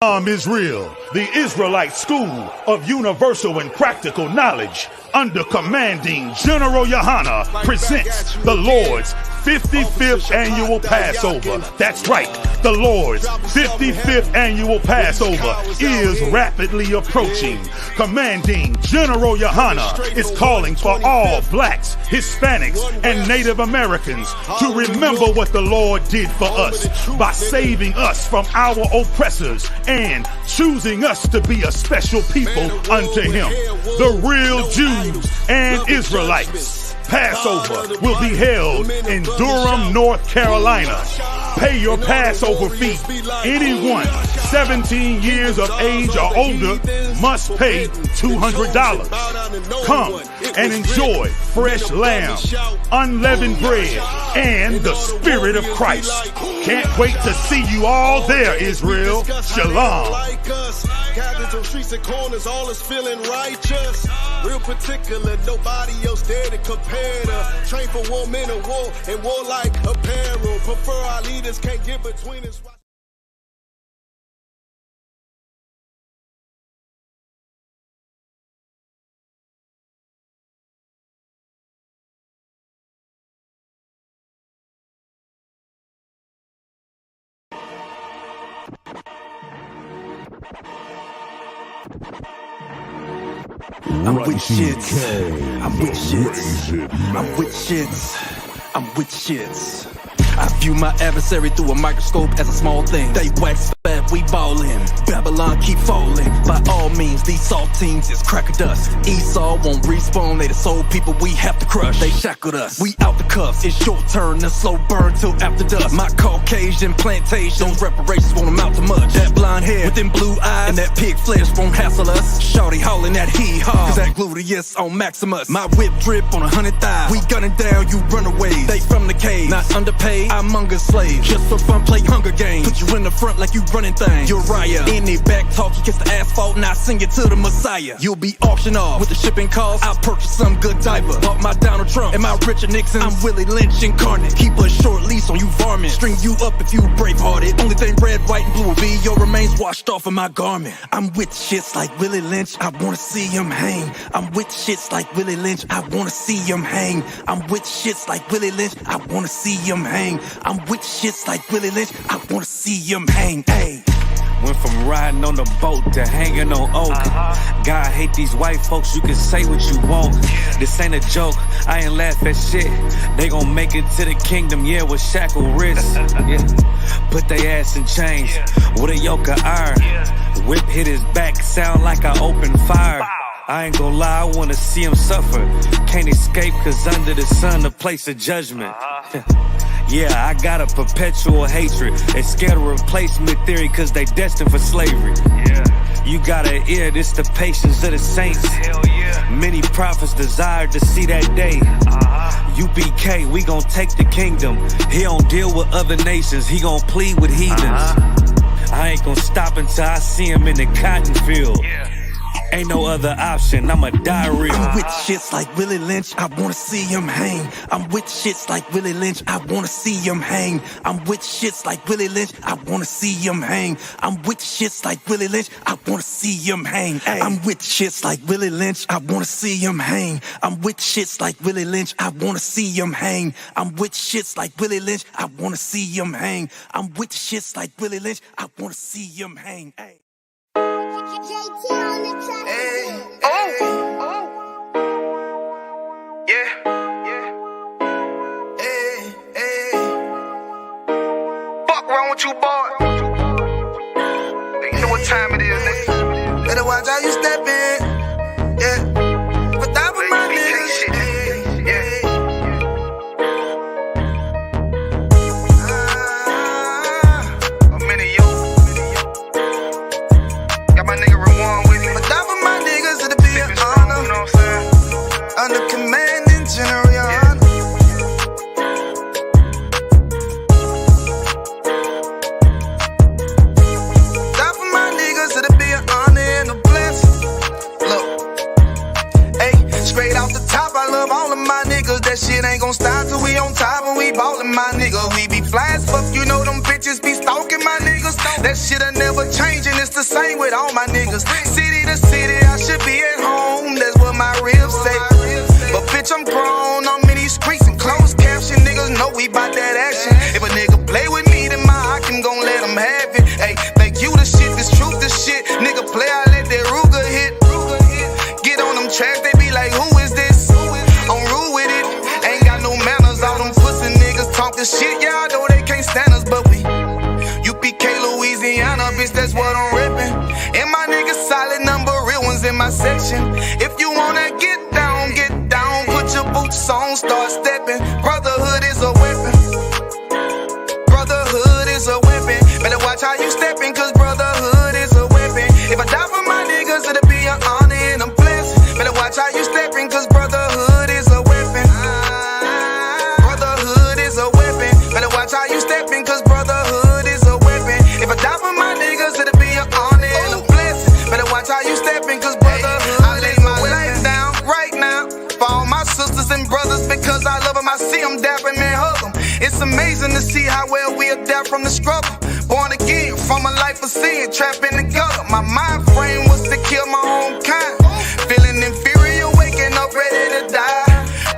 Israel, the Israelite School of Universal and Practical Knowledge, under commanding General Yohana, presents the Lord's 55th annual Passover. That's right, the Lord's 55th annual Passover is rapidly approaching. Commanding General Yohana is calling for all blacks, Hispanics, and Native Americans to remember what the Lord did for us by saving us from our oppressors and choosing us to be a special people unto Him, the real Jews and Israelites. Passover will be held in Durham, North Carolina. Pay your Passover fee. Anyone 17 years of age or older must pay $200. Come and enjoy fresh lamb, unleavened bread, and the Spirit of Christ. Can't wait to see you all there, Israel. Shalom. Captains on streets and corners, all is feeling righteous. Real particular, nobody else there to compare to. Train for war, men of war, and war like apparel. Prefer our leaders, can't get between us. I'm with shits. I'm with shits. I'm with shits. I'm with shits. I view my adversary through a microscope as a small thing. They wax fat, we ballin'. Babylon keep falling. By all means, these saltines is cracker dust. Esau won't respawn, they the soul people we have to crush. They shackled us, we out the cuffs. It's your turn to slow burn till after dusk. My Caucasian plantation, those reparations won't amount to much. That blonde hair with them blue eyes and that pig flesh won't hassle us. Shawty hollering that hee-haw, cause that gluteus on Maximus. My whip drip on 100 thighs. We gunning down, you runaways. They from the cave, not underpaid. I'm Munga slaves. Just for fun, play Hunger Games. Put you in the front like you running things. Uriah, any back talk, you kiss the asphalt and I sing it to the Messiah. You'll be auctioned off with the shipping costs. I'll purchase some good diaper. Bought my Donald Trump and my Richard Nixon. I'm Willie Lynch incarnate. Keep a short leash on you varmint. String you up if you brave-hearted. Only thing red, white, and blue will be your remains washed off of my garment. I'm with shits like Willie Lynch. I wanna see him hang. I'm with shits like Willie Lynch. I wanna see him hang. I'm with shits like Willie Lynch. I wanna see him hang. I'm with shits like Willie Lynch. I wanna see him hang. Hey. Went from riding on the boat to hanging on oak. God hate these white folks, you can say what you want. This ain't a joke, I ain't laugh at shit. They gon' make it to the kingdom, yeah, with shackled wrists. Yeah. Put they ass in chains with a yoke of iron. Whip hit his back, sound like I opened fire. I ain't gon' lie, I wanna see him suffer. Can't escape cause under the sun, the place of judgment. Yeah, I got a perpetual hatred. They scared of replacement theory cause they destined for slavery. Yeah. You gotta hear this, the patience of the saints. Hell yeah. Many prophets desired to see that day. UPK, we gon' take the kingdom. He don't deal with other nations, he gon' plead with heathens. I ain't gon' stop until I see him in the cotton field. Yeah. Ain't no other option, I'm a diarrhea. I'm with shits like Willie Lynch, I wanna see him hang. I'm with shits like Willie Lynch, I wanna see him hang. I'm with shits like Willie Lynch, I wanna see him hang. I'm with shits like Willie Lynch, I wanna see him hang. Ay. I'm with shits like Willie Lynch, I wanna see him hang. I'm with shits like Willie Lynch, I wanna see him hang. I'm with shits like Willie Lynch, I wanna see him hang. I'm with shits like Willie Lynch, I wanna see him hang. Ay. JT on the track. Hey, hey. Yeah, yeah. Hey, hey. Fuck wrong with you, boy? You know what time it is, nigga. Better watch how you step in. Yeah. But that was my niggas. Hey, yeah. I'm in it, yo. Got my nigga Rewan with me. But that for my niggas, it'll be an honor. You know what I'm saying? Under commanding General Yohana. That for my niggas, it'll be an honor and a blessing. Look, hey, straight off the top, I love all of my niggas. That shit ain't gon' stop till we on top and we ballin', my nigga. We be fly as fuck, you know them bitches be stalking my niggas. That shit'll never change and it's the niggas. City to city, I should be at home. That's what my ribs say. But bitch, I'm grown. I'm in these streets and closed caption. Niggas know we bout that action. If a nigga play with me, then my Hakim gon' let him have it. Hey, think you the shit, this truth the shit. Nigga play, I let that Ruger hit. Get on them tracks, they be like, who is this? I'm rude with it. Ain't got no manners. All them pussy niggas talkin' shit. Yeah, I know they can't stand us, but we UPK, Louisiana, bitch, that's what I'm reppin'. And my niggas solid, number real ones in my section. If you wanna get down, put your boots on, start steppin'. Brotherhood is a weapon. Brotherhood is a weapon. Better watch how you steppin', cause brotherhood is a weapon. If I die for my niggas, it'll be an honor and I'm blessed. Better watch how you steppin', cause brotherhood is a weapon. Brotherhood is a weapon. Better watch how you steppin', cause brotherhood is a weapon. If I die for my niggas, it'll be an honor and a blessing. Better watch how you steppin', cause brotherhood. I lay my life down right now for all my sisters and brothers, because I love them. I see them dapping and hug them. It's amazing to see how well we adapt from the struggle. Born again from a life of sin, trapped in the gutter. My mind frame was to kill my own kind. Feeling inferior, waking up ready to die.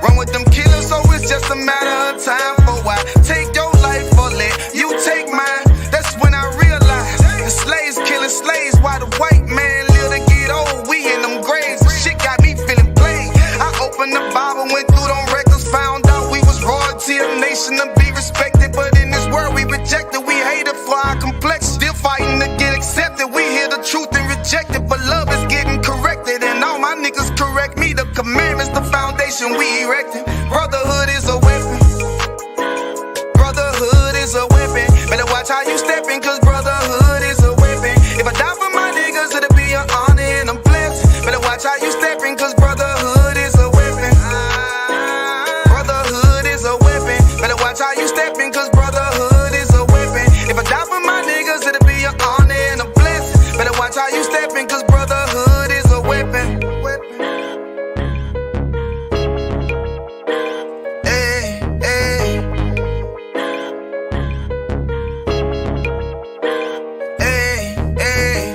Run with them killers, so it's just a matter of time. For why take your life or let you take mine? That's when I realized the slaves killing slaves, while the white man live to get old. We in them graves, the shit got me feeling played. I opened the Bible, went through them records, found out we was royalty, a nation to be respected. But in this world we rejected, we hated for our complex. Still fighting to get accepted. We hear the truth and reject it, but love is getting corrected. And all my niggas correct me. The commandments, the foundation we erected. Brotherhood is a weapon. Brotherhood is a weapon. Better watch how you steppin', cause brotherhood is a weapon. If I die for my niggas, it'll be an honor and I'm blessed. Better watch how you steppin', cause brotherhood is a weapon. Brotherhood is a weapon. Better watch how you steppin', cause brotherhood is a weapon. If I die for my niggas, it'll be an honor and a blessing. Better watch how you steppin', cause brotherhood is a weapon. Hey, hey. Hey, hey.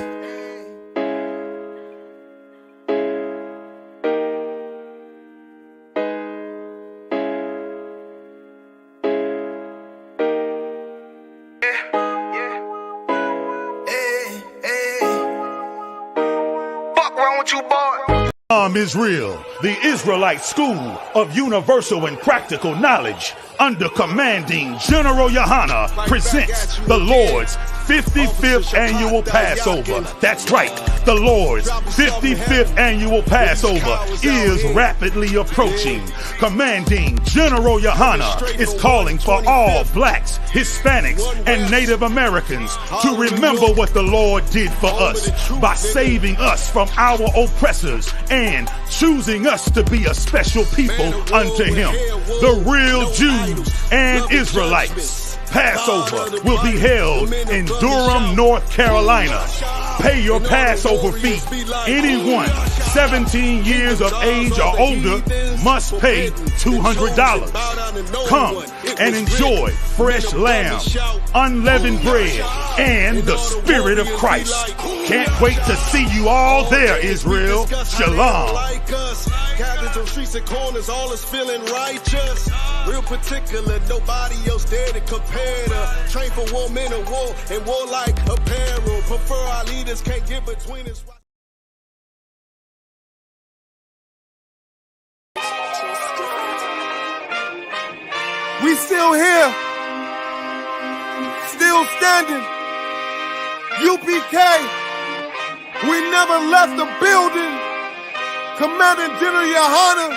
Fuck wrong with you, boy? Israel, the Israelite School of Universal and Practical Knowledge, under commanding General Yohana, presents the Lord's 55th Annual Passover. That's right, the Lord's 55th Annual Passover is rapidly approaching. Commanding General Yohana is calling for all blacks, Hispanics, and Native Americans to remember what the Lord did for us by saving us from our oppressors and choosing us to be a special people unto Him, the real Jews and Israelites. Passover will be held in Durham, North Carolina. Pay your Passover fee. Anyone 17 years of age or older must pay $200. Come and enjoy fresh lamb, unleavened bread, and the Spirit of Christ. Can't wait to see you all there, Israel. Shalom. Cabins on streets and corners, all is feeling righteous. Real particular, nobody else there to compare to. Train for war, men of war, and war like apparel. Prefer our leaders, can't get between us. We still here, still standing. UPK, we never left the building. Commanding General Yohana,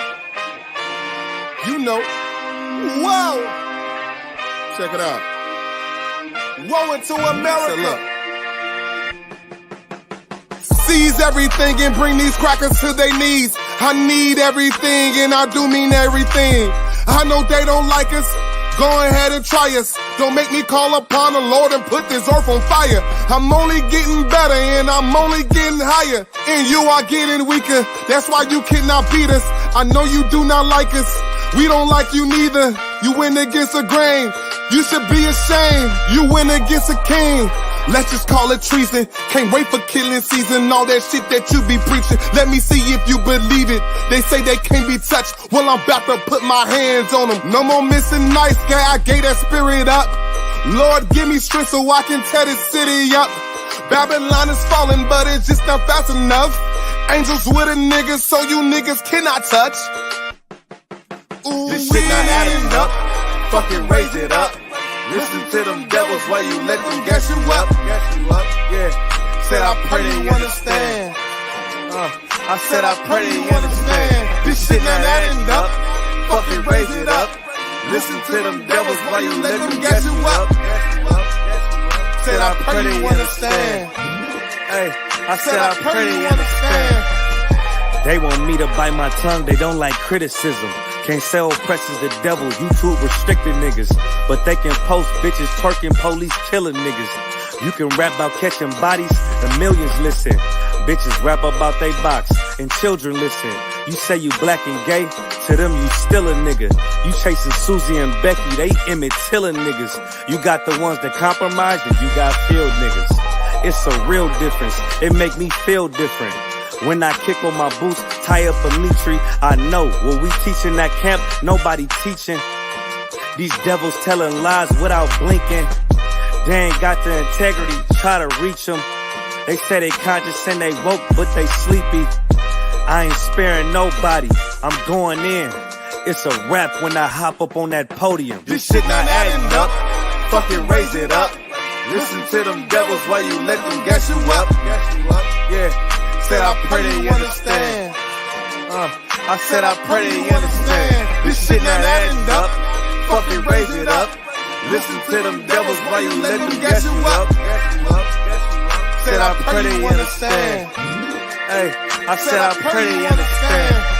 you know, whoa. Check it out. Woe into America. Seize everything and bring these crackers to their knees. I need everything and I do mean everything. I know they don't like us. Go ahead and try us. Don't make me call upon the Lord and put this earth on fire. I'm only getting better and I'm only getting higher. And you are getting weaker. That's why you cannot beat us. I know you do not like us. We don't like you neither. You went against the grain. You should be ashamed. You went against a king. Let's just call it treason. Can't wait for killing season. All that shit that you be preaching. Let me see if you believe it. They say they can't be touched. Well, I'm about to put my hands on them. No more missing nice guy. I gave that spirit up. Lord, give me strength so I can tear this city up. Babylon is falling, but it's just not fast enough. Angels with a nigga, so you niggas cannot touch. Ooh, this shit not adding up. Fucking raise it up. Listen to them devils while you let them gas you up. Yeah. Said I pray they understand. I said I pray they understand. This shit not adding up. Fucking raise it up. Listen to them devils while you let them gas you up. Said I pray they understand. Hey, I said I pray they understand. They want me to bite my tongue, they don't like criticism. Can't sell presses the devil, YouTube restricted niggas. But they can post bitches twerking, police killing niggas. You can rap about catching bodies, the millions listen. Bitches rap about they box, and children listen. You say you black and gay, to them you still a nigga. You chasing Susie and Becky, they Emmett Tillin niggas. You got the ones that compromise, and you got field niggas. It's a real difference, it make me feel different. When I kick on my boots, tie up a meat tree, I know what we teaching that camp, nobody teaching. These devils telling lies without blinking. They ain't got the integrity, try to reach them. They say they conscious and they woke, but they sleepy. I ain't sparing nobody, I'm going in. It's a rap when I hop up on that podium. This shit not adding up, fucking raise it up. Listen to them devils while you let them gas you up. Yeah. Said I pray they understand. I said I pray they understand. This shit not adding up. Fucking raise it up. Listen to them devils while you let them gas you up. Said I pray they understand. Hey, I said I pray they understand.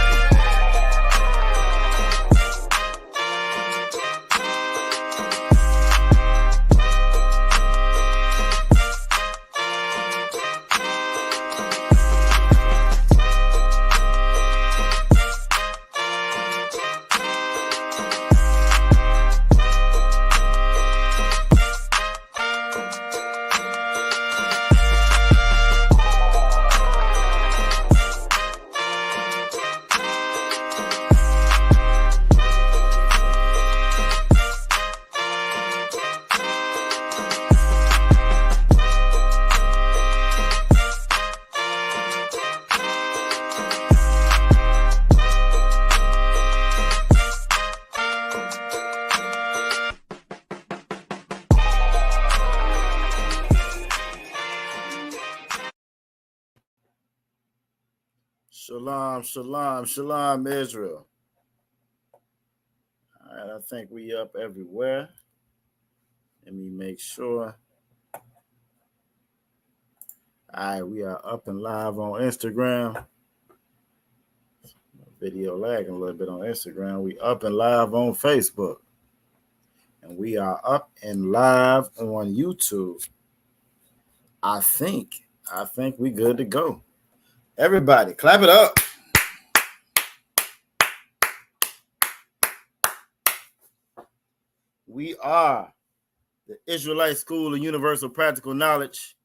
Shalom, shalom, shalom, Israel. All right, I think we up everywhere. Let me make sure. All right, we are up and live on Instagram. Video lagging a little bit on Instagram. We up and live on Facebook. And we are up and live on YouTube. I think we good to go. Everybody, clap it up. We are the Israelite School of Universal Practical Knowledge.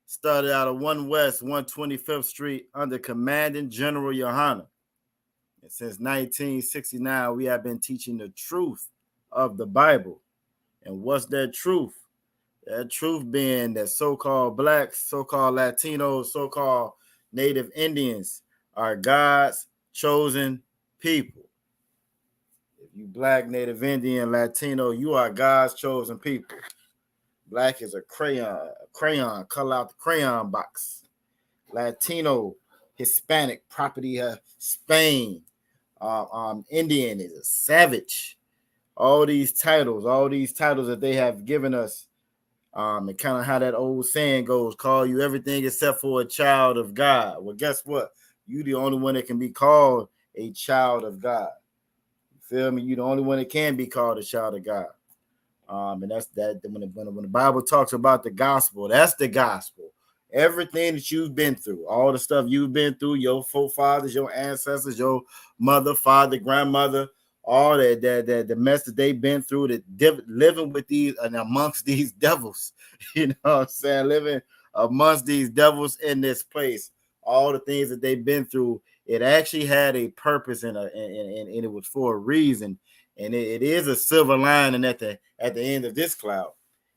Started out of 1 West, 125th Street under Commanding General Yohana. And since 1969, we have been teaching the truth of the Bible. And what's that truth? That truth being that so-called blacks, so-called Latinos, so-called Native Indians are God's chosen people. If you black, Native Indian, Latino, you are God's chosen people. Black is a crayon, color out the crayon box. Latino, Hispanic, property of Spain. Indian is a savage. All these titles that they have given us. And kind of how that old saying goes, call you everything except for a child of God. Well, guess what? You the only one that can be called a child of God. You feel me? You the only one that can be called a child of God. And that's that. When the Bible talks about the gospel, that's the gospel. Everything that you've been through, all the stuff you've been through, your forefathers, your ancestors, your mother, father, grandmother, all that the mess that they've been through, living with these and amongst these devils, you know what I'm saying? Living amongst these devils in this place, all the things that they've been through, it actually had a purpose and it was for a reason. And it is a silver lining at the end of this cloud.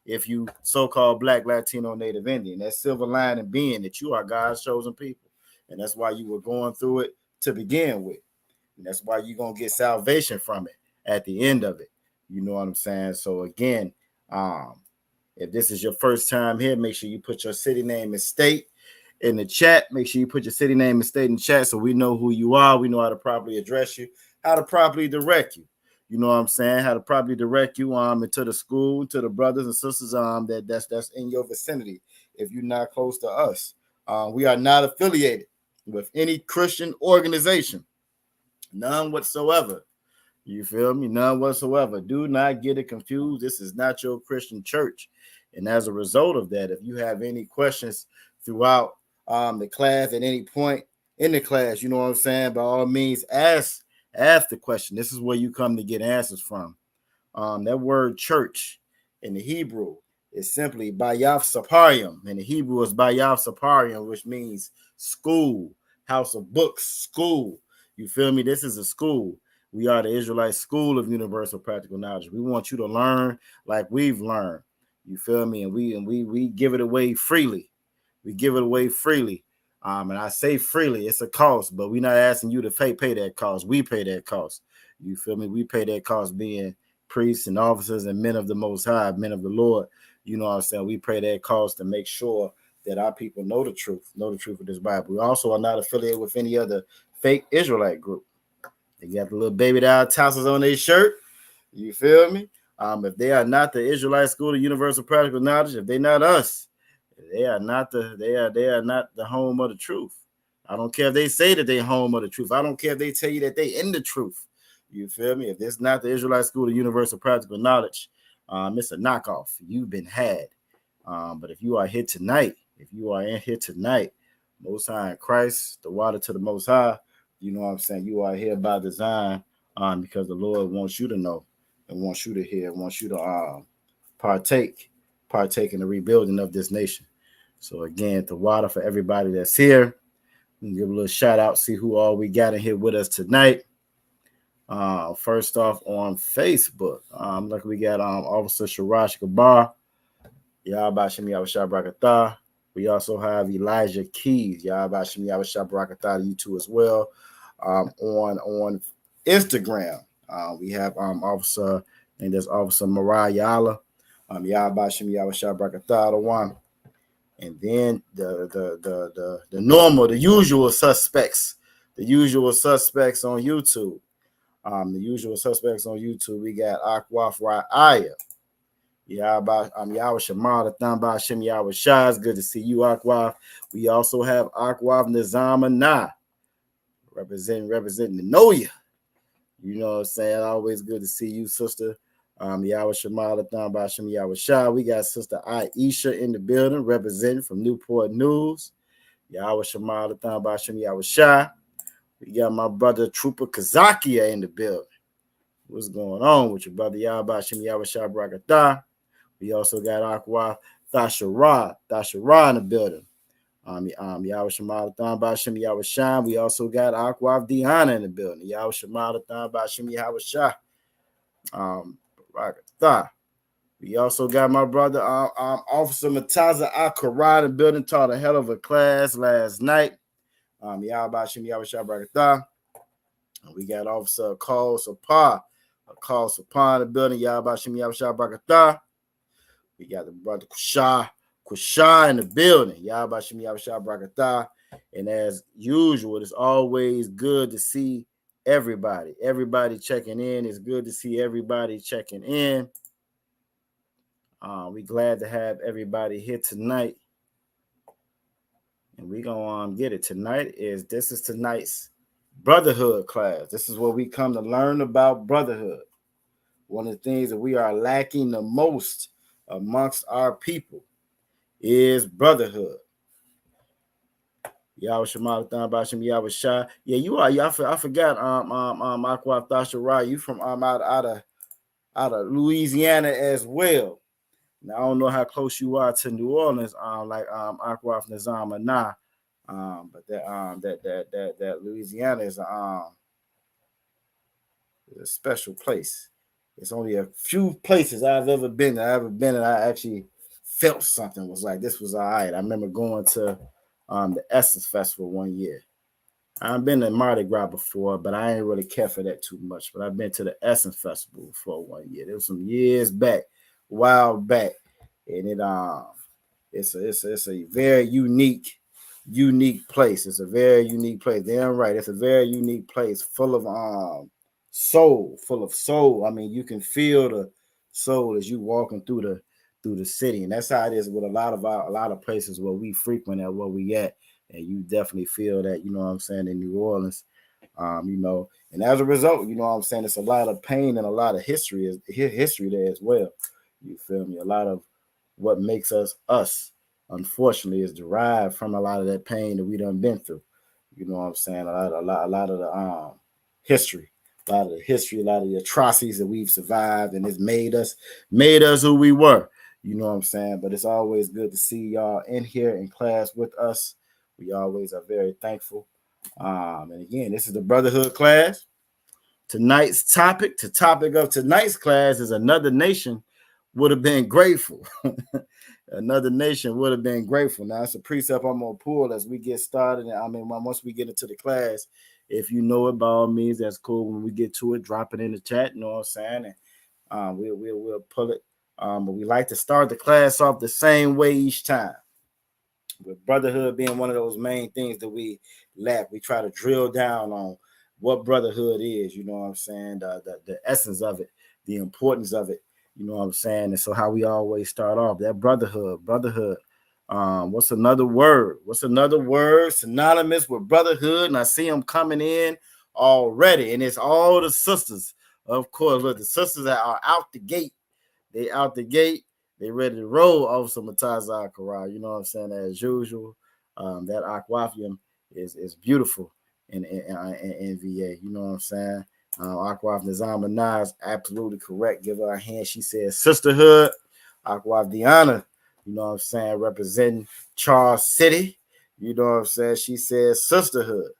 If you so-called Black, Latino, Native Indian, that silver lining being that you are God's chosen people. And that's why you were going through it to begin with. And that's why you're going to get salvation from it at the end of it. You know what I'm saying? So again, if this is your first time here, make sure you put your city name and state in the chat. Make sure you put your city name and state in the chat so we know who you are. We know how to properly address you, how to properly direct you. You know what I'm saying? How to properly direct you into the school, to the brothers and sisters that's in your vicinity. If you're not close to us, we are not affiliated with any Christian organization, none whatsoever. You feel me? None whatsoever. Do not get it confused. This is not your Christian church. And as a result of that, if you have any questions throughout the class at any point in the class, you know what I'm saying, by all means, ask the question. This is where you come to get answers from. That word church in the Hebrew is simply Bayav Saparium. In the Hebrew is Bayav Saparium, which means school, house of books, school. You feel me? This is a school. We are the Israelite School of Universal Practical Knowledge. We want you to learn like we've learned. You feel me? And we give it away freely. We give it away freely. And I say freely, it's a cost, but we're not asking you to pay that cost. We pay that cost. You feel me? We pay that cost being priests and officers and men of the Most High, men of the Lord. You know what I'm saying? We pay that cost to make sure that our people know the truth of this Bible. We also are not affiliated with any other fake Israelite group. They got the little baby doll tassels on their shirt. You feel me? If they are not the Israelite School of Universal Practical Knowledge, if they're not us, they are not the home of the truth. I don't care if they say that they're home of the truth. I don't care if they tell you that they in the truth. You feel me? If it's not the Israelite School of Universal Practical Knowledge, it's a knockoff. You've been had. But if you are here tonight, Most High in Christ, the water to the Most High, you know what I'm saying? You are here by design because the Lord wants you to know and wants you to hear, wants you to partake in the rebuilding of this nation. So again, the water for everybody that's here. We can give a little shout out, see who all we got in here with us tonight. First off on Facebook, like we got Officer Sharash Gabar, Yahbashim Yahweh Brakatah. We also have Elijah Keys, Yahbashim Yahweh Brakatah, you too as well. On Instagram, we have Officer, and there's Officer Mariah Yala, Yahbashim Yahweh Brakatah, the one. And then the normal, the usual suspects on YouTube. The usual suspects on YouTube, we got Akwaf Ra'aya. Yahweh Shamal, Thamba Hashem Yahweh Shah. It's good to see you, Akwaf. We also have Akwaf Nizama Na, representing the Noya. You know what I'm saying? Always good to see you, sister. Yahweh Shamal, Thamba Hashem Yahweh Shah. We got Sister Aisha in the building, representing from Newport News. Yahweh Shamal, Thamba Hashem Yahweh Shah. We got my brother Trooper Kazakia in the building. What's going on with your brother Yahweh Hashem Yahweh Shah Brakatah? We also got Aqua Thashara in the building. Yahweh Shamal Thamba Hashem Yahweh Shah. We also got Aqua Diana in the building. Yahweh Shamal Thamba Hashem Yahweh Shah. Brakatah. We also got my brother Officer Mataza Akara in the building. Taught a hell of a class last night. Yahweh Hashem Yahweh Shah Brakatah. We got Officer Call Sapah in the building. Yahweh Hashem Yahweh Shah Brakatah. We got the brother Kusha in the building. Yahweh Hashem Yahweh Shah Brakatah. And as usual, it's always good to see everybody checking in. It's good to see everybody checking in. We're glad to have everybody here tonight. And we're going to get it. This is tonight's Brotherhood class. This is where we come to learn about brotherhood. One of the things that we are lacking the most amongst our people is brotherhood. Yahweh Shema Bashim Yahweh Shah. Yeah, you are. Yeah, I forgot. Aqua Thasharai. You from out of Louisiana as well. Now I don't know how close you are to New Orleans. Aqua Nizam or nah. But that Louisiana is a special place. It's only a few places I've ever been. And I actually felt something was like this was all right. I remember going to the Essence Festival one year. I've been to Mardi Gras before, but I ain't really care for that too much. But I've been to the Essence Festival for 1 year. It was some years back, a while back, and it's a very unique place. It's a very unique place. Damn right. It's a very unique place, full of soul. I mean, you can feel the soul as you walking through the city, and that's how it is with a lot of places where we frequent at where we at, and you definitely feel that. You know what I'm saying, in New Orleans, and as a result, you know what I'm saying, it's a lot of pain and a lot of history there as well. You feel me? A lot of what makes us, unfortunately, is derived from a lot of that pain that we done been through. You know what I'm saying? A lot of the history, a lot of the atrocities that we've survived, and it's made us who we were. You know what I'm saying? But it's always good to see y'all in here in class with us. We always are very thankful. And again, this is the Brotherhood class. Tonight's topic of tonight's class is another nation would have been grateful. Another nation would have been grateful. Now, it's a precept I'm going to pull as we get started. I mean, once we get into the class, if you know it, by all means, that's cool. When we get to it, drop it in the chat, you know what I'm saying? And we'll pull it. But we like to start the class off the same way each time. With brotherhood being one of those main things that we lack, we try to drill down on what brotherhood is, you know what I'm saying? The essence of it, the importance of it. You know what I'm saying? And so how we always start off, that brotherhood. What's another word? Synonymous with brotherhood? And I see them coming in already. And it's all the sisters, of course. Look, the sisters that are out the gate. They out the gate. They ready to roll off some Mataza Akara. You know what I'm saying? As usual, that Aquafium is beautiful in VA. You know what I'm saying? Aquaf Nizama Nas, absolutely correct. Give her a hand. She says sisterhood. Aquaf Diana, you know what I'm saying, representing Charles City. You know what I'm saying? She says sisterhood.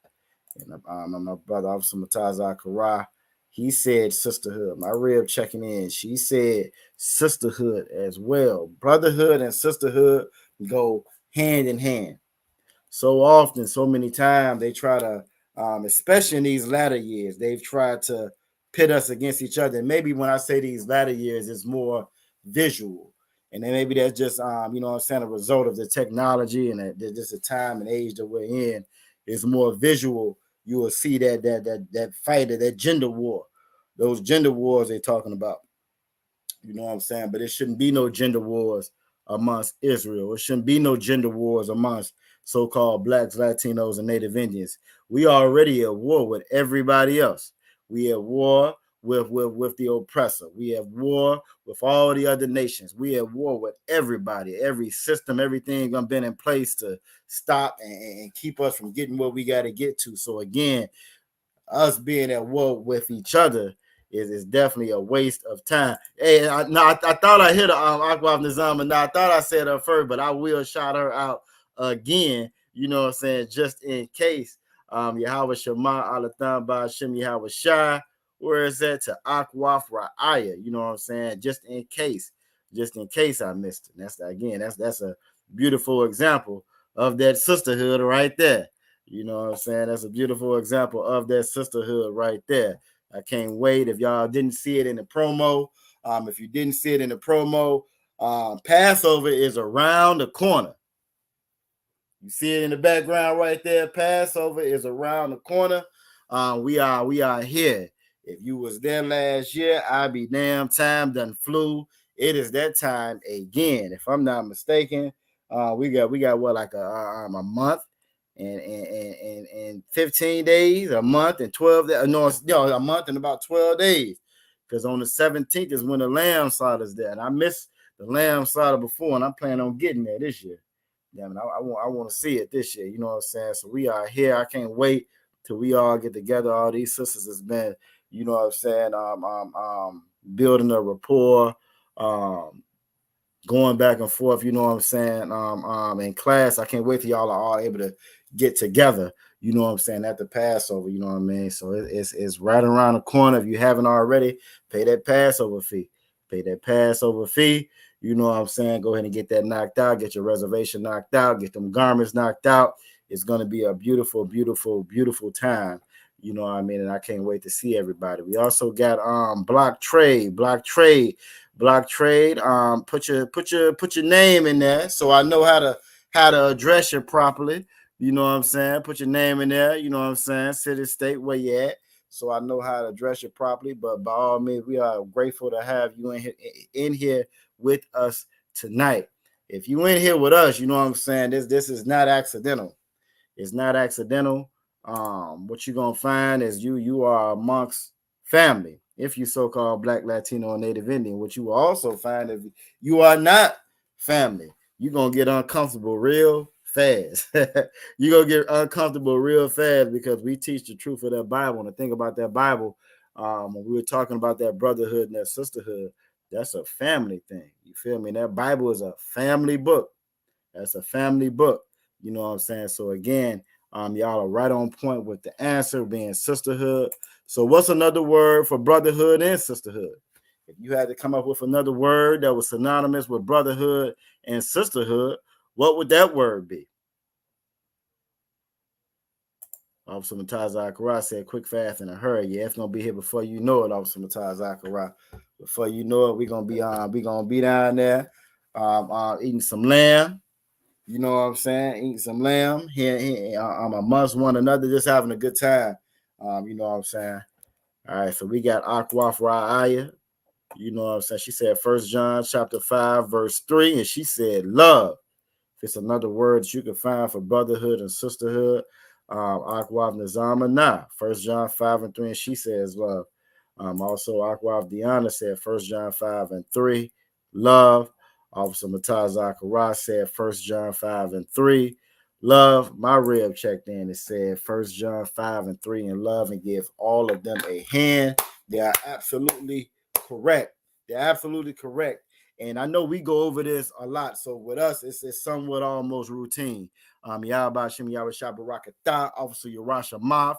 And my brother, Officer Mataza Kara, he said sisterhood. My rib checking in. She said sisterhood as well. Brotherhood and sisterhood go hand in hand. So often, so many times, they try to, especially in these latter years, they've tried to pit us against each other. And maybe when I say these latter years, it's more visual. And then maybe that's just, you know what I'm saying, a result of the technology and just the time and age that we're in is more visual. You will see that fight, that gender war, those gender wars they're talking about. You know what I'm saying? But it shouldn't be no gender wars amongst Israel. It shouldn't be no gender wars amongst so-called blacks, Latinos, and Native Indians. We are already at war with everybody else. We at war with the oppressor. We at war with all the other nations. We at war with everybody, every system, everything been in place to stop and keep us from getting where we got to get to. So again, us being at war with each other is definitely a waste of time. Hey, I thought I hit Aqua Nizam, and I thought I said her first, but I will shout her out again. You know what I'm saying? Just in case. Yahweh Shema Alathan Ba'Shem Yahweh Shai. Where is that? To Aqua Ra'aya. You know what I'm saying? Just in case I missed it. That's a beautiful example of that sisterhood right there. You know what I'm saying? That's a beautiful example of that sisterhood right there. I can't wait. If y'all didn't see it in the promo, Passover is around the corner. You see it in the background right there. Passover is around the corner. We are here. If you was there last year, I'll be damn, time done flew. It is that time again. If I'm not mistaken, we got what, like a month and 15 days, a month and 12 days. No, a month and about 12 days. Because on the 17th is when the lamb slaughter is there. And I missed the lamb slaughter before, and I'm planning on getting there this year. Damn it, I want to see it this year. You know what I'm saying? So we are here. I can't wait till we all get together. All these sisters has been, you know what I'm saying, building a rapport, going back and forth, you know what I'm saying, in class. I can't wait till y'all are all able to get together, you know what I'm saying, at the Passover, you know what I mean? So it's right around the corner. If you haven't already, pay that Passover fee. Pay that Passover fee. You know what I'm saying? Go ahead and get that knocked out. Get your reservation knocked out. Get them garments knocked out. It's going to be a beautiful, beautiful, beautiful time. You know what I mean? And I can't wait to see everybody. We also got block trade. Put your name in there so I know how to address you properly. You know what I'm saying? Put your name in there. You know what I'm saying? City, state, where you at, so I know how to address you properly. But by all means, we are grateful to have you in here with us tonight. If you in here with us, you know what I'm saying, this is not accidental. It's not accidental. What you're gonna find is you are amongst family. If you so-called Black, Latino, and Native Indian, what you will also find if you are not family, you're gonna get uncomfortable real fast. You're gonna get uncomfortable real fast because we teach the truth of that Bible. And the thing about that Bible, when we were talking about that brotherhood and that sisterhood, that's a family thing. You feel me? That Bible is a family book. That's a family book. You know what I'm saying? So again, y'all are right on point with the answer being sisterhood. So what's another word for brotherhood and sisterhood? If you had to come up with another word that was synonymous with brotherhood and sisterhood, what would that word be? Officer Mataz Akara said, quick, fast, in a hurry. Yeah, it's gonna be here before you know it, Officer Mataz Akara. Before you know it, we're gonna be down there eating some lamb. You know what I'm saying? Eating some lamb here amongst one another, just having a good time. You know what I'm saying? All right, so we got Akwaf Ra'aya. You know what I'm saying? She said 1 John chapter 5, verse 3, and she said love. If it's another word that you can find for brotherhood and sisterhood, Akwaf Nizama Nah, 1 John 5 and 3, and she says love. Also, Akwaf Diana said 1 John 5 and 3, love. Officer Mataz Akara said 1 John 5 and 3, love. My rib checked in and said 1 John 5 and 3 and love, and give all of them a hand. They are absolutely correct. They're absolutely correct. And I know we go over this a lot. So with us, it's somewhat almost routine. Yahba Shem Yahweh Barakatah, Officer Yarasha Moth,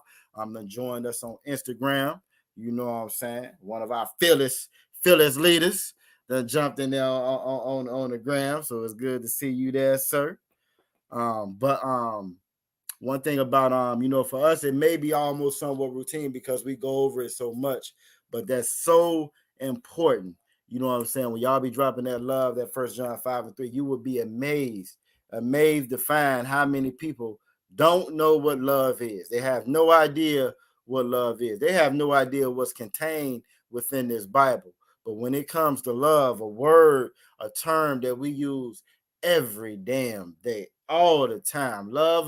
joined us on Instagram. You know what I'm saying? One of our fearless leaders that jumped in there on the gram. So it's good to see you there, sir. But one thing about for us, it may be almost somewhat routine because we go over it so much, but that's so important. You know what I'm saying? When y'all be dropping that love, that 1 John 5 and 3, you would be amazed to find how many people don't know what love is. They have no idea what love is. They have no idea what's contained within this Bible. But when it comes to love, a word, a term that we use every damn day, all the time, love,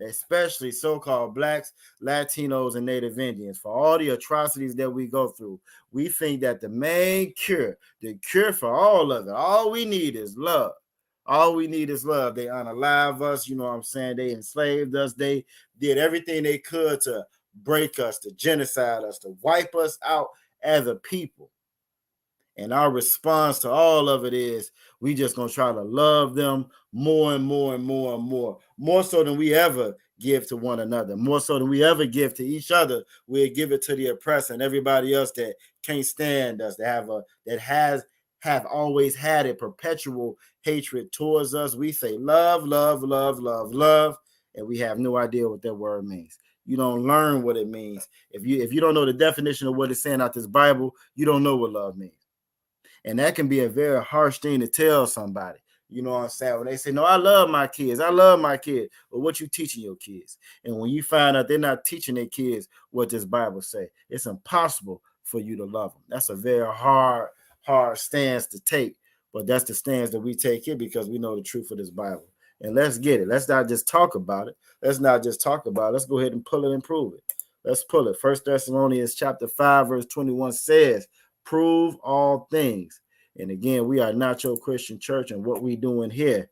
especially so-called Blacks, Latinos, and Native Indians. For all the atrocities that we go through, we think that the main cure, the cure for all of it, all we need is love. All we need is love. They unalive us, you know what I'm saying? They enslaved us. They did everything they could to break us, to genocide us, to wipe us out as a people. And our response to all of it is we just gonna try to love them more and more and more and more. More so than we ever give to one another. More so than we ever give to each other. We'll give it to the oppressor and everybody else that can't stand us, that have always had a perpetual hatred towards us. We say love, and we have no idea what that word means. You don't learn what it means. If you don't know the definition of what it's saying out this Bible, you don't know what love means. And that can be a very harsh thing to tell somebody. You know what I'm saying? When they say, no, I love my kids. But what you teaching your kids? And when you find out they're not teaching their kids what this Bible say, it's impossible for you to love them. That's a very hard stance to take. But that's the stance that we take here because we know the truth of this Bible. And let's get it. Let's not just talk about it. Let's go ahead and pull it and prove it. Let's pull it. 1 Thessalonians chapter 5, verse 21 says, prove all things And again, we are not your Christian church, and what we doing here,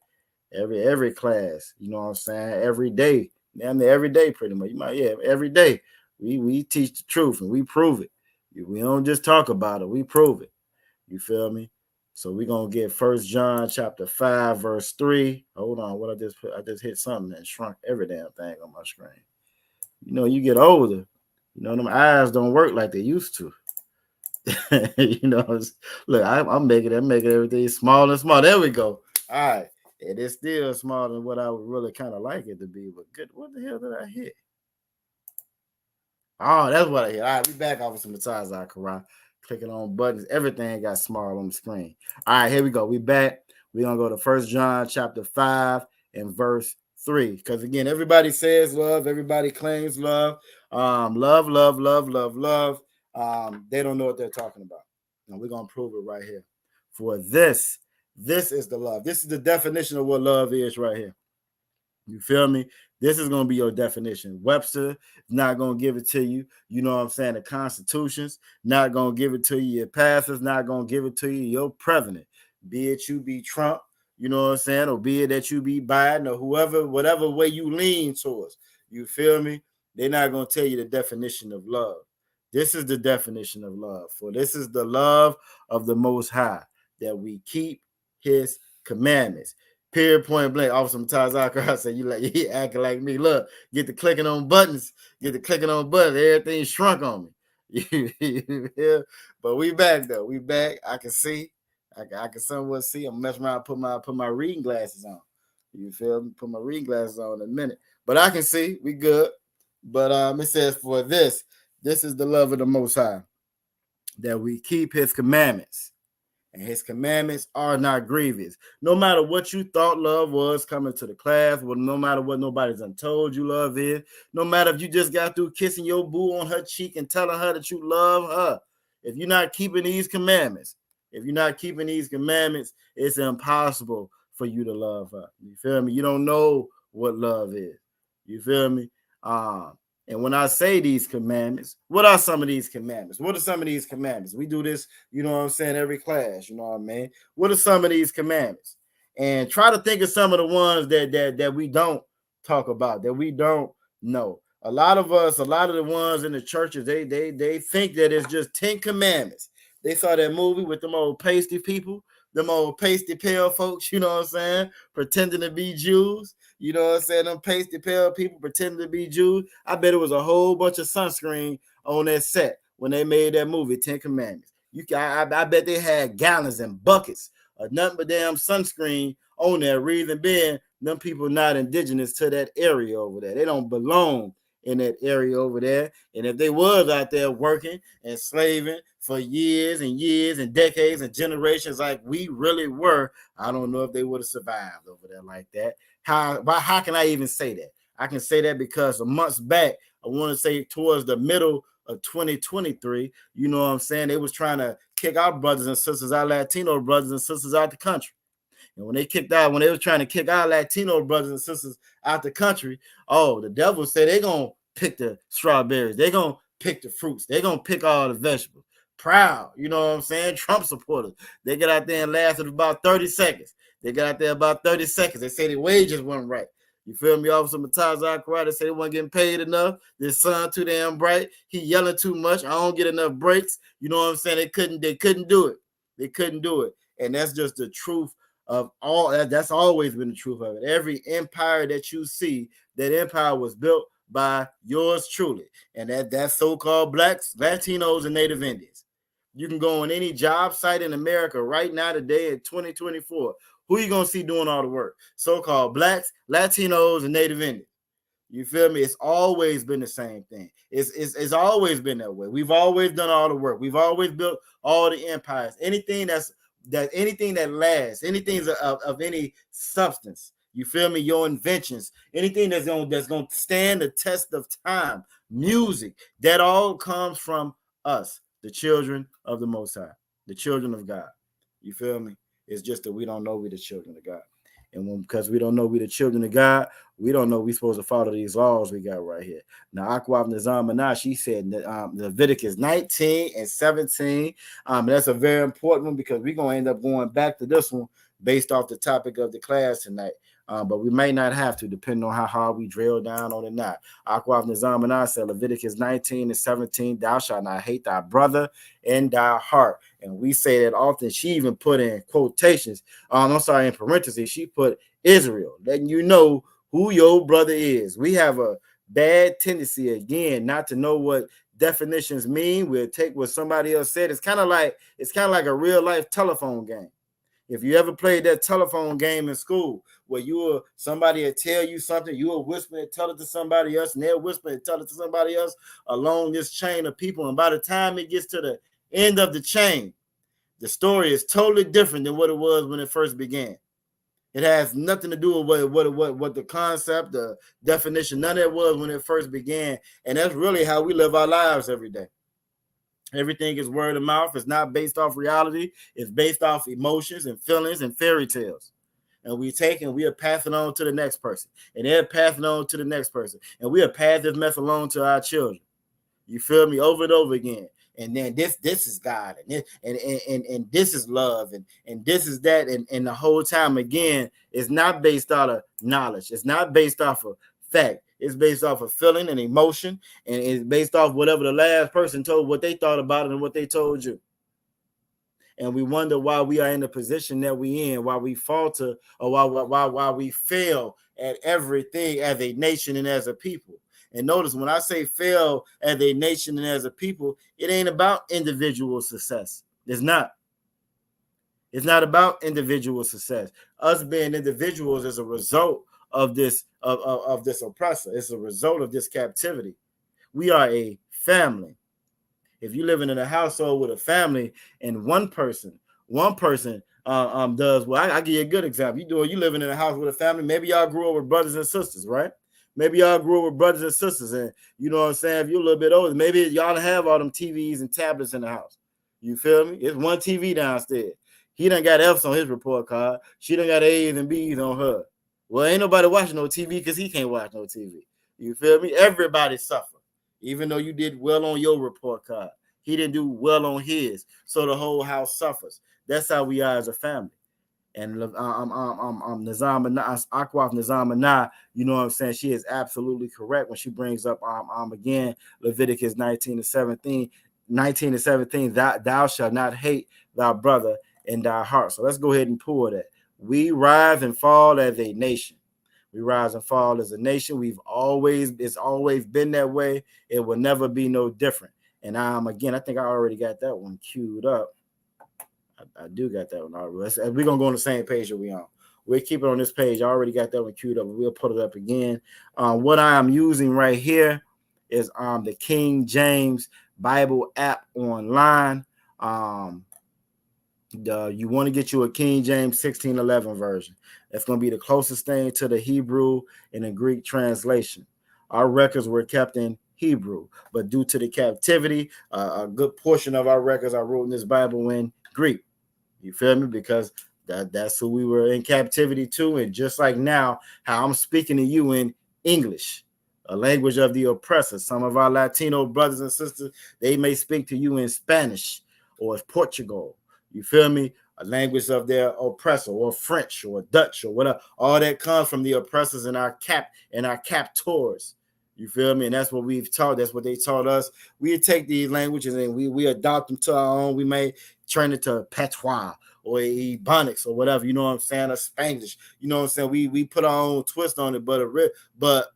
every class, you know what I'm saying, every day, every day pretty much. Every day we teach the truth and we prove it. We don't just talk about it, we prove it. You feel me? So we're gonna get 1 John chapter 5, verse 3. Hold on, what I just put, I just hit something and shrunk every damn thing on my screen. You know, you get older, you know, them eyes don't work like they used to. You know, look, I'm making everything small and small. There we go. All right. It is still smaller than what I would really kind of like it to be, but good. What the hell did I hit? Oh, that's what I hit. All right, we back off of some massage Akara. Clicking on buttons. Everything got small on the screen. All right, here we go. We back. We're going to go to 1 John chapter 5 and verse 3. Because again, everybody says love. Everybody claims love. Love, love, love, love, love. They don't know what they're talking about. And we're going to prove it right here. For this is the love. This is the definition of what love is right here. You feel me? This is going to be your definition. Webster is not going to give it to you. You know what I'm saying? The Constitution's not going to give it to you. Your pastor's not going to give it to you. Your president, be it you be Trump, you know what I'm saying? Or be it that you be Biden or whoever, whatever way you lean towards. You feel me? They're not going to tell you the definition of love. This is the definition of love. For this is the love of the Most High, that we keep his commandments. Period, point blank. Officer Tazaka, I said, you acting like me. Look, get the clicking on buttons. Everything shrunk on me. Yeah. But we back though. We back. I can see. I can somewhat see. I'm messing around. Put my reading glasses on. You feel me? Put my reading glasses on in a minute. But I can see. We good. But it says, for this is the love of the Most High, that we keep his commandments. And his commandments are not grievous. No matter what you thought love was coming to the class, well, no matter what nobody's done told you love is, no matter if you just got through kissing your boo on her cheek and telling her that you love her, if you're not keeping these commandments, it's impossible for you to love her. You feel me? You don't know what love is. You feel me? And when I say these commandments, what are some of these commandments? We do this, you know what I'm saying, every class, you know what I mean? What are some of these commandments? And try to think of some of the ones that we don't talk about, that we don't know. A lot of the ones in the churches, they think that it's just 10 commandments. They saw that movie with them old pasty people, them old pasty pale folks, you know what I'm saying, pretending to be Jews. You know what I'm saying? Them pasty pale people pretending to be Jews. I bet it was a whole bunch of sunscreen on that set when they made that movie, 10 Commandments. I bet they had gallons and buckets of nothing but damn sunscreen on there. Reason being, them people not indigenous to that area over there. They don't belong in that area over there. And if they was out there working and slaving for years and years and decades and generations like we really were, I don't know if they would have survived over there like that. How can I even say that? I can say that because a months back, I want to say towards the middle of 2023, you know what I'm saying, they was trying to kick our brothers and sisters, our Latino brothers and sisters out the country. And when they were trying to kick our Latino brothers and sisters out the country, oh, the devil said they're going to pick the strawberries. They're going to pick the fruits. They're going to pick all the vegetables. Proud, you know what I'm saying? Trump supporters. They get out there and lasted about 30 seconds. They say the wages weren't right. You feel me? Officer Mataz Akara, they say they weren't getting paid enough. This sun too damn bright. He yelling too much. I don't get enough breaks. You know what I'm saying? They couldn't do it. And that's just the truth of all. That's always been the truth of it. Every empire that you see, that empire was built by yours truly. And that's so-called blacks, Latinos, and Native Indians. You can go on any job site in America right now today in 2024. Who you gonna see doing all the work? So-called blacks, Latinos, and Native Indians. You feel me? It's always been the same thing. It's always been that way. We've always done all the work. We've always built all the empires. Anything that lasts, anything of any substance. You feel me? Your inventions, anything that's gonna stand the test of time. Music, that all comes from us, the children of the Most High, the children of God. You feel me? It's just that we don't know we're the children of God. And because we don't know we the children of God, we don't know we supposed to follow these laws we got right here. Now, Aquaf Nizam Manah, she said that Leviticus 19 and 17. That's a very important one because we're going to end up going back to this one based off the topic of the class tonight. But we may not have to, depending on how hard we drill down on it not. Aquaf Nizam Manah said Leviticus 19 and 17, thou shalt not hate thy brother in thy heart. And we say that often. She even put in quotations, in parentheses, she put Israel, letting you know who your brother is. We have a bad tendency, again, not to know what definitions mean. We'll take what somebody else said. It's kind of like a real life telephone game. If you ever played that telephone game in school where somebody will tell you something, you will whisper and tell it to somebody else, and they'll whisper and tell it to somebody else along this chain of people. And by the time it gets to the end of the chain, the story is totally different than what it was when it first began. It has nothing to do with what the concept, the definition, none of it was when it first began. And that's really how we live our lives every day. Everything is word of mouth. It's not based off reality. It's based off emotions and feelings and fairy tales. And we are passing on to the next person. And they're passing on to the next person. And we are passing this mess along to our children. You feel me? Over and over again. And then this is God, and this is love, and this is that, and the whole time again, it's not based out of knowledge. It's not based off of fact. It's based off of feeling and emotion, and it's based off whatever the last person told, what they thought about it, and what they told you. And we wonder why we are in the position that we in, why we falter, or why we fail at everything as a nation and as a people. And notice when I say fail as a nation and as a people, it ain't about individual success. It's not. It's not about individual success. Us being individuals is a result of this of this oppressor. It's a result of this captivity. We are a family. If you're living in a household with a family and one person does well, I give you a good example. You living in a house with a family. Maybe y'all grew up with brothers and sisters, right? Maybe y'all grew up with brothers and sisters, and you know what I'm saying? If you're a little bit older, maybe y'all have all them TVs and tablets in the house. You feel me? It's one TV downstairs. He done got F's on his report card. She done got A's and B's on her. Well, ain't nobody watching no TV because he can't watch no TV. You feel me? Everybody suffer. Even though you did well on your report card, he didn't do well on his. So the whole house suffers. That's how we are as a family. And Aquaf Nizam Manah, you know what I'm saying? She is absolutely correct when she brings up again Leviticus 19 and 17. Thou shalt not hate thy brother in thy heart. So let's go ahead and pull that. We rise and fall as a nation. We rise and fall as a nation. It's always been that way. It will never be no different. And again, I think I already got that one queued up. I do got that one already. We're going to go on the same page that we on. We'll keep it on this page. I already got that one queued up. We'll put it up again. What I am using right here is the King James Bible app online. You want to get you a King James 1611 version. That's going to be the closest thing to the Hebrew and the Greek translation. Our records were kept in Hebrew, but due to the captivity, a good portion of our records I wrote in this Bible in Greek. You feel me? Because that's who we were in captivity to. And just like now, how I'm speaking to you in English, a language of the oppressor. Some of our Latino brothers and sisters, they may speak to you in Spanish or Portugal. You feel me? A language of their oppressor, or French or Dutch or whatever. All that comes from the oppressors and our captors. You feel me? And that's what we've taught. That's what they taught us. We take these languages and we adopt them to our own. We may turn it to patois or Ebonics or whatever. You know what I'm saying? Or Spanglish. You know what I'm saying? We put our own twist on it, but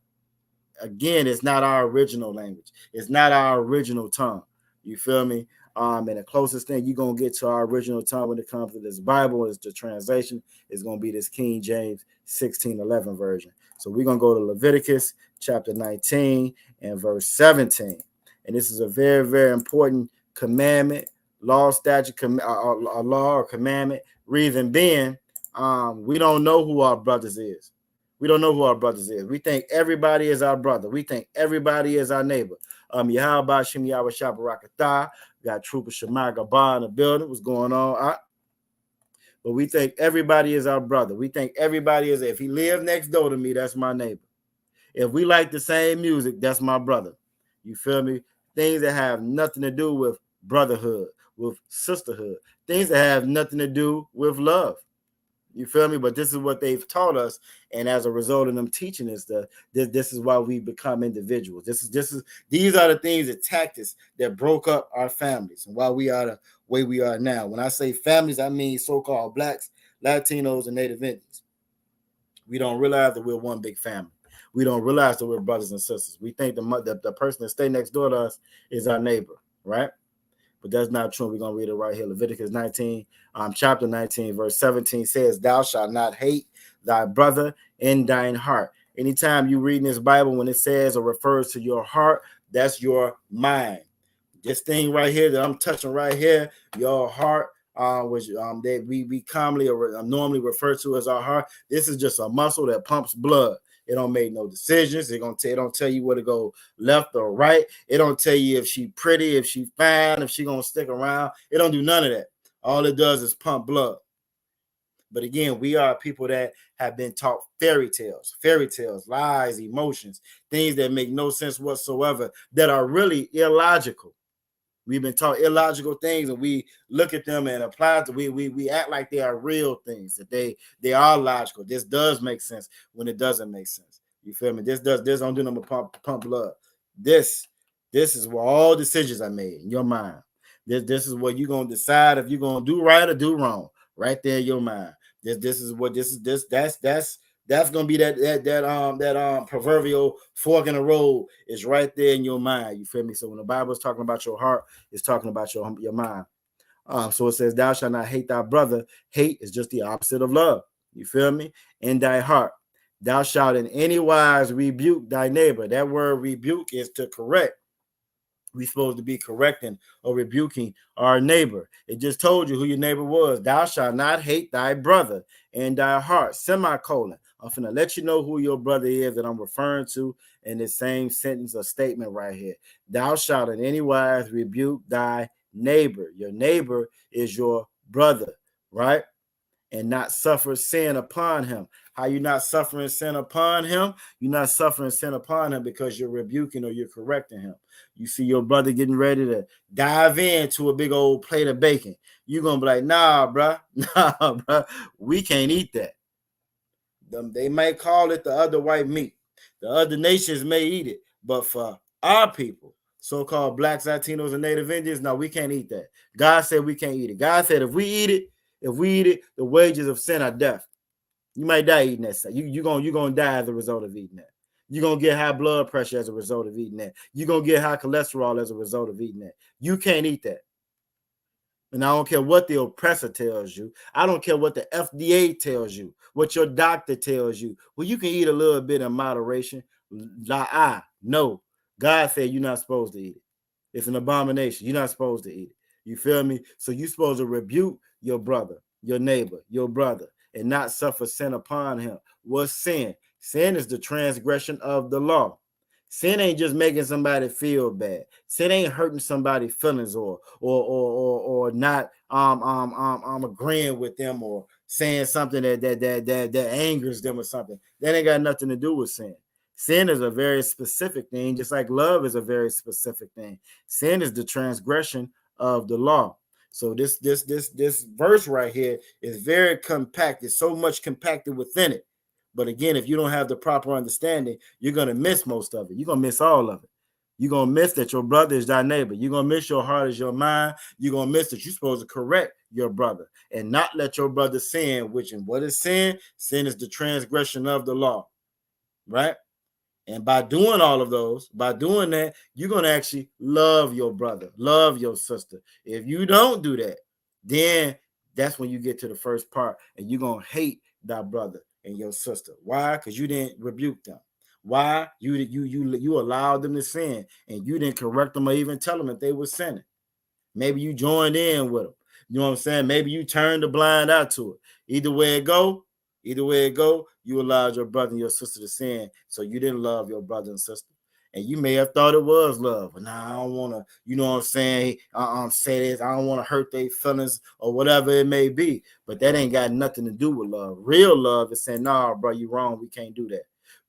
again, it's not our original language. It's not our original tongue. You feel me? And the closest thing you're going to get to our original tongue when it comes to this Bible is the translation. Is going to be this King James 1611 version. So we're going to go to Leviticus chapter 19 and verse 17. And this is a very, very important commandment, law, statute, a law or commandment. Reason being, we don't know who our brothers is. We don't know who our brothers is. We think everybody is our brother. We think everybody is our neighbor. Yahweh Shem Yahweh Shabbarakatah. Got Trooper Shemai Gabah in the building. What's going on? But we think everybody is our brother. We think everybody is, if he lives next door to me, that's my neighbor. If we like the same music, that's my brother. You feel me? Things that have nothing to do with brotherhood, with sisterhood, things that have nothing to do with love. You feel me? But this is what they've taught us, and as a result of them teaching us, this is why we become individuals. These are the things, the tactics that broke up our families, and why we are the way we are now. When I say families, I mean so-called blacks, Latinos, and Native Indians. We don't realize that we're one big family. We don't realize that we're brothers and sisters. We think the person that stay next door to us is our neighbor, right? But that's not true. We're going to read it right here. Leviticus 19, chapter 19, verse 17 says, thou shalt not hate thy brother in thine heart. Anytime you read in this Bible, when it says or refers to your heart, that's your mind. This thing right here that I'm touching right here, your heart, which we commonly or normally refer to as our heart. This is just a muscle that pumps blood. It don't make no decisions. It don't tell you where to go left or right. It don't tell you if she pretty, if she fine, if she gonna stick around. It don't do none of that. All it does is pump blood. But again, we are people that have been taught fairy tales, lies, emotions, things that make no sense whatsoever, that are really illogical. We've been taught illogical things, and we look at them and apply to we act like they are real things, that they are logical. This does make sense when it doesn't make sense. You feel me? This don't do nothing but pump blood. This is where all decisions are made in your mind. This is what you're gonna decide if you're gonna do right or do wrong. Right there in your mind. That's gonna be that proverbial fork in the road is right there in your mind. You feel me? So when the Bible is talking about your heart, it's talking about your mind. So it says, thou shalt not hate thy brother. Hate is just the opposite of love. You feel me? In thy heart. Thou shalt in any wise rebuke thy neighbor. That word rebuke is to correct. We're supposed to be correcting or rebuking our neighbor. It just told you who your neighbor was. Thou shalt not hate thy brother in thy heart. Semicolon. I'm finna let you know who your brother is that I'm referring to in this same sentence or statement right here. Thou shalt in any wise rebuke thy neighbor. Your neighbor is your brother, right? And not suffer sin upon him. How you not suffering sin upon him? You're not suffering sin upon him because you're rebuking or you're correcting him. You see your brother getting ready to dive into a big old plate of bacon. You're going to be like, nah, bro, we can't eat that. They might call it the other white meat. The other nations may eat it. But for our people, so-called blacks, Latinos, and Native Indians, no, we can't eat that. God said we can't eat it. God said if we eat it, the wages of sin are death. You might die eating that stuff. You're gonna die as a result of eating that. You're gonna get high blood pressure as a result of eating that. You're gonna get high cholesterol as a result of eating that. You can't eat that. And I don't care what the oppressor tells you. I don't care what the FDA tells you, what your doctor tells you. Well, you can eat a little bit in moderation. No. God said you're not supposed to eat it. It's an abomination. You're not supposed to eat it. You feel me? So you're supposed to rebuke your brother, your neighbor, your brother, and not suffer sin upon him. What's sin? Sin is the transgression of the law. Sin ain't just making somebody feel bad. Sin ain't hurting somebody's feelings or not agreeing with them or saying something that angers them or something. That ain't got nothing to do with sin. Sin is a very specific thing, just like love is a very specific thing. Sin is the transgression of the law. So this verse right here is very compact. It's so much compacted within it. But again, if you don't have the proper understanding, you're going to miss most of it. You're going to miss all of it. You're going to miss that your brother is thy neighbor. You're going to miss your heart is your mind. You're going to miss that you're supposed to correct your brother and not let your brother sin, which in what is sin? Sin is the transgression of the law, right? And by doing all of those, by doing that, you're going to actually love your brother, love your sister. If you don't do that, then that's when you get to the first part and you're going to hate thy brother and your sister. Why? Because you didn't rebuke them. Why? You allowed them to sin and you didn't correct them or even tell them that they were sinning. Maybe you joined in with them. You know what I'm saying? Maybe you turned the blind eye to it. Either way it go, you allowed your brother and your sister to sin, so you didn't love your brother and sister. And you may have thought it was love, but nah, I don't want to, you know what I'm saying? Say this. I don't want to hurt their feelings or whatever it may be. But that ain't got nothing to do with love. Real love is saying, nah, bro, you wrong. We can't do that.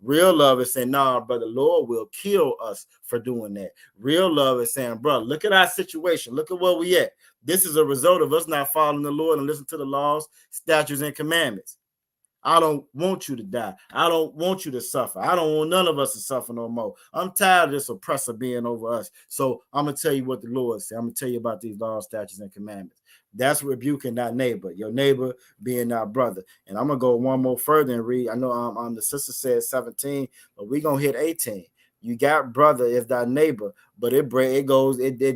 Real love is saying, nah, bro, the Lord will kill us for doing that. Real love is saying, bro, look at our situation. Look at where we at. This is a result of us not following the Lord and listening to the laws, statutes, and commandments. I don't want you to die. I don't want you to suffer. I don't want none of us to suffer no more. I'm tired of this oppressor being over us. So I'm going to tell you what the Lord said. I'm going to tell you about these laws, statutes, and commandments. That's rebuking thy neighbor, your neighbor being thy brother. And I'm going to go one more further and read. I know the sister said 17, but we're going to hit 18. You got brother is thy neighbor, but it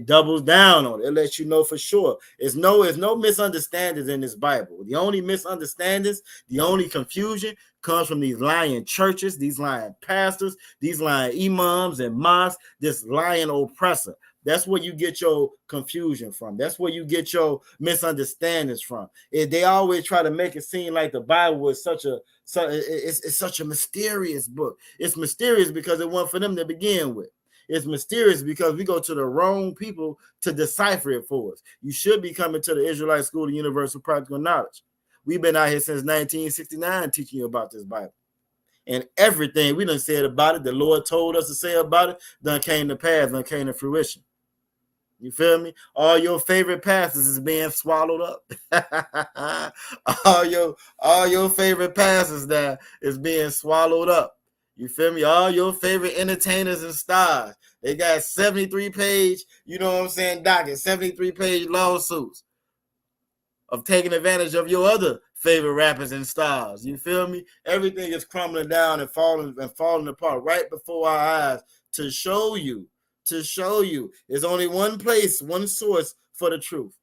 doubles down on it. It lets you know for sure. There's no misunderstandings in this Bible. The only misunderstandings, the only confusion comes from these lying churches, these lying pastors, these lying imams and mosques, this lying oppressor. That's where you get your confusion from. That's where you get your misunderstandings from. They always try to make it seem like the Bible is such a mysterious book. It's mysterious because it wasn't for them to begin with. It's mysterious because we go to the wrong people to decipher it for us. You should be coming to the Israelite School of Universal Practical Knowledge. We've been out here since 1969 teaching you about this Bible. And everything we done said about it, the Lord told us to say about it, done came to pass, done came to fruition. You feel me? All your favorite pastors is being swallowed up. all your favorite pastors now is being swallowed up. You feel me? All your favorite entertainers and stars. They got 73-page, you know what I'm saying, docket, 73-page lawsuits of taking advantage of your other favorite rappers and stars. You feel me? Everything is crumbling down and falling apart right before our eyes to show you. There's only one place, one source for the truth.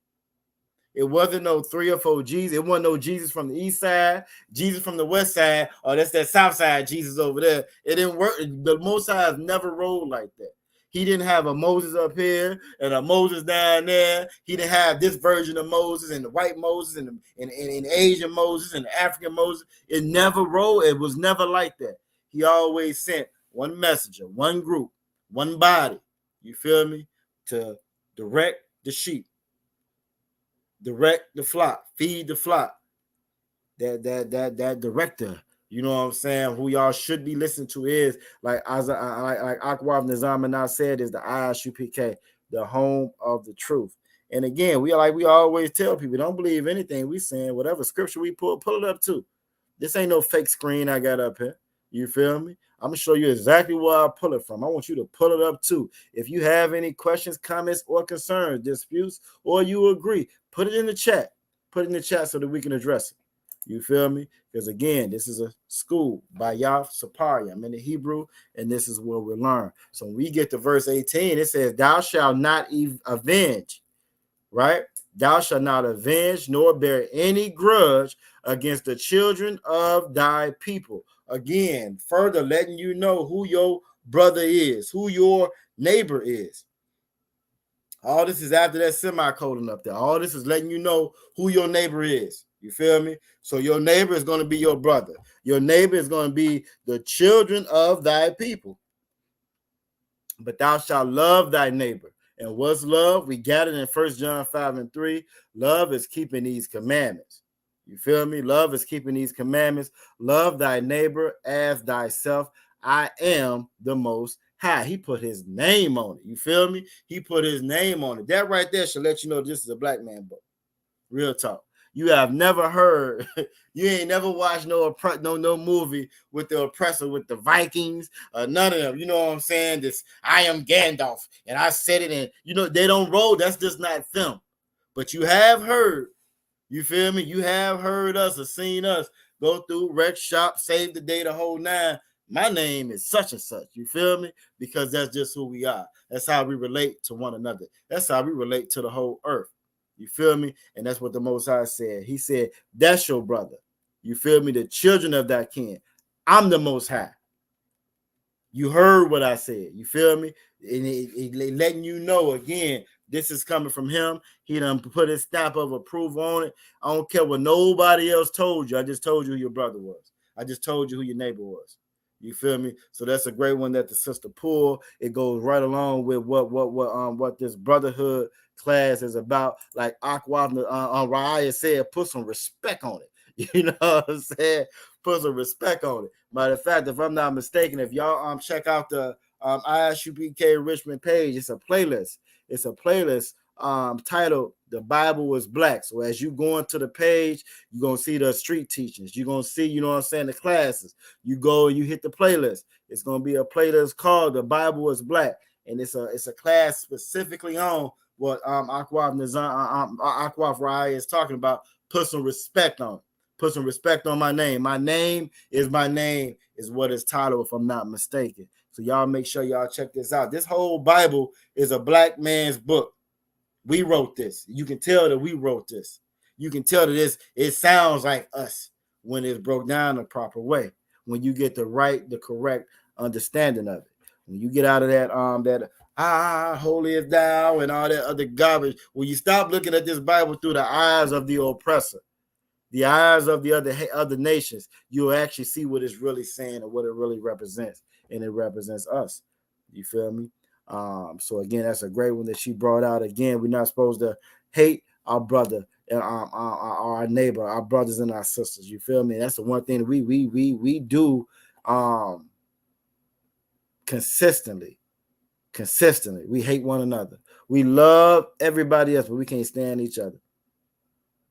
It wasn't no 3 or 4 Jesus. It wasn't no Jesus from the east side, Jesus from the west side, or that's that south side Jesus over there. It didn't work. The Most High never rolled like that. He didn't have a Moses up here and a Moses down there. He didn't have this version of Moses and the white Moses and Asian Moses and the African Moses. It never rolled. It was never like that. He always sent one messenger, one group, one body. You feel me? To direct the sheep, direct the flock, feed the flock. That director, you know what I'm saying, who y'all should be listening to is like Akwav Nizam said, is the ISUPK, the home of the truth. And again, we always tell people, don't believe anything we saying. Whatever scripture we pull it up to. This ain't no fake screen I got up here. You feel me? I'm going to show you exactly where I pull it from. I want you to pull it up too. If you have any questions, comments, or concerns, disputes, or you agree, put it in the chat. Put it in the chat so that we can address it. You feel me? Because again, this is a school by Yaf Sapari. I'm in the Hebrew, and this is where we learn. So when we get to verse 18, it says, thou shalt not avenge, right? Thou shalt not avenge nor bear any grudge against the children of thy people. Again, further letting you know who your brother is, who your neighbor is. All this is after that semicolon up there. All this is letting you know who your neighbor is. You feel me? So your neighbor is going to be your brother. Your neighbor is going to be the children of thy people. But thou shalt love thy neighbor. And what's love? We got it in 1 John 5:3. Love is keeping these commandments. You feel me? Love is keeping these commandments. Love thy neighbor as thyself. I am the Most High. He put his name on it. You feel me? He put his name on it. That right there should let you know this is a black man book. Real talk. You have never heard, you ain't never watched no movie with the oppressor, with the Vikings, none of them. You know what I'm saying? This, I am Gandalf, and I said it, and you know, they don't roll. That's just not film. But you have heard, you feel me? You have heard us or seen us go through wreck shop, save the day, the whole nine. My name is such and such. You feel me? Because that's just who we are. That's how we relate to one another. That's how we relate to the whole earth. You feel me? And that's what the Most High said. He said, that's your brother. You feel me? The children of that kin. I'm the Most High. You heard what I said. You feel me? And it letting you know, again, this is coming from him. He done put his stamp of approval on it. I don't care what nobody else told you. I just told you who your brother was. I just told you who your neighbor was. You feel me? So that's a great one that the sister pulled. It goes right along with what this brotherhood class is about. Like Aqua Raya said, put some respect on it. You know what I'm saying? Put some respect on it. Matter of fact, if I'm not mistaken, if y'all check out the ISUPK Richmond page, it's a playlist. It's a playlist titled "The Bible is Black." So as you go into the page, you're gonna see the street teachings. You're gonna see, you know what I'm saying, the classes. You go and you hit the playlist. It's gonna be a playlist called "The Bible is Black," and it's a class specifically on what Aqua Rai is talking about. Put some respect on it. Put some respect on my name. My name is what it's titled, if I'm not mistaken. So y'all make sure y'all check this out. This whole Bible is a black man's book. We wrote this. You can tell that we wrote this. You can tell that it sounds like us when it's broke down the proper way. When you get the correct understanding of it. When you get out of that holiest thou and all that other garbage, when you stop looking at this Bible through the eyes of the oppressor, the eyes of the other nations, you'll actually see what it's really saying and what it really represents, and it represents us. You feel me? So again, that's a great one that she brought out. Again, we're not supposed to hate our brother and our neighbor, our brothers and our sisters. You feel me? That's the one thing that we do consistently. We hate one another. We love everybody else, but we can't stand each other.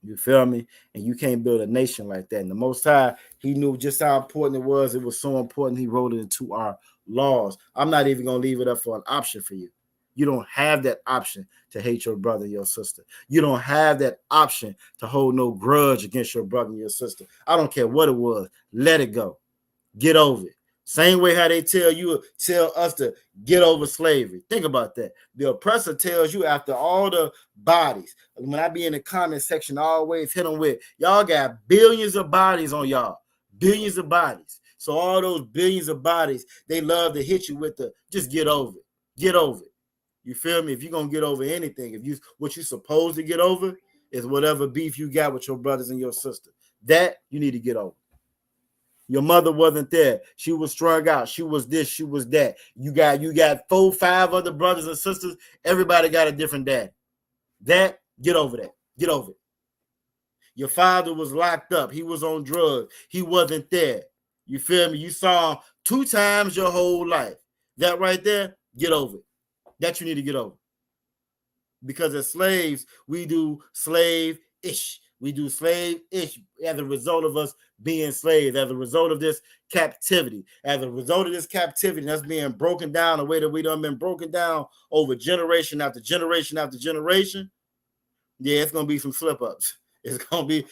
You feel me? And you can't build a nation like that. And the Most High, he knew just how important it was. It was so important. He wrote it into our laws. I'm not even going to leave it up for an option for you. You don't have that option to hate your brother and your sister. You don't have that option to hold no grudge against your brother and your sister. I don't care what it was. Let it go. Get over it. Same way how they tell us to get over slavery. Think about that. The oppressor tells you after all the bodies. When I be in the comment section, I always hit them with, y'all got billions of bodies on y'all. Billions of bodies. So all those billions of bodies, they love to hit you with the, just get over it. Get over it. You feel me? If you're going to get over anything, what you're supposed to get over is whatever beef you got with your brothers and your sister. That you need to get over. Your mother wasn't there. She was strung out. She was this. She was that. You got 4, 5 other brothers and sisters. Everybody got a different dad. That, get over that. Get over it. Your father was locked up. He was on drugs. He wasn't there. You feel me? You saw him 2 times your whole life. That right there, get over it. That you need to get over. Because as slaves, we do slave-ish. We do slave-ish as a result of us being slaves, as a result of this captivity. As a result of this captivity, that's being broken down the way that we done been broken down over generation after generation after generation. Yeah, it's gonna be some slip-ups. It's gonna be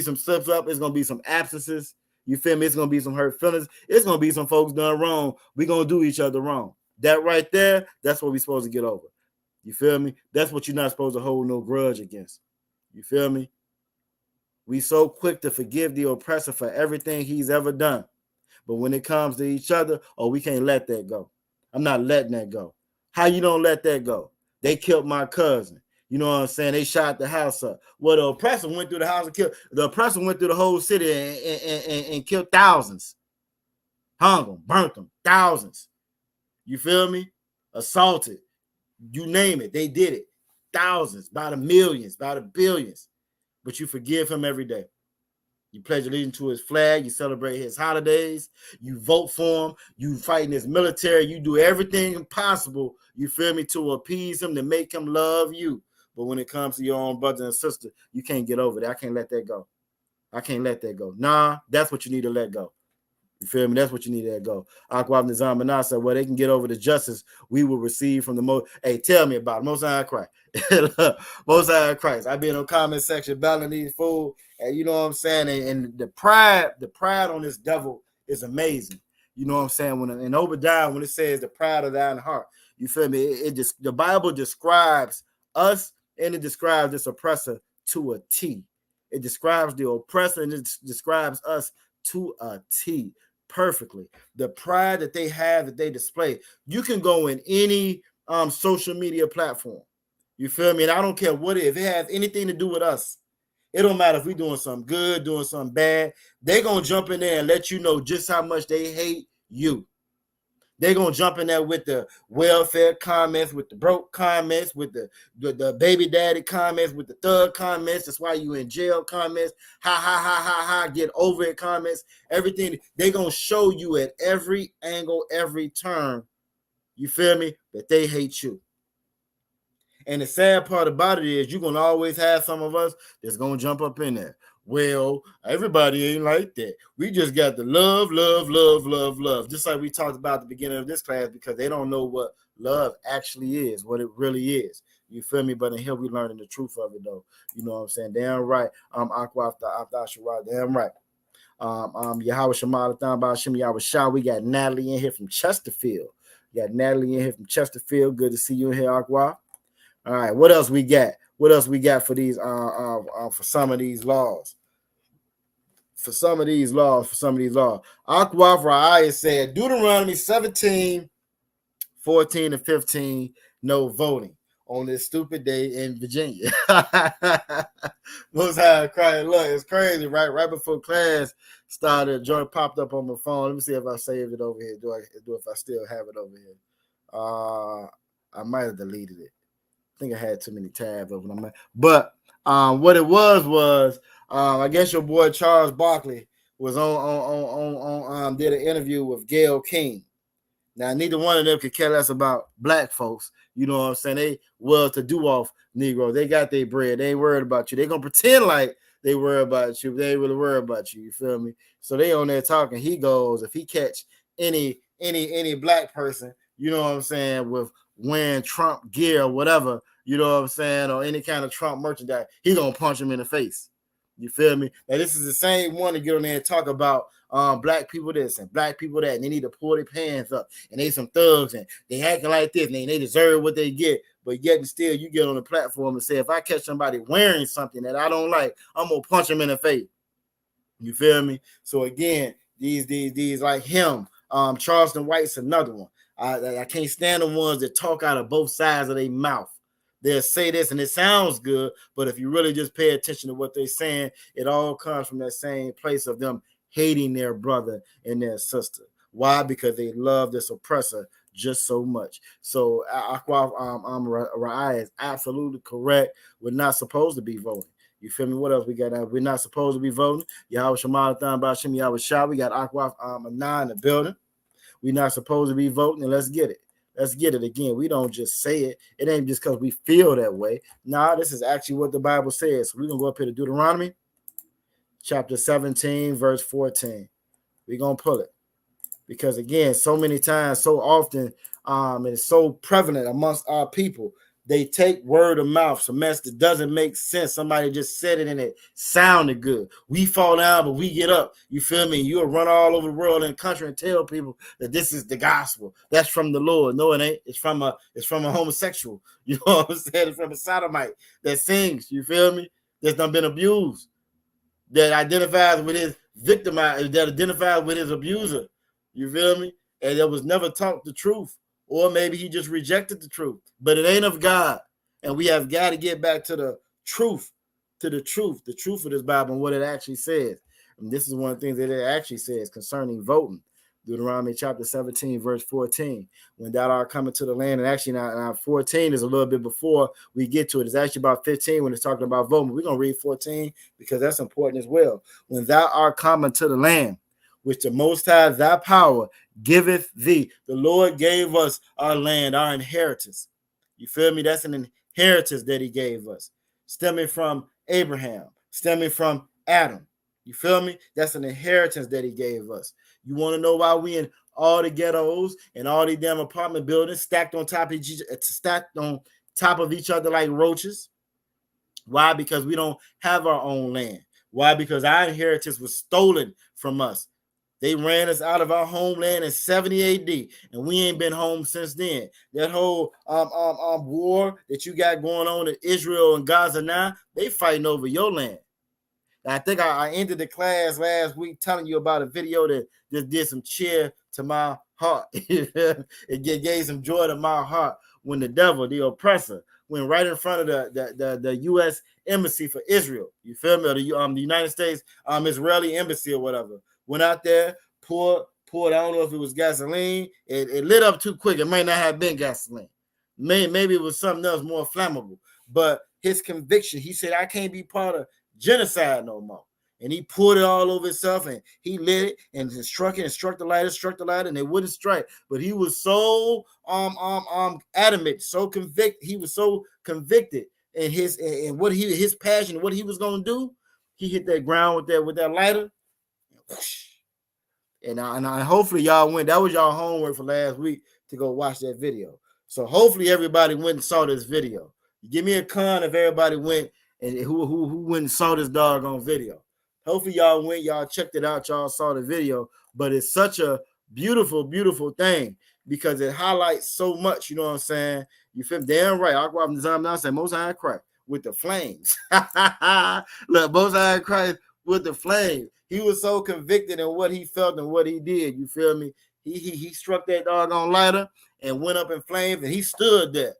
some slips-ups. It's gonna be some absences. You feel me? It's gonna be some hurt feelings. It's gonna be some folks done wrong. We're gonna do each other wrong. That right there, that's what we're supposed to get over. You feel me? That's what you're not supposed to hold no grudge against. You feel me? We so quick to forgive the oppressor for everything he's ever done. But when it comes to each other, we can't let that go. I'm not letting that go. How you don't let that go? They killed my cousin. You know what I'm saying? They shot the house up. Well, the oppressor went through the house and killed. The oppressor went through the whole city and killed thousands. Hung them, burnt them, thousands. You feel me? Assaulted. You name it. They did it. Thousands, by the millions, by the billions. But you forgive him every day. You pledge allegiance to his flag. You celebrate his holidays. You vote for him. You fight in his military. You do everything possible, you feel me, to appease him, to make him love you. But when it comes to your own brother and sister, you can't get over that. I can't let that go. I can't let that go. Nah, that's what you need to let go. You feel me? That's what you need to let go. Aquab Nizam Manas said, well, they can get over the justice we will receive from the most. Hey, tell me about it. Most High Christ. Most High Christ. I be in the comment section battling these fools. And you know what I'm saying? And the pride on this devil is amazing. You know what I'm saying? When in Obadiah, when it says the pride of thine heart, you feel me? The Bible describes us, and it describes this oppressor to a T. It describes the oppressor, and it describes us to a T. Perfectly. The pride that they have, that they display. You can go in any social media platform. You feel me? And I don't care what if it has anything to do with us. It don't matter if we're doing something good, doing something bad. They're going to jump in there and let you know just how much they hate you. They're going to jump in there with the welfare comments, with the broke comments, with the baby daddy comments, with the thug comments. That's why you in jail comments. Ha, ha, ha, ha, ha. Get over it comments. Everything. They're going to show you at every angle, every turn. You feel me? That they hate you. And the sad part about it is you're going to always have some of us that's going to jump up in there. Well, everybody ain't like that. We just got the love, love, love, love, love. Just like we talked about at the beginning of this class, because they don't know what love actually is, what it really is. You feel me? But in here, we learning the truth of it, though. You know what I'm saying? Damn right. Aqua after Shara, damn right. Yahweh Shema, Bashim, Yahweh Shah. We got Natalie in here from Chesterfield. We got Natalie in here from Chesterfield. Good to see you in here, Aqua. All right, what else we got? What else we got for these for some of these laws? For some of these laws. Aqua Ra'ayah said Deuteronomy 17, 14, and 15, no voting on this stupid day in Virginia. Most High crying. Look, it's crazy, right? Right before class started, a joint popped up on my phone. Let me see if I saved it over here. Do if I still have it over here? I might have deleted it. I think I had too many tabs open. But what it was I guess your boy Charles Barkley was on did an interview with Gayle King. Now neither one of them could care less about black folks. You know what I'm saying? They well to do off Negro. They got their bread. They ain't worried about you. They gonna pretend like they worry about you, but they ain't really worry about you. You feel me? So they on there talking. He goes, if he catch any black person, you know what I'm saying, with wearing Trump gear or whatever, you know what I'm saying, or any kind of Trump merchandise, he gonna punch him in the face. You feel me? Now this is the same one to get on there and talk about black people this and black people that, and they need to pull their pants up, and they some thugs and they acting like this, and they deserve what they get. But yet and still, you get on the platform and say, if I catch somebody wearing something that I don't like, I'm gonna punch him in the face. You feel me? So again, these like him, Charleston White's another one. I can't stand the ones that talk out of both sides of their mouth. They'll say this and it sounds good, but if you really just pay attention to what they're saying, it all comes from that same place of them hating their brother and their sister. Why? Because they love this oppressor just so much. So Ra'ayah is absolutely correct. We're not supposed to be voting. You feel me? What else we got now? We're not supposed to be voting. Yahweh Shema Bashim Yahweh Shah. We got Aqua Anah in the building. We're not supposed to be voting, and let's get it. Let's get it again. We don't just say it. It ain't just because we feel that way. Nah, this is actually what the Bible says. So we're going to go up here to Deuteronomy chapter 17, verse 14. We're going to pull it. Because, again, so many times, so often, and it's so prevalent amongst our people, they take word of mouth, some mess that doesn't make sense. Somebody just said it and it sounded good. We fall down, but we get up. You feel me? You'll run all over the world and country and tell people that this is the gospel. That's from the Lord. No, it ain't. It's from a homosexual. You know what I'm saying? It's from a sodomite that sings. You feel me? That's done been abused. That identifies with his victimized, that identifies with his abuser. You feel me? And that was never taught the truth. Or maybe he just rejected the truth, but it ain't of God. And we have got to get back to the truth of this Bible and what it actually says. And this is one of the things that it actually says concerning voting. Deuteronomy chapter 17, verse 14. When thou art coming to the land, and actually now 14 is a little bit before we get to it. It's actually about 15 when it's talking about voting. We're going to read 14 because that's important as well. When thou art coming to the land, which the Most High thy power giveth thee. The Lord gave us our land, our inheritance. You feel me? That's an inheritance that he gave us, stemming from Abraham, stemming from Adam. You feel me? That's an inheritance that he gave us. You want to know why we in all the ghettos and all these damn apartment buildings stacked on top of each other like roaches? Why? Because we don't have our own land. Why? Because our inheritance was stolen from us. They ran us out of our homeland in 70 AD, and we ain't been home since then. That whole war that you got going on in Israel and Gaza now, they fighting over your land. I think I ended the class last week telling you about a video that just did some cheer to my heart. It gave some joy to my heart when the devil, the oppressor, went right in front of the U.S. Embassy for Israel. You feel me? Or the United States Israeli Embassy or whatever. Went out there, pulled poured, I don't know if it was gasoline. It lit up too quick. It might not have been gasoline. Maybe it was something else more flammable. But his conviction, he said, I can't be part of genocide no more. And he poured it all over himself, and he lit it and struck it and struck the lighter, and it wouldn't strike. But he was so adamant, so convicted. He was so convicted in his passion, what he was gonna do. He hit that ground with that lighter. And I hopefully y'all went. That was y'all homework for last week to go watch that video. So hopefully everybody went and saw this video. Give me a con if everybody went and who went and saw this doggone video. Hopefully y'all went, y'all checked it out, y'all saw the video. But it's such a beautiful, beautiful thing because it highlights so much. You know what I'm saying? You feel damn right. Aqua design now say Most High Christ with the flames. Look, Most High Christ with the flames. He was so convicted in what he felt and what he did. You feel me? He struck that doggone lighter and went up in flames, and he stood there.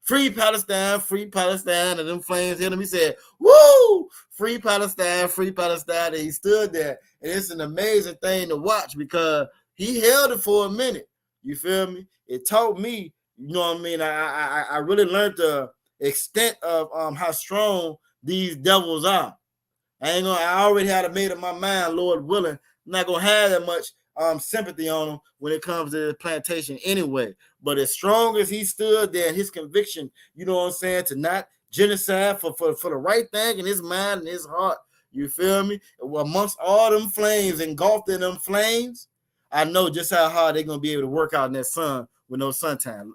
Free Palestine, and them flames hit him. He said, woo, free Palestine, and he stood there. And it's an amazing thing to watch because he held it for a minute. You feel me? It taught me, you know what I mean? I really learned the extent of how strong these devils are. I already had it made up my mind, Lord willing. I'm not gonna have that much sympathy on him when it comes to the plantation anyway. But as strong as he stood there and his conviction, you know what I'm saying, to not genocide for the right thing in his mind and his heart, you feel me? Amongst all them flames, engulfed in them flames, I know just how hard they're gonna be able to work out in that sun with no suntan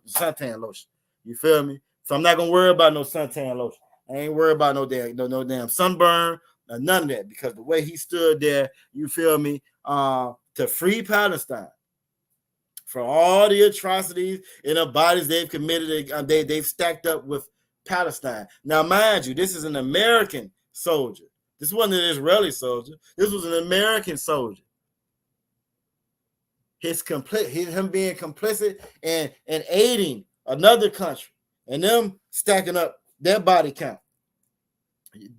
lotion. You feel me? So I'm not gonna worry about no suntan lotion. I ain't worried about no damn sunburn. None of that, because the way he stood there, you feel me, to free Palestine for all the atrocities in the bodies they've committed, they've stacked up with Palestine. Now, mind you, this is an American soldier. This wasn't an Israeli soldier. This was an American soldier. Him being complicit and aiding another country and them stacking up their body count.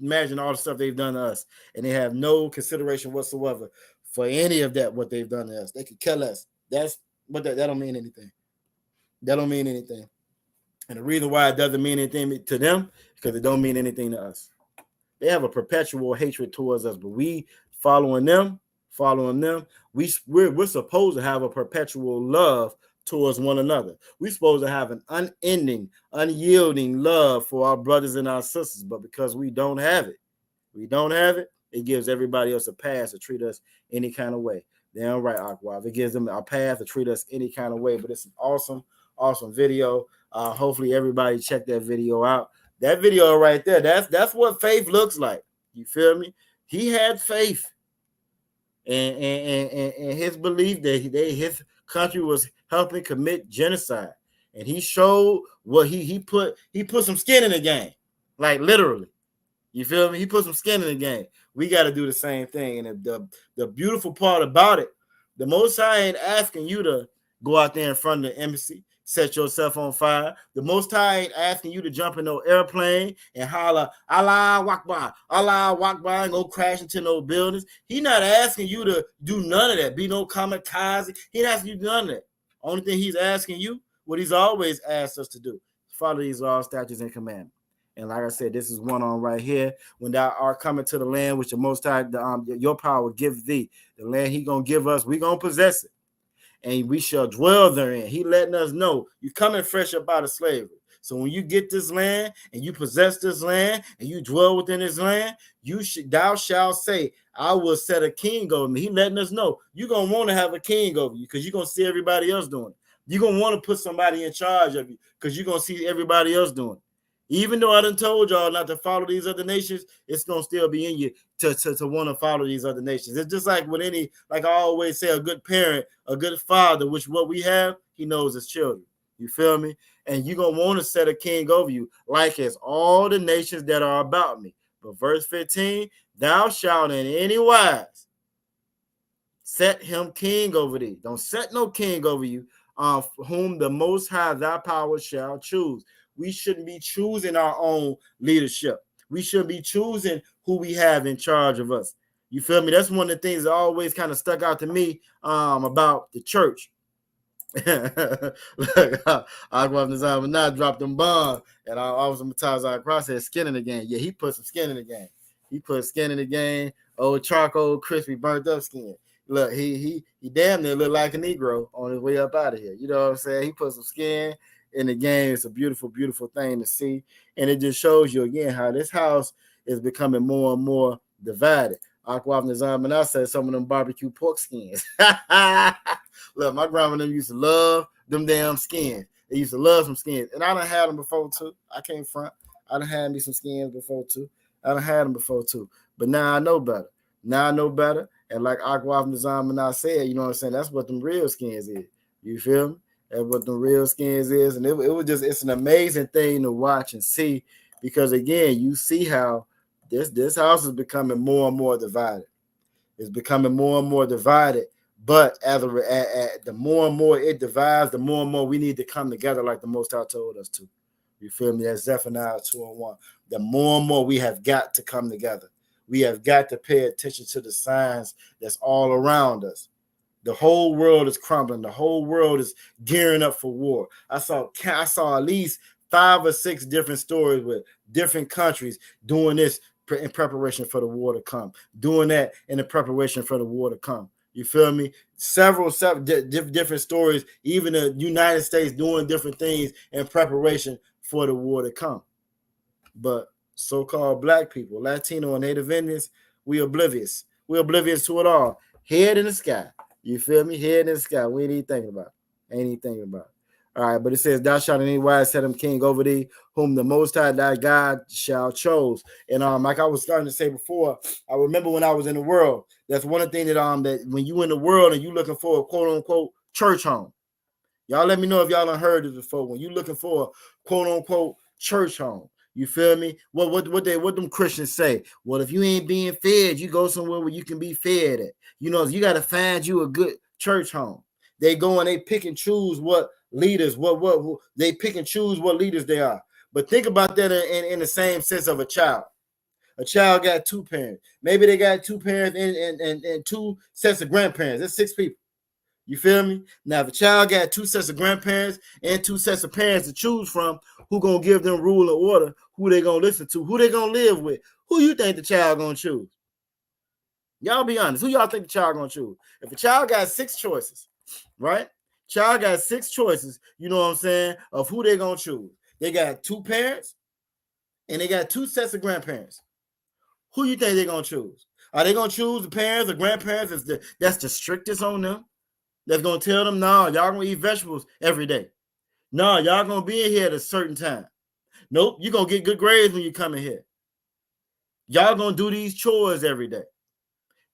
Imagine all the stuff they've done to us, and they have no consideration whatsoever for any of that, what they've done to us. They could kill us. That don't mean anything. That don't mean anything. And the reason why it doesn't mean anything to them, because it don't mean anything to us. They have a perpetual hatred towards us, but we following them, we're supposed to have a perpetual love towards one another. We're supposed to have an unending, unyielding love for our brothers and our sisters, but because we don't have it, it gives everybody else a pass to treat us any kind of way. Damn right, Aqua. It gives them a path to treat us any kind of way. But it's an awesome, awesome video. Hopefully everybody check that video out. That video right there, that's what faith looks like. You feel me? He had faith and his belief that his country was helping commit genocide, and he showed what he put some skin in the game, like literally. You feel me? He put some skin in the game. We got to do the same thing. And the beautiful part about it, the Most High ain't asking you to go out there in front of the embassy, set yourself on fire. The Most High ain't asking you to jump in no airplane and holler Allah Akbar, and go crash into no buildings. He not asking you to do none of that. Be no kamikaze. He not asking you to do none of that. Only thing he's asking you, what he's always asked us to do, follow these laws, statutes, and commandments. And like I said, this is one on right here. When thou art coming to the land which the Most High, your power give thee, the land he gonna give us, we gonna possess it, and we shall dwell therein. He letting us know you coming fresh up out of slavery. So when you get this land and you possess this land and you dwell within this land, thou shalt say, I will set a king over me. He letting us know you're gonna want to have a king over you because you're gonna see everybody else doing it. You're gonna want to put somebody in charge of you because you're gonna see everybody else doing it. Even though I done told y'all not to follow these other nations, it's gonna still be in you to want to follow these other nations. It's just like with any, like I always say, a good parent, a good father, which what we have, he knows his children. You feel me? And you're gonna want to set a king over you, like as all the nations that are about me. But verse 15, thou shalt in any wise set him king over thee. Don't set no king over you, whom the Most High thy power shall choose. We shouldn't be choosing our own leadership. We shouldn't be choosing who we have in charge of us. You feel me? That's one of the things that always kind of stuck out to me about the church. Look, I go up the and not drop them bombs, and I was times I cross said skin in the game. Yeah, he put some skin in the game. He put skin in the game. Old charcoal, crispy, burnt up skin. Look, he damn near looked like a Negro on his way up out of here. You know what I'm saying? He put some skin in the game. It's a beautiful, beautiful thing to see, and it just shows you again how this house is becoming more and more divided. Aqua Nizam and I said some of them barbecue pork skins. Look, my grandma and them used to love them damn skins. They used to love some skins. And I done had them before too. I can't front. I done had me some skins before too. I done had them before too. But now I know better. Now I know better. And like Aqua Nizam and I said, you know what I'm saying? That's what them real skins is. You feel me? That's what them real skins is. And it was just, it's an amazing thing to watch and see. Because again, you see how this house is becoming more and more divided. It's becoming more and more divided. But the more and more it divides, the more and more we need to come together like the Most High told us to. You feel me? That's Zephaniah 2:1. The more and more we have got to come together. We have got to pay attention to the signs that's all around us. The whole world is crumbling. The whole world is gearing up for war. I saw at least 5 or 6 different stories with different countries doing this in preparation for the war to come, doing that in the preparation for the war to come. You feel me? Several different stories, even the United States doing different things in preparation for the war to come. But so-called black people, Latino and Native Indians, we oblivious. We're oblivious to it all. Head in the sky. You feel me? Head in the sky. We ain't even thinking about it. Ain't even thinking about it. All right, but it says, thou shalt in any wise set him king over thee, whom the Most High thy God shall chose. And like I was starting to say before, I remember when I was in the world, that's one of the things that when you in the world and you looking for a quote-unquote church home. Y'all let me know if y'all done heard it before. When you looking for a quote-unquote church home. You feel me? What them Christians say? Well, if you ain't being fed, you go somewhere where you can be fed at. You know, you got to find you a good church home. They go and they pick and choose what leaders, what they pick and choose what leaders they are. But think about that in the same sense of a child. A child got 2 parents. Maybe they got 2 parents and 2 sets of grandparents. That's 6 people. You feel me? Now, if a child got 2 sets of grandparents and 2 sets of parents to choose from, who gonna give them rule and order? Who they gonna listen to? Who they gonna live with? Who you think the child gonna choose? Y'all be honest. Who y'all think the child gonna choose? If a child got 6 choices, right? Child got 6 choices, you know what I'm saying, of who they gonna choose. They got 2 parents and they got 2 sets of grandparents. Who you think they're gonna choose? Are they gonna choose the parents or grandparents that's the strictest on them? That's gonna tell them, no, y'all gonna eat vegetables every day. No, y'all gonna be in here at a certain time. Nope, you're gonna get good grades when you come in here. Y'all gonna do these chores every day.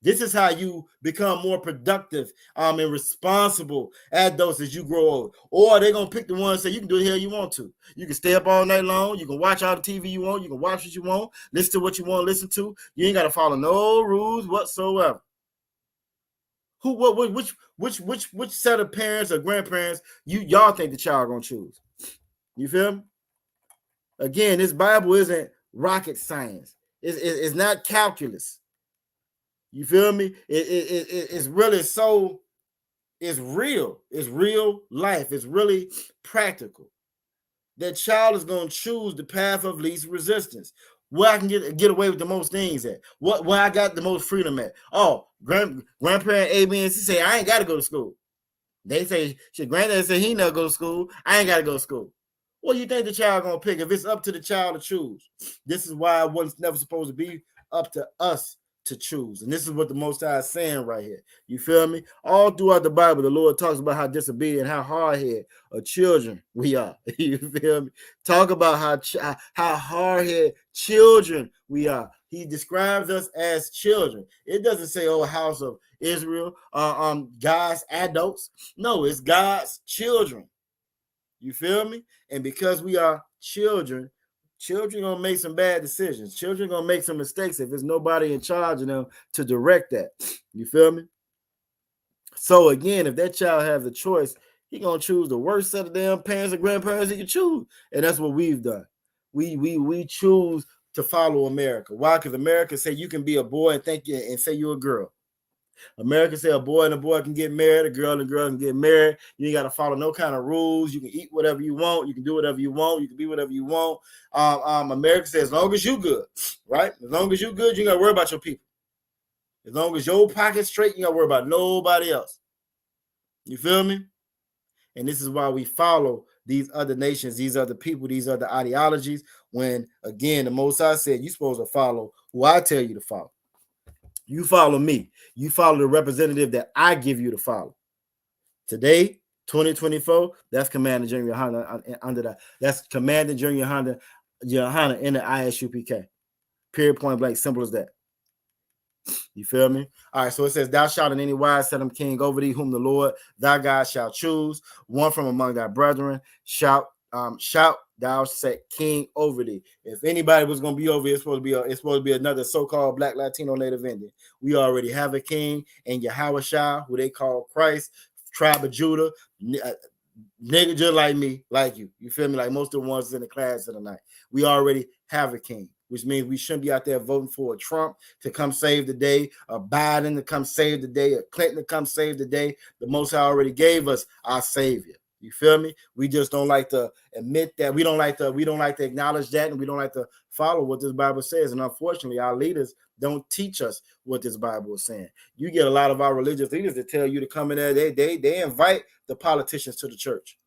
This is how you become more productive and responsible adults as you grow old. Or they're going to pick the ones that say you can do the hell you want to. You can stay up all night long. You can watch all the TV you want. You can watch what you want. Listen to what you want to listen to. You ain't got to follow no rules whatsoever. Which set of parents or grandparents y'all think the child going to choose? You feel me? Again, this Bible isn't rocket science. It's not calculus. You feel me? It's really it's real. It's real life. It's really practical. That child is going to choose the path of least resistance. Where I can get away with the most things at. Where I got the most freedom at. Oh, grandparent A, B, and C say, I ain't got to go to school. They say, granddad said he never go to school. I ain't got to go to school. What do you think the child going to pick if it's up to the child to choose? This is why it wasn't never supposed to be up to us to choose. And this is what the Most High is saying right here. You feel me? All throughout the Bible, the Lord talks about how disobedient, how hard-headed of children we are. You feel me? Talk about how hard-headed children we are. He describes us as children. It doesn't say, oh, house of Israel, God's adults. No, it's God's children. You feel me? And because we are children gonna make some bad decisions. Children gonna make some mistakes if there's nobody in charge of them to direct that. You feel me? So again, if that child has a choice, he gonna choose the worst set of damn parents and grandparents he can choose, and that's what we've done. We choose to follow America. Why? Because America say you can be a boy and think you and say you're a girl. America say a boy and a boy can get married, a girl and a girl can get married. You ain't got to follow no kind of rules. You can eat whatever you want. You can do whatever you want. You can be whatever you want. America says as long as you good, right? As long as you good, you ain't got to worry about your people. As long as your pocket's straight, you ain't got to worry about nobody else. You feel me? And this is why we follow these other nations, these other people, these other ideologies. When, again, the Most High said you're supposed to follow who I tell you to follow. You follow me. You follow the representative that I give you to follow. Today, 2024, that's Commander General Yohana under that. That's Commander General Yohana in the ISUPK. Period, point blank, simple as that. You feel me? All right, so it says, thou shalt in any wise set him king over thee, whom the Lord thy God shall choose, one from among thy brethren, shalt thou set king over thee. If anybody was going to be over here, it's supposed to be another so-called Black, Latino, Native Indian. We already have a king in Yahushua, who they call Christ, tribe of Judah, nigga just like me, like you. You feel me? Like most of the ones in the class tonight. We already have a king, which means we shouldn't be out there voting for a Trump to come save the day, a Biden to come save the day, a Clinton to come save the day. The Most High already gave us our savior. You feel me? We just don't like to admit that. We don't like to acknowledge that, and we don't like to follow what this Bible says. And unfortunately, our leaders don't teach us what this Bible is saying. You get a lot of our religious leaders that tell you to come in there. They invite the politicians to the church.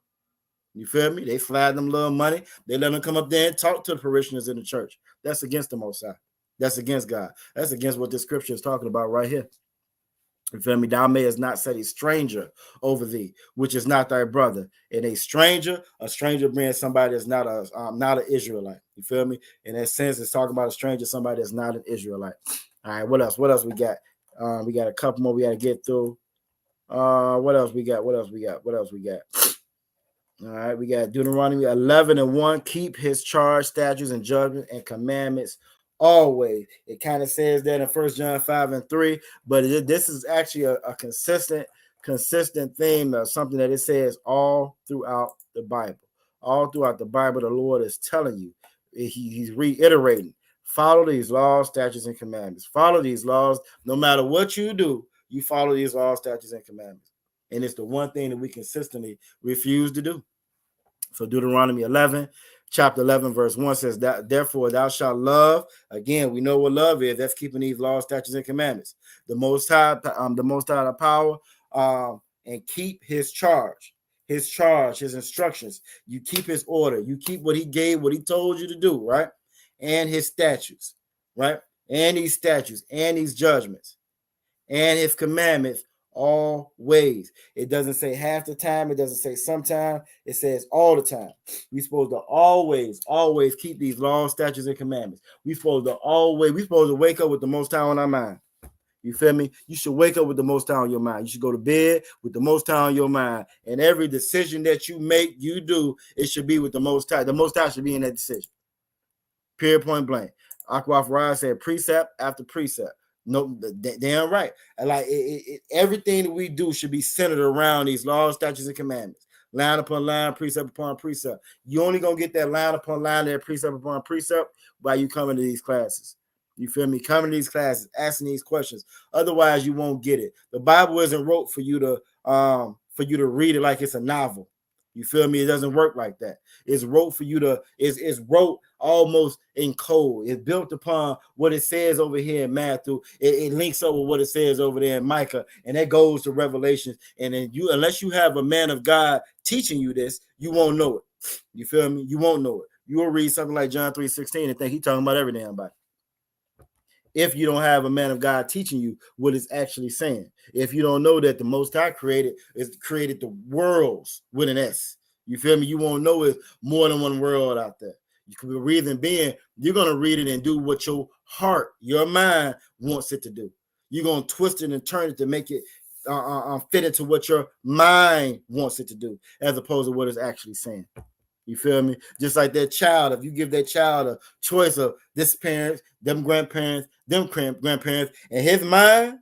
You feel me? They fly them little money. They let them come up there and talk to the parishioners in the church. That's against the Most High. That's against God. That's against what this scripture is talking about right here. You feel me? Thou mayest not set a stranger over thee, which is not thy brother. And a stranger brings somebody that's not an Israelite. You feel me? In that sense, it's talking about a stranger, somebody that's not an Israelite. All right, what else? What else we got? We got a couple more we got to get through. What else we got? All right, we got Deuteronomy 11:1. Keep his charge, statutes, and judgments and commandments always. It kind of says that in 1 John 5:3, but this is actually a consistent theme of something that it says all throughout the Bible. All throughout the Bible, the Lord is telling you, he's reiterating, follow these laws, statutes, and commandments. Follow these laws. No matter what you do, you follow these laws, statutes, and commandments. And it's the one thing that we consistently refuse to do. So Deuteronomy 11, chapter 11, verse 1 says, therefore thou shalt love. Again, we know what love is. That's keeping these laws, statutes, and commandments. The Most High, the power, and keep his charge, his instructions. You keep his order. You keep what he gave, what he told you to do, right? And his statutes, right? And these statutes and these judgments and his commandments always. It doesn't say half the time. It doesn't say sometime. It says all the time. We're supposed to always keep these laws, statutes, and commandments. We're supposed to wake up with the Most High on our mind. You feel me? You should wake up with the Most High on your mind. You should go to bed with the Most High on your mind. And every decision that you make, you do, it should be with the Most High. The Most High should be in that decision. Period, point blank. Aqua Farad said precept after precept. No, damn right. Like everything that we do should be centered around these laws, statutes, and commandments. Line upon line, precept upon precept. You only gonna get that line upon line, that precept upon precept, by you coming to these classes. You feel me? Coming to these classes, asking these questions. Otherwise, you won't get it. The Bible isn't wrote for you to read it like it's a novel. You feel me? It doesn't work like that. It's wrote for you to. It's wrote almost in code. It's built upon what it says over here in Matthew. It links up with what it says over there in Micah, and that goes to Revelations. And then unless you have a man of God teaching you this, you won't know it. You feel me? You won't know it. You will read something like John 3:16 and think he's talking about every damn body. If you don't have a man of God teaching you what it's actually saying, if you don't know that the Most High created the worlds with an S, you feel me? You won't know it's more than one world out there. You could be reading being, you're going to read it and do what your heart, your mind wants it to do. You're going to twist it and turn it to make it fit into what your mind wants it to do, as opposed to what it's actually saying. You feel me? Just like that child, if you give that child a choice of this parents, them grandparents, and his mind,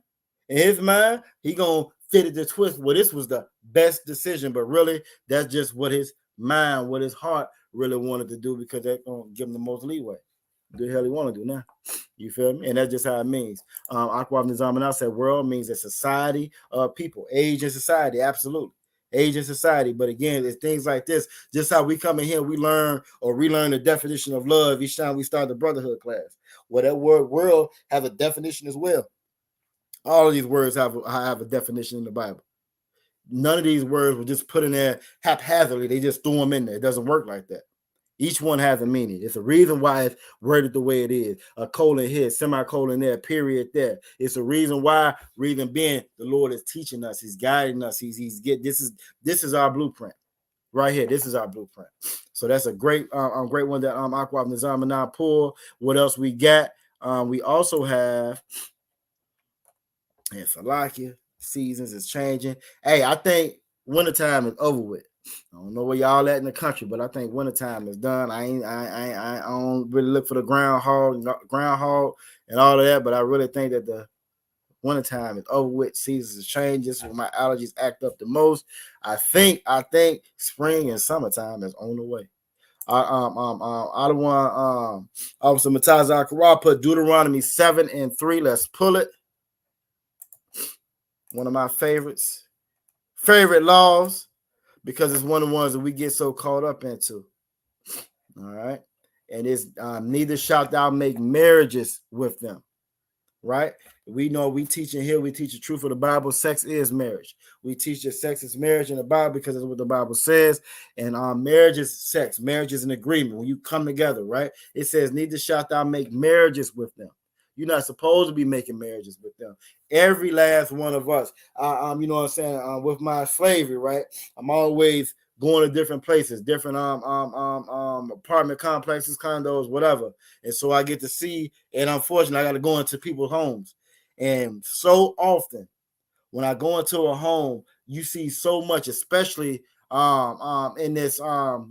he gonna fit it to twist. Well, this was the best decision, but really, that's just what his mind, what his heart really wanted to do, because they're gonna give him the most leeway. Do the hell he want to do now. You feel me? And that's just how it means. Aqua Nizamana said world means a society of people, age and society, absolutely. Age and society. But again, it's things like this. Just how we come in here, we learn or relearn the definition of love each time we start the Brotherhood class. Well, that word world has a definition as well. All of these words have a definition in the Bible. None of these words were just put in there haphazardly. They just threw them in there. It doesn't work like that. Each one has a meaning. It's a reason why it's worded the way it is. A colon here, semicolon there, period there. It's a reason why. Reason being, the Lord is teaching us. He's guiding us. He's this is our blueprint right here. This is our blueprint. So that's a great great one that Aqua Nizamana pulled. What else we got? We also have and Salakia. Seasons is changing. Hey, I think wintertime is over with. I don't know where y'all at in the country, but I think wintertime is done. I don't really look for the groundhog and all of that, but I really think that the wintertime is over with. Seasons is changing. This is when my allergies act up the most. I think spring and summertime is on the way. Officer Matazar Kara put Deuteronomy 7:3. Let's pull it. One of my favorite laws, because it's one of the ones that we get so caught up into. All right. And it's neither shalt thou make marriages with them. Right. We know we teach in here, we teach the truth of the Bible. Sex is marriage. We teach that sex is marriage in the Bible because that's what the Bible says. And marriage is sex. Marriage is an agreement. When you come together, right? It says, neither shalt thou make marriages with them. You're not supposed to be making marriages with them. Every last one of us, you know what I'm saying, with my slavery, right? I'm always going to different places, different apartment complexes, condos, whatever. And so I get to see, and unfortunately, I got to go into people's homes. And so often, when I go into a home, you see so much, especially in this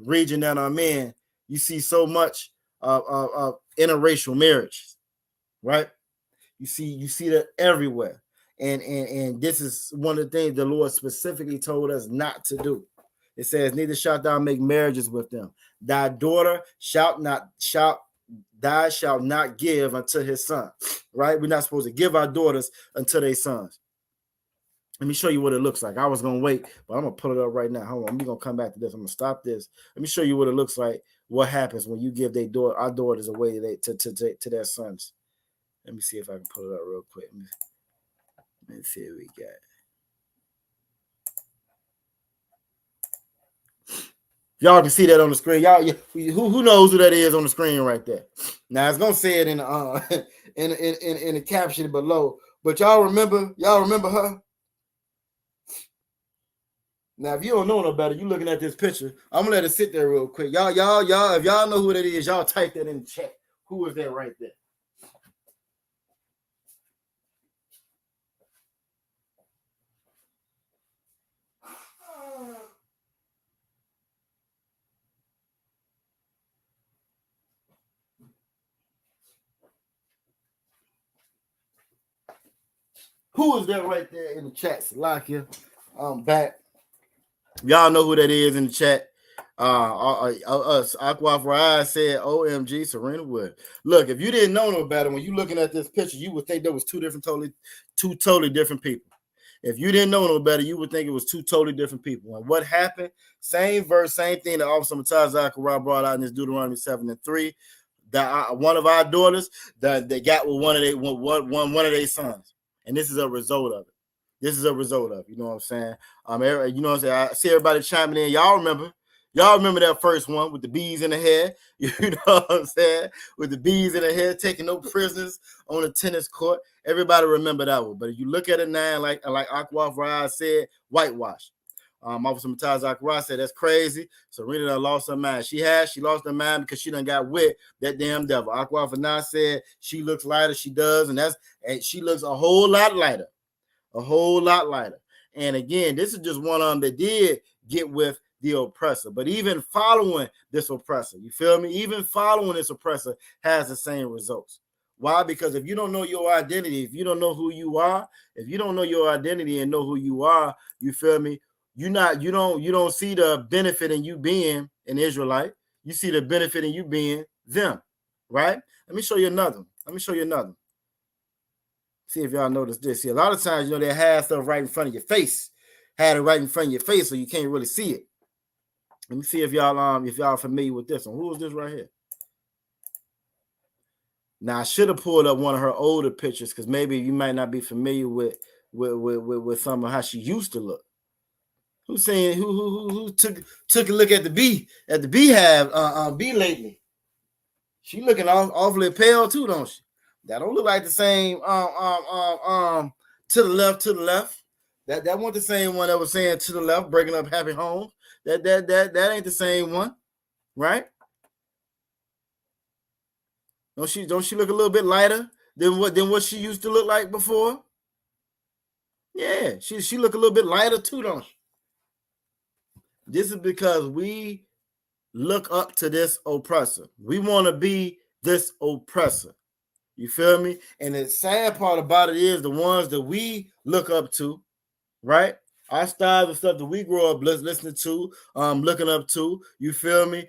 region that I'm in, you see so much of interracial marriage. Right, you see that everywhere, and this is one of the things the Lord specifically told us not to do. It says, "Neither shalt thou make marriages with them. Thy daughter shalt not give unto his son." Right, we're not supposed to give our daughters unto their sons. Let me show you what it looks like. I was gonna wait, but I'm gonna pull it up right now. Hold on, we're gonna come back to this. I'm gonna stop this. Let me show you what it looks like. What happens when you give our daughters away to their sons. Let me see if I can pull it up real quick. Let me see what we got. Y'all can see that on the screen. Y'all, who knows who that is on the screen right there? Now it's gonna say it in the caption below. But y'all remember her? Now, if you don't know no better, you looking at this picture. I'm gonna let it sit there real quick. Y'all, if y'all know who that is, y'all type that in the chat. Who is that right there? Who is that right there in the chat? Salakia. I'm back. Y'all know who that is in the chat. Aqua Fry said, OMG, Serena Williams. Look, if you didn't know no better, when you're looking at this picture, you would think there was two totally different people. If you didn't know no better, you would think it was two totally different people. And what happened? Same verse, same thing that Officer Mataz Zachariah brought out in his Deuteronomy 7:3. That one of our daughters that they got with one of their sons. And this is a result of it. You know what I'm saying? You know what I'm saying? I see everybody chiming in. Y'all remember that first one with the bees in the hair? You know what I'm saying? With the bees in the hair, taking no prisoners on the tennis court. Everybody remember that one. But if you look at it now, like Aqua Fry said, whitewash. Officer Mataz Zachariah said, that's crazy. Serena done lost her mind. She lost her mind because she done got with that damn devil. Aqua Fry said she looks lighter. She does, and she looks a whole lot lighter. And again, this is just one of them that did get with the oppressor. But even following this oppressor, you feel me? Even following this oppressor has the same results. Why? Because if you don't know your identity, if you don't know who you are, if you don't know your identity and know who you are, you feel me? You don't see the benefit in you being an Israelite. You see the benefit in you being them. right? Let me show you another one. See if y'all notice this here. A lot of times, they have stuff right in front of your face. Had it right in front of your face, so you can't really see it. Let me see if y'all familiar with this one. Who is this right here? Now I should have pulled up one of her older pictures because maybe you might not be familiar with some of how she used to look. Who's saying who took a look at the beehive bee lately? She looking awfully pale too, don't she? That don't look like the same to the left. That wasn't the same one that was saying to the left, breaking up happy homes. That ain't the same one, right? Don't she look a little bit lighter than what she used to look like before? Yeah, she look a little bit lighter too, don't she? This is because we look up to this oppressor. We want to be this oppressor. You feel me? And the sad part about it is the ones that we look up to, right? Our styles and stuff that we grow up listening to, looking up to, you feel me?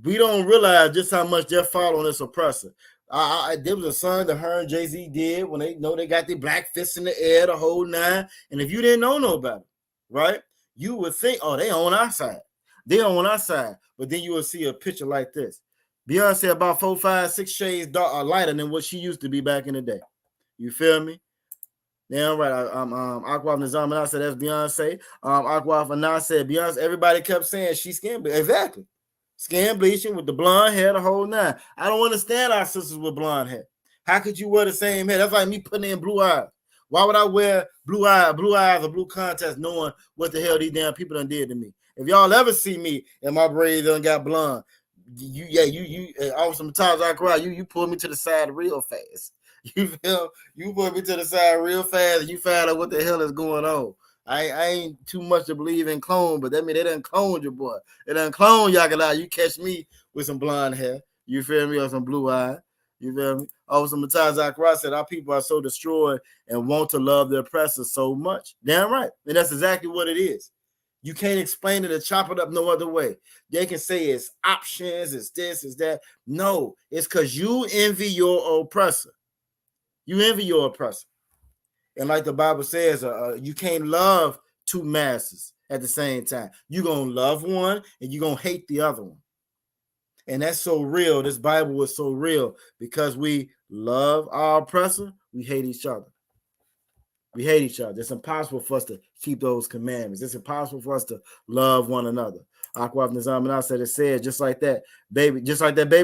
We don't realize just how much they're following this oppressor. There was a song that her and Jay-Z did when they got the black fists in the air, the whole nine. And if you didn't know about it, right, you would think, oh, they on our side. They on our side. But then you will see a picture like this. Beyonce about 4, 5, 6 shades dark, lighter than what she used to be back in the day. You feel me? Yeah, right. Aquaf Nizam and I said that's Beyonce. Aquaf and I said Beyonce. Everybody kept saying she's skin bleaching. Exactly. Skin bleaching with the blonde hair, the whole nine. I don't understand our sisters with blonde hair. How could you wear the same hair? That's like me putting in blue eyes. Why would I wear blue eyes or blue contacts knowing what the hell these damn people done did to me? If y'all ever see me and my braids done got blonde, you all some times I cry, you pull me to the side real fast. You feel you pull me to the side real fast and you find out what the hell is going on. I ain't too much to believe in clone, but that mean they done cloned your boy. They done cloned Yakala. You catch me with some blonde hair, you feel me, or some blue eye, you feel me? Oh, some times I cry said our people are so destroyed and want to love their oppressors so much. Damn right. And that's exactly what it is. You can't explain it or chop it up no other way. They can say it's options, it's this, it's that. No, it's because you envy your oppressor. You envy your oppressor. And like the Bible says, you can't love two masters at the same time. You're going to love one and you're going to hate the other one. And that's so real. This Bible is so real because we love our oppressor, we hate each other. We hate each other. It's impossible for us to keep those commandments. It's impossible for us to love one another. Aquaf Nizam and I said it says just like that baby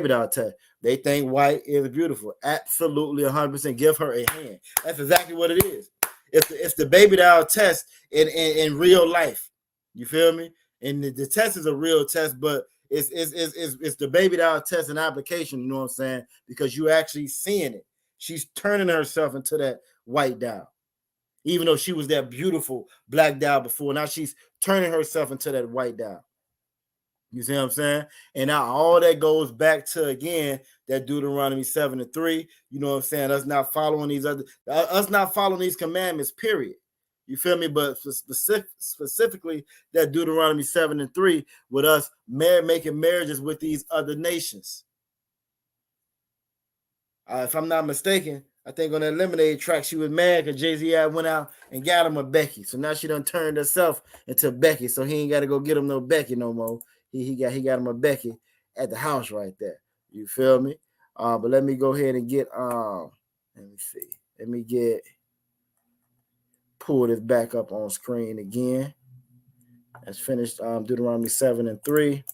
doll test. They think white is beautiful. Absolutely 100%. Give her a hand. That's exactly what it is. It's the baby doll test in real life. You feel me? And the test is a real test, but it's the baby doll test and application. You know what I'm saying? Because you actually seeing it. She's turning herself into that white doll. Even though she was that beautiful black doll before, now she's turning herself into that white doll. You see what I'm saying? And now all that goes back to, again, that Deuteronomy 7:3. You know what I'm saying? Us not following these commandments, period. You feel me? But specifically that Deuteronomy 7:3 with us making marriages with these other nations. If I'm not mistaken, I think on that Lemonade track, she was mad because Jay-Z went out and got him a Becky. So now she done turned herself into Becky. So he ain't got to go get him no Becky no more. He got him a Becky at the house right there. You feel me? But let me go ahead and get let me see. Let me pull this back up on screen again. Let's finish Deuteronomy 7:3.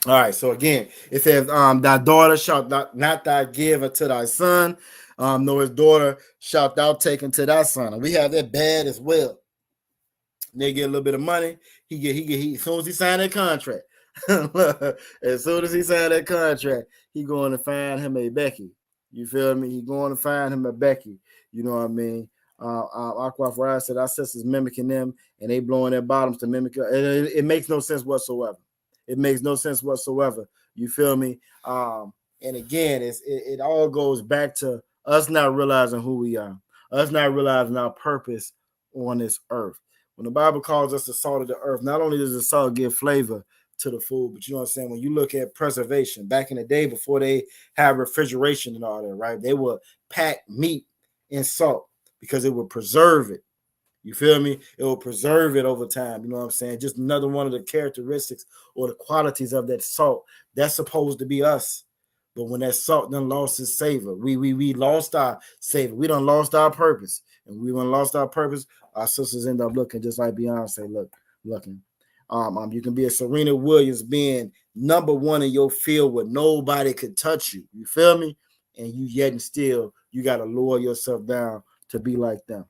All right, so again, it says, thy daughter shalt not thou give unto thy son, nor his daughter shalt thou take unto thy son. And we have that bad as well. They get a little bit of money. He as soon as he signed that contract, he going to find him a Becky. You feel me? He going to find him a Becky. You know what I mean? Aquaf Ryan said our sisters mimicking them and they blowing their bottoms to mimic her. It makes no sense whatsoever. It makes no sense whatsoever. You feel me? And again, it all goes back to us not realizing who we are, us not realizing our purpose on this earth. When the Bible calls us the salt of the earth, not only does the salt give flavor to the food, but you know what I'm saying? When you look at preservation, back in the day before they had refrigeration and all that, right? They would pack meat in salt because it would preserve it. You feel me? It will preserve it over time. You know what I'm saying? Just another one of the characteristics or the qualities of that salt. That's supposed to be us. But when that salt done lost its savor, we lost our savor. We done lost our purpose. And we done lost our purpose, our sisters end up looking just like Beyonce looking. You can be a Serena Williams being number one in your field where nobody could touch you. You feel me? And you yet and still, you got to lower yourself down to be like them.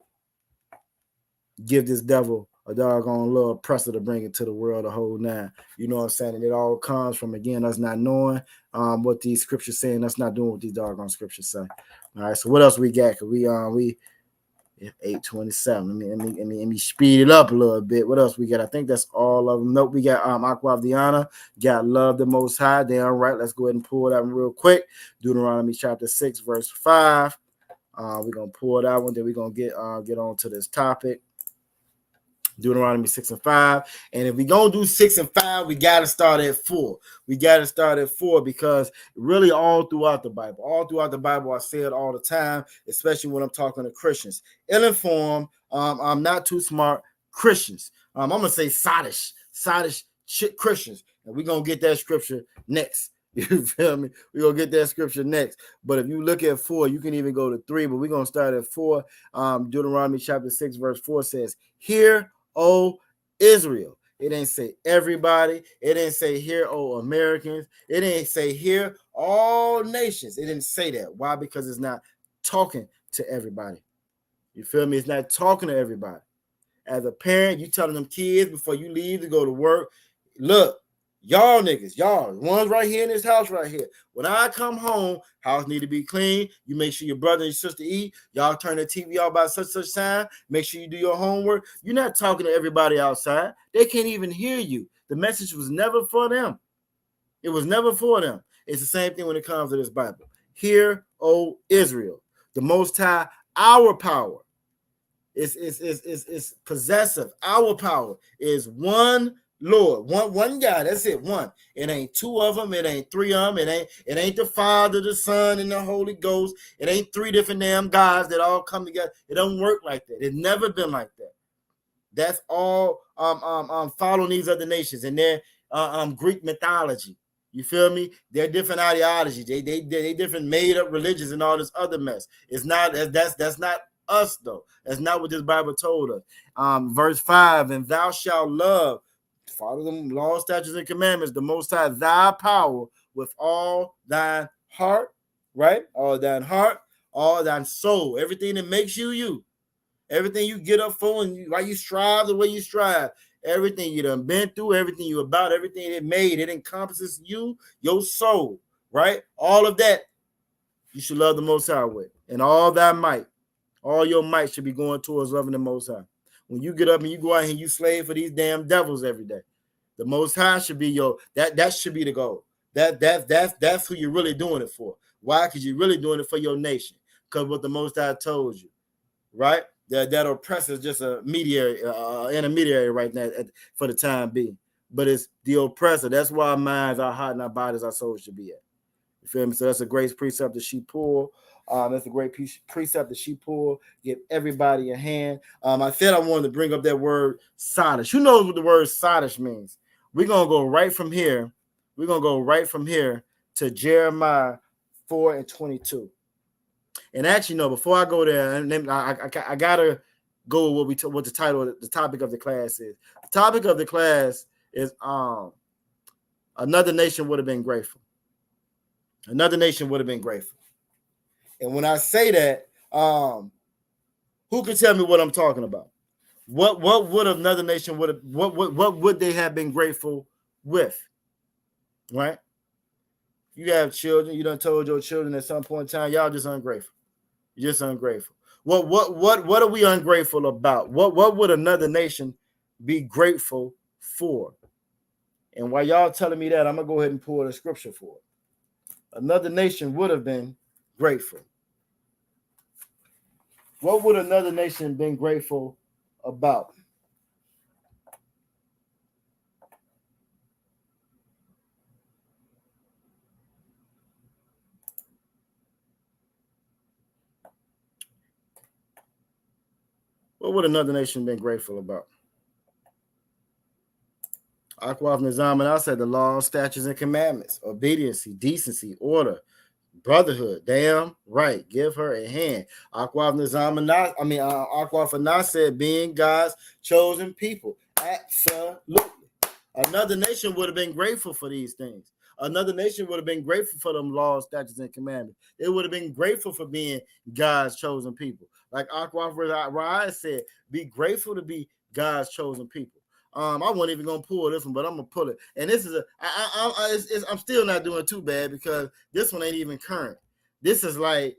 Give this devil a doggone little oppressor to bring it to the world, the whole nine. You know what I'm saying? And it all comes from, again, us not knowing what these scriptures say and us not doing what these doggone scriptures say. All right, so what else we got? Cause we 8:27. Let me speed it up a little bit. What else we got? I think that's all of them. Nope, we got Aqua of Diana, got love the most high. Damn right. Let's go ahead and pull that one real quick. Deuteronomy chapter 6, verse 5. We're gonna pull that one, then we're gonna get on to this topic. Deuteronomy 6 and 5. And if we're going to do 6 and 5, we got to start at 4. We got to start at 4 because really all throughout the Bible, I say it all the time, especially when I'm talking to Christians. Ill-informed, I'm not too smart Christians. I'm going to say sottish Christians. And we're going to get that scripture next. You feel me? We're going to get that scripture next. But if you look at 4, you can even go to 3, but we're going to start at 4. Deuteronomy chapter 6, verse 4 says, "Hear, O Israel." It ain't say everybody. It didn't say hear, O Americans. It didn't say hear all nations. It didn't say that. Why? Because it's not talking to everybody. You feel me? It's not talking to everybody. As a parent, you telling them kids before you leave to go to work, look, y'all niggas, y'all, the ones right here in this house right here. When I come home, house need to be clean. You make sure your brother and your sister eat. Y'all turn the TV off by such time. Make sure you do your homework. You're not talking to everybody outside. They can't even hear you. The message was never for them. It was never for them. It's the same thing when it comes to this Bible. Hear, O Israel, the Most High, our power. It's possessive. Our power is one Lord, one guy. That's it. One. It ain't two of them. It ain't three of them. It ain't the Father, the Son, and the Holy Ghost. It ain't three different damn guys that all come together. It don't work like that. It's never been like that. That's all following these other nations and their Greek mythology. You feel me? They're different ideologies. They different made up religions and all this other mess. It's not that's not us though. That's not what this Bible told us. Verse 5, "And thou shalt love," follow them laws, statutes, and commandments, the Most High, thy power with all thine heart, right? All thine heart, all thine soul, everything that makes you you, everything you get up for, and why you strive the way you strive, everything you done been through, everything you about, everything it made, it encompasses you, your soul, right? All of that you should love the Most High with, and all thy might. All your might should be going towards loving the Most High. When you get up and you go out here and you slave for these damn devils every day, the Most High should be your that should be the goal. That's who you're really doing it for. Why? Because you're really doing it for your nation. Because what the Most High told you, right? That oppressor is just a intermediary right now for the time being. But it's the oppressor. That's why our minds, our heart, and our bodies, our souls should be at. You feel me? So that's a great precept that she pulled. That's a great precept that she pulled. Give everybody a hand. I said I wanted to bring up that word sottish. Who knows what the word sottish means? We're going to go right from here. We're going to go right from here to Jeremiah 4:22. And actually, no, before I go there, I got to go with what the topic of the class is. The topic of the class is another nation would have been grateful. Another nation would have been grateful. And when I say that, who can tell me what I'm talking about? What would another nation would have? What would they have been grateful with? Right? You have children. You done told your children at some point in time, y'all just ungrateful. You're just ungrateful. What are we ungrateful about? What would another nation be grateful for? And while y'all telling me that, I'm gonna go ahead and pull the scripture for it. Another nation would have been grateful. What would another nation been grateful about? What would another nation been grateful about? Akwaf Nizam and I said the law, statutes, and commandments, obedience, decency, order, brotherhood. Damn right. Give her a hand. Akwaf Nizam and Akwaf Anas said being God's chosen people. Absolutely. Another nation would have been grateful for these things. Another nation would have been grateful for them laws, statutes, and commandments. They would have been grateful for being God's chosen people. Like Akwaf Rai said, be grateful to be God's chosen people. I wasn't even gonna pull this one, but I'm gonna pull it. And this is I'm still not doing too bad because this one ain't even current. This is like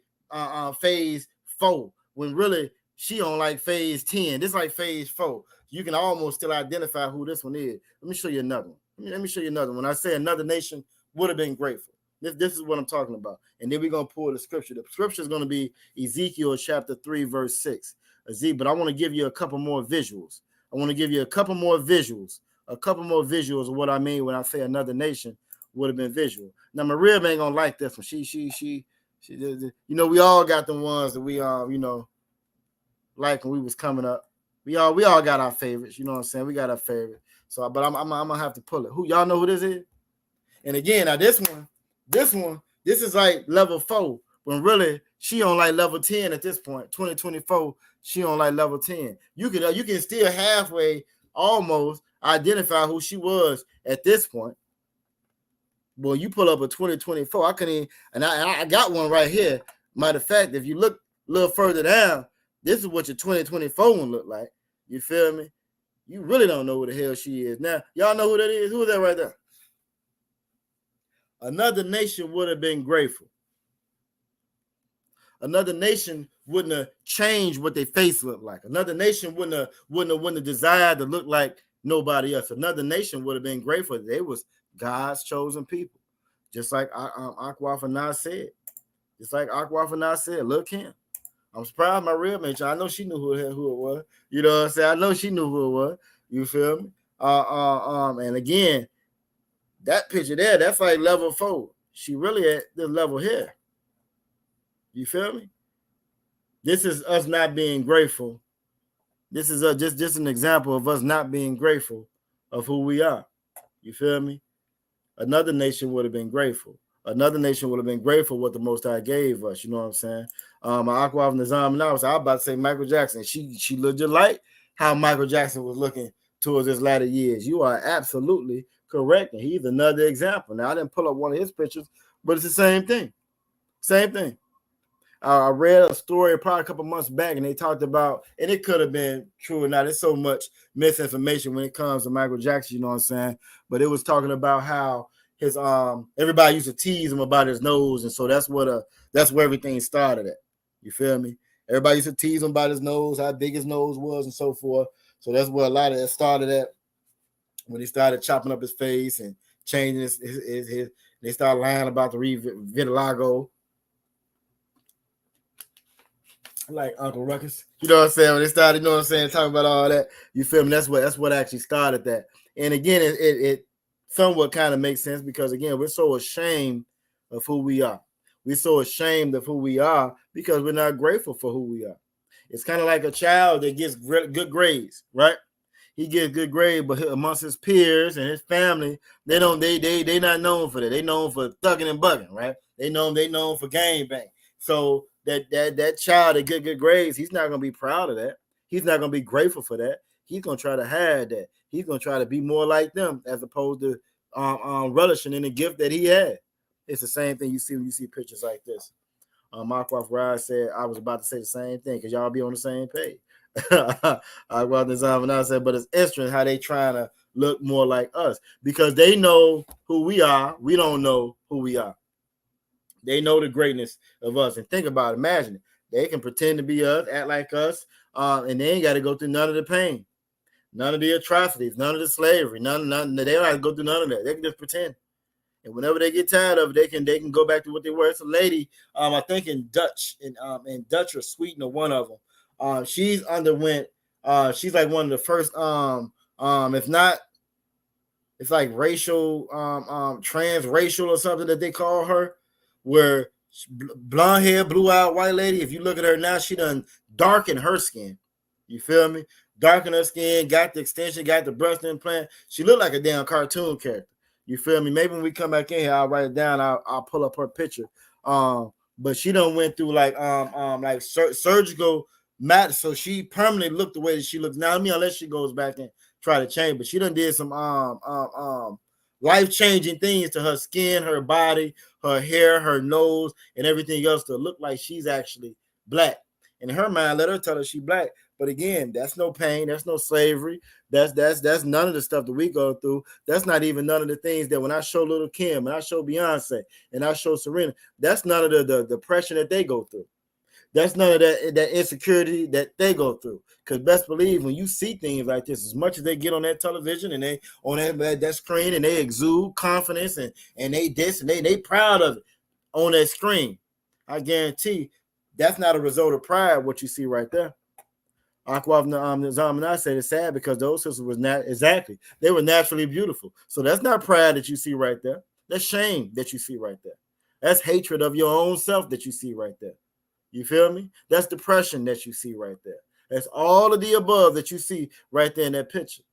phase 4 when really she on like phase 10. This is like phase 4. You can almost still identify who this one is. Let me show you another one. Let me show you another one. When I say another nation would have been grateful. This is what I'm talking about. And then we're gonna pull the scripture. The scripture is gonna be Ezekiel chapter 3, verse 6. But I want to give you a couple more visuals. I want to give you a couple more visuals of what I mean when I say another nation would have been visual. Now Maria ain't gonna like this one. She we all got the ones that we like when we was coming up. We all got our favorites. You know what I'm saying? We got our favorite. So, but I'm gonna have to pull it. Who y'all know who this is? And again, now this is like level 4 when really she on like level 10 at this point. 2024. She on like level 10. You can still halfway almost identify who she was at this point. Boy, you pull up a 2024. I couldn't even, and I got one right here. Matter of fact, if you look a little further down, this is what your 2024 one look like. You feel me? You really don't know who the hell she is. Now, y'all know who that is? Who is that right there? Another nation would have been grateful. Another nation wouldn't have changed what their face looked like. Another nation wouldn't have desired to look like nobody else. Another nation would have been grateful that they was God's chosen people. Just like Akwaf Anas said. Look him. I'm surprised my real mention. I know she knew who it was. You know what I'm saying? I know she knew who it was. You feel me? And again, that picture there, that's like level 4. She really at this level here. You feel me? This is us not being grateful. This is just an example of us not being grateful of who we are. You feel me? Another nation would have been grateful. Another nation would have been grateful what the Most High gave us. You know what I'm saying? Akwaf Nizam and I was about to say Michael Jackson. She looked just like how Michael Jackson was looking towards his latter years. You are absolutely correct. And he's another example. Now, I didn't pull up one of his pictures, but it's the same thing. Same thing. I read a story probably a couple months back, and they talked about, and it could have been true or not. There's so much misinformation when it comes to Michael Jackson, you know what I'm saying? But it was talking about how his everybody used to tease him about his nose, and so that's where everything started at. You feel me? Everybody used to tease him about his nose, how big his nose was, and so forth. So that's where a lot of it started at. When he started chopping up his face and changing his they started lying about the vitiligo. Like Uncle Ruckus, you know what I'm saying? When they started, you know what I'm saying, talking about all that, you feel me? That's what actually started that. And again, it somewhat kind of makes sense because again, we're so ashamed of who we are. We're so ashamed of who we are because we're not grateful for who we are. It's kind of like a child that gets good grades, right? He gets good grades, but amongst his peers and his family, they not known for that. They known for thugging and bugging, right? They known for gang bang. So that child that get good grades, he's not gonna be proud of that. He's not gonna be grateful for that. He's gonna try to hide that. He's gonna try to be more like them as opposed to relishing in the gift that he had. It's the same thing you see when you see pictures like this. Akwaf Rai said I was about to say the same thing because y'all be on the same page. I said, but it's interesting how they trying to look more like us because they know who we are. We don't know who we are. They know the greatness of us. And think about it. Imagine it. They can pretend to be us, act like us, and they ain't got to go through none of the pain, none of the atrocities, none of the slavery, none. They don't have to go through none of that. They can just pretend. And whenever they get tired of it, they can go back to what they were. It's a lady, I think in Dutch or Sweden or one of them. She's underwent. She's like one of the first. If not, it's like racial, transracial or something that they call her. Where blonde hair, blue eyed white lady, if you look at her now, she done darkened her skin. You feel me? Darken her skin, got the extension, got the breast implant. She looked like a damn cartoon character. You feel me? Maybe when we come back in here, I'll write it down. I'll pull up her picture. But she done went through like surgical mat, so she permanently looked the way that she looks now. I mean, unless she goes back and try to change, but she done did some life-changing things to her skin, her body, her hair, her nose, and everything else to look like she's actually black. In her mind, let her tell her she black. But again, that's no pain, that's no slavery, that's none of the stuff that we go through. That's not even none of the things that when I show little Kim and I show Beyonce and I show Serena, that's none of the depression that they go through. That's none of that insecurity that they go through. Because best believe when you see things like this, as much as they get on that television and they on that screen and they exude confidence and they this and they proud of it on that screen, I guarantee that's not a result of pride. What you see right there. Aqua and I say it's sad because those sisters was not exactly, they were naturally beautiful. So that's not pride that you see right there. That's shame that you see right there. That's hatred of your own self that you see right there. You feel me? That's depression that you see right there. That's all of the above that you see right there in that picture.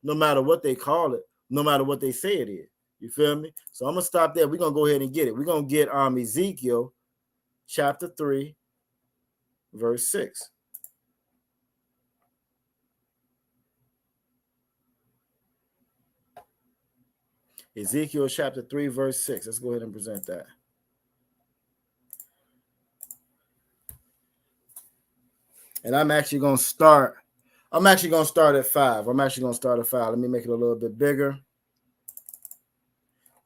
No matter what they call it, no matter what they say it is. You feel me? So I'm gonna stop there. We're gonna go ahead and get it. We're gonna get Ezekiel chapter 3, verse 6. Ezekiel chapter 3, verse 6. Let's go ahead and present that. And I'm actually going to start at 5. Let me make it a little bit bigger.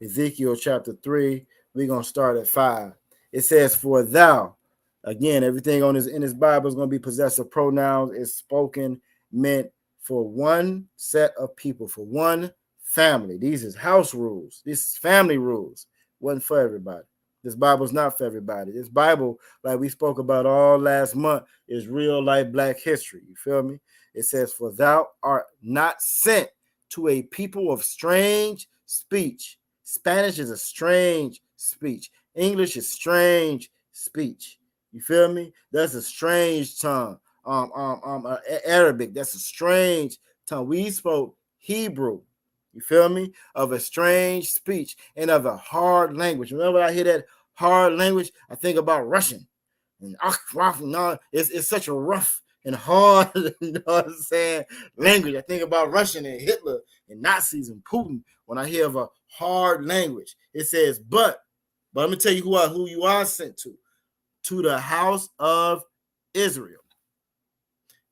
Ezekiel chapter 3, we're going to start at 5. It says, for thou, again, everything on in this Bible is going to be possessive pronouns. It's spoken, meant for one set of people, for one family. These is house rules. This is family rules. Wasn't for everybody. This Bible's not for everybody. This Bible, like we spoke about all last month, is real life black history. You feel me? It says, for thou art not sent to a people of strange speech. Spanish is a strange speech. English is strange speech. You feel me? That's a strange tongue. Arabic, that's a strange tongue. We spoke Hebrew. You feel me? Of a strange speech and of a hard language. Whenever I hear that hard language, I think about Russian. And it's such a rough and hard, you know what I'm saying, language. I think about Russian and Hitler and Nazis and Putin when I hear of a hard language. It says, but I'm gonna tell you who you are sent to the house of Israel.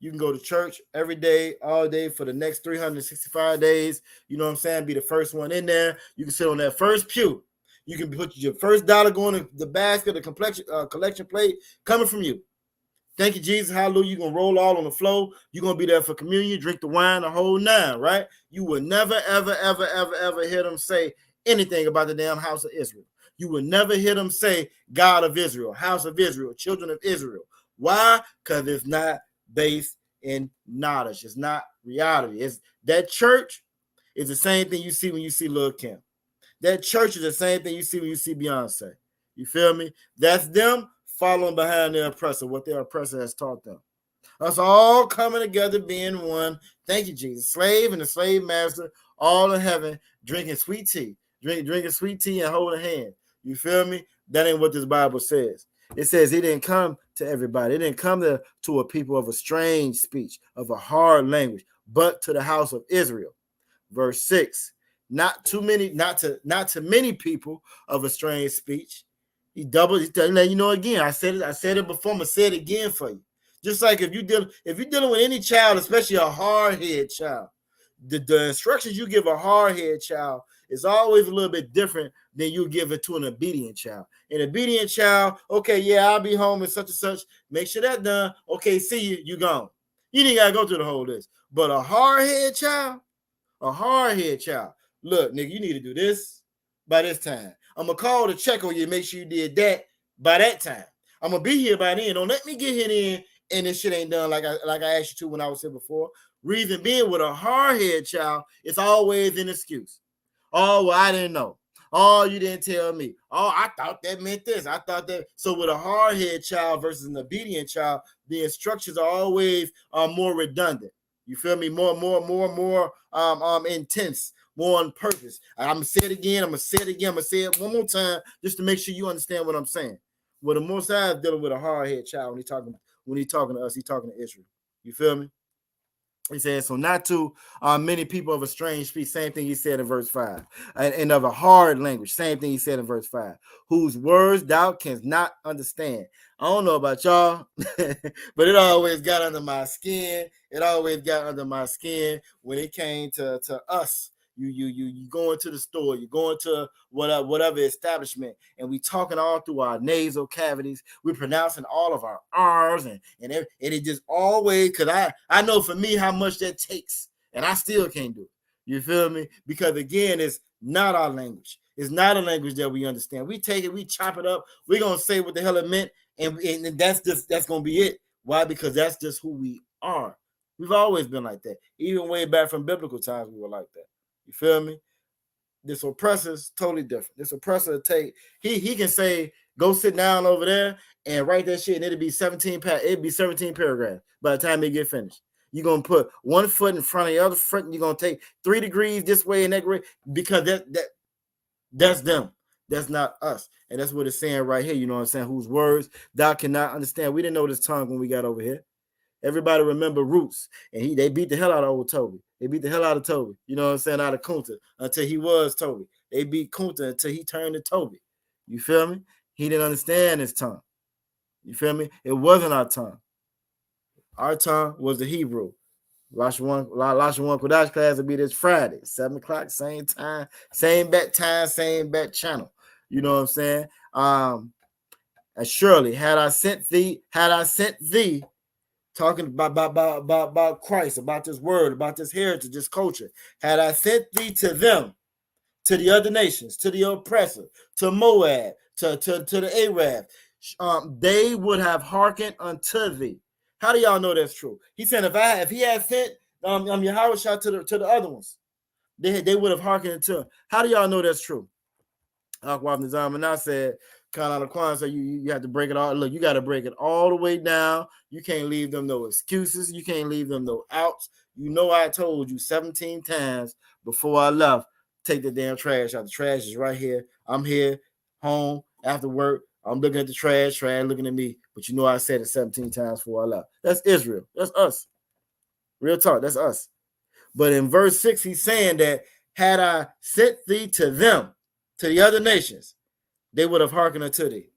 You can go to church every day, all day for the next 365 days. You know what I'm saying? Be the first one in there. You can sit on that first pew. You can put your first dollar going to the basket, the collection plate coming from you. Thank you, Jesus. Hallelujah. You're going to roll all on the floor. You're going to be there for communion, drink the wine, the whole nine, right? You will never, ever, ever, ever, ever hear them say anything about the damn house of Israel. You will never hear them say God of Israel, house of Israel, children of Israel. Why? Because it's not based in knowledge. It's not reality. It's that church is the same thing you see when you see Lil Kim. That church is the same thing you see when you see Beyonce. You feel me? That's them following behind their oppressor, what their oppressor has taught them. Us all coming together, being one. Thank you, Jesus. Slave and the slave master, all in heaven, drinking sweet tea. Drinking sweet tea and holding hands. You feel me? That ain't what this Bible says. It says he didn't come to everybody. It didn't come to a people of a strange speech, of a hard language, but to the house of Israel. Verse 6. Not to many people of a strange speech. He doubled. He's telling you know, again, I said it before. I'm gonna say it again for you. Just like if you're dealing with any child, especially a hard-headed child, the instructions you give a hard-headed child is always a little bit different than you give it to an obedient child. An obedient child, okay, yeah, I'll be home and such and such. Make sure that's done. Okay, see you. You gone. You didn't gotta go through the whole list. But a hard-headed child. Look, nigga, you need to do this by this time. I'm gonna call to check on you and make sure you did that by that time. I'm gonna be here by then. Don't let me get here in and this shit ain't done like I asked you to when I was here before. Reason being, with a hard-headed child, it's always an excuse. Oh, well, I didn't know. Oh, you didn't tell me. Oh, I thought that meant this. I thought that. So with a hard-headed child versus an obedient child, the instructions are always more redundant. You feel me? More intense, more on purpose. I'm gonna say it again. I'm gonna say it one more time just to make sure you understand what I'm saying. Well, the Most High is dealing with a hard-headed child when he's talking to us. He's talking to Israel. You feel me? He said, so not to many people of a strange speech, same thing he said in verse 5. And of a hard language, same thing he said in verse 5. Whose words thou canst not understand. I don't know about y'all, but it always got under my skin. It always got under my skin when it came to us. You go into the store, you go into whatever establishment, and we talking all through our nasal cavities. We're pronouncing all of our R's and it just always, because I know for me how much that takes, and I still can't do it. You feel me? Because again, it's not our language. It's not a language that we understand. We take it, we chop it up, we're gonna say what the hell it meant, and that's gonna be it. Why? Because that's just who we are. We've always been like that. Even way back from biblical times, we were like that. You feel me? This oppressor's totally different. This oppressor he can say, go sit down over there and write that shit, and it'd be 17 paragraphs by the time they get finished. You're gonna put one foot in front of the other foot, and you're gonna take 3 degrees this way and that way, because that's them. That's not us. And that's what it's saying right here. You know what I'm saying? Whose words thou cannot understand. We didn't know this tongue when we got over here. Everybody remember Roots, and they beat the hell out of old Toby. They beat the hell out of Toby. You know what I'm saying? Out of Kunta until he was Toby. They beat Kunta until he turned to Toby. You feel me? He didn't understand his tongue. You feel me? It wasn't our tongue. Our tongue was the Hebrew. Lashawan Kodash class will be this Friday, 7 o'clock, same time, same bet time, same bet channel. You know what I'm saying? And surely, had I sent thee, talking about Christ, about this word, about this heritage, this culture, had I sent thee to them, to the other nations, to the oppressor, to Moab, to the Arab, they would have hearkened unto thee. How do y'all know that's true? He said, if he had sent Yahweh to the other ones, they would have hearkened unto him. How do y'all know that's true? Akwab Nizam and I said, Khan Al-Kwan, so you have to break it all. Look, you got to break it all the way down. You can't leave them no excuses. You can't leave them no outs. You know I told you 17 times before I left, take the damn trash out. The trash is right here. I'm here, home, after work. I'm looking at the trash looking at me. But you know I said it 17 times before I left. That's Israel. That's us. Real talk, that's us. But in verse 6, he's saying that had I sent thee to them, to the other nations, they would have hearkened unto thee.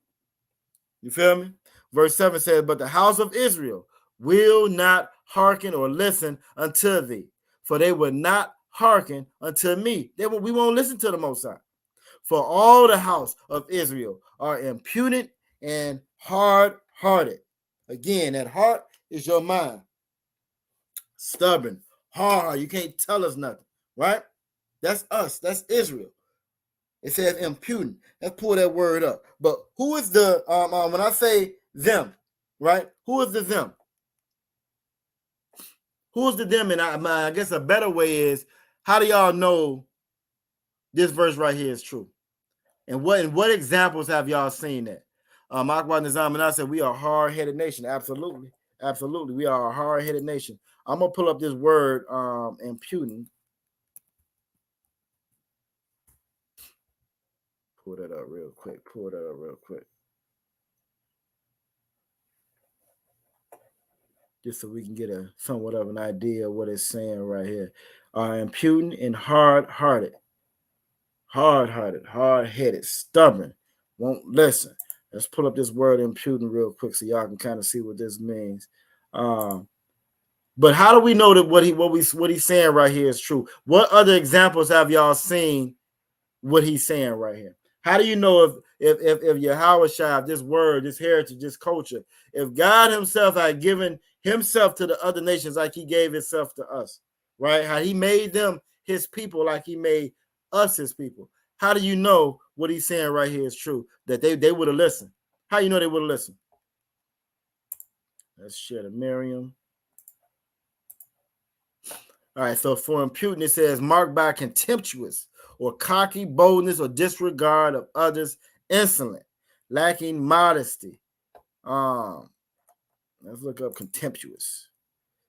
You feel me? Verse 7 says, but the house of Israel will not hearken or listen unto thee, for they will not hearken unto me. We won't listen to the Most High. For all the house of Israel are impudent and hard-hearted. Again, that heart is your mind. Stubborn, hard. You can't tell us nothing, right? That's us. That's Israel. It says impudent. Let's pull that word up. But who is the when I say them, right? Who is the them? Who is the them? And I guess a better way is, how do y'all know this verse right here is true? And what examples have y'all seen that? Akbar Nizam and I said we are a hard-headed nation. Absolutely. Absolutely. We are a hard-headed nation. I'm gonna pull up this word impudent. Pull that up real quick. Just so we can get a somewhat of an idea of what it's saying right here. Impudent and hard-hearted. Hard-hearted, hard-headed, stubborn, won't listen. Let's pull up this word impudent real quick so y'all can kind of see what this means. But how do we know that what he's saying right here is true? What other examples have y'all seen what he's saying right here? How do you know if Yahweh Shai, this word, this heritage, this culture, if God himself had given himself to the other nations like he gave himself to us, right? How he made them his people like he made us his people. How do you know what he's saying right here is true? That they would have listened. How you know they would have listened? Let's share the Miriam. All right, so for impudent, it says marked by contemptuous or cocky boldness or disregard of others, insolent, lacking modesty. Let's look up contemptuous.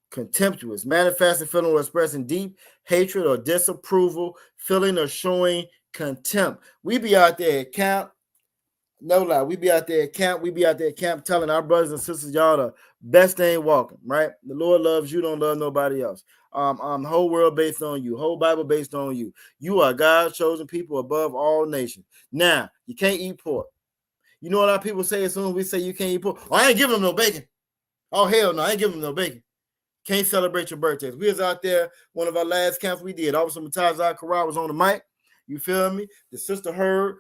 Contemptuous, manifesting, feeling, or expressing deep hatred or disapproval, feeling or showing contempt. We be out there at camp. No lie, we be out there at camp. We be out there at camp telling our brothers and sisters, y'all the best thing walking, right? The Lord loves you, don't love nobody else. The whole world based on you, whole Bible based on you. You are God's chosen people above all nations. Now, you can't eat pork. You know what our people say as soon as we say you can't eat pork? Oh, I ain't giving them no bacon. Oh, hell no, I ain't giving them no bacon. Can't celebrate your birthdays. We was out there, one of our last camps we did. Officer Mataza Karar was on the mic. You feel me? The sister heard,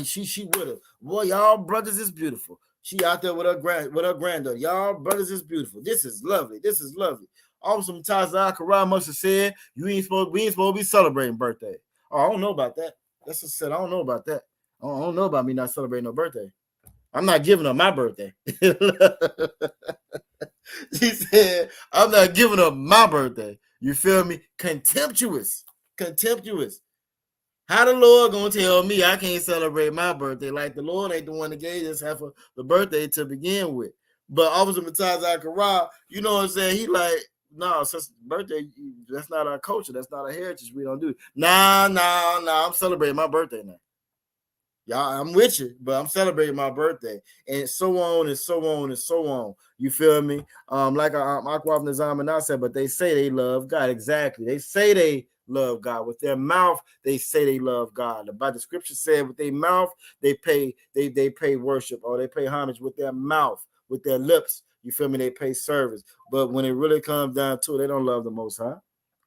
she with her. Boy, y'all brothers is beautiful. She out there with her granddaughter. Y'all brothers is beautiful. This is lovely. This is lovely. Officer Mataza Karar must have said, we ain't supposed to be celebrating birthday. Oh, I don't know about that. That's what said. I don't know about that. I don't know about me not celebrating no birthday. I'm not giving up my birthday. She said, I'm not giving up my birthday. You feel me? Contemptuous. Contemptuous. How the Lord gonna tell me I can't celebrate my birthday? Like the Lord ain't the one that gave us half of the birthday to begin with. But Officer Mataza Karar, you know what I'm saying? He like, no, since birthday, that's not our culture. That's not our heritage. We don't do it. Nah, I'm celebrating my birthday now. Y'all, I'm with you, but I'm celebrating my birthday, and so on and so on and so on. You feel me? Like Akwaf Nizam and I said, but they say they love God. Exactly. They say they love God. With their mouth, they say they love God. But the scripture said with their mouth, they pay worship, or they pay homage with their mouth, with their lips. You feel me? They pay service. But when it really comes down to it, they don't love the Most High.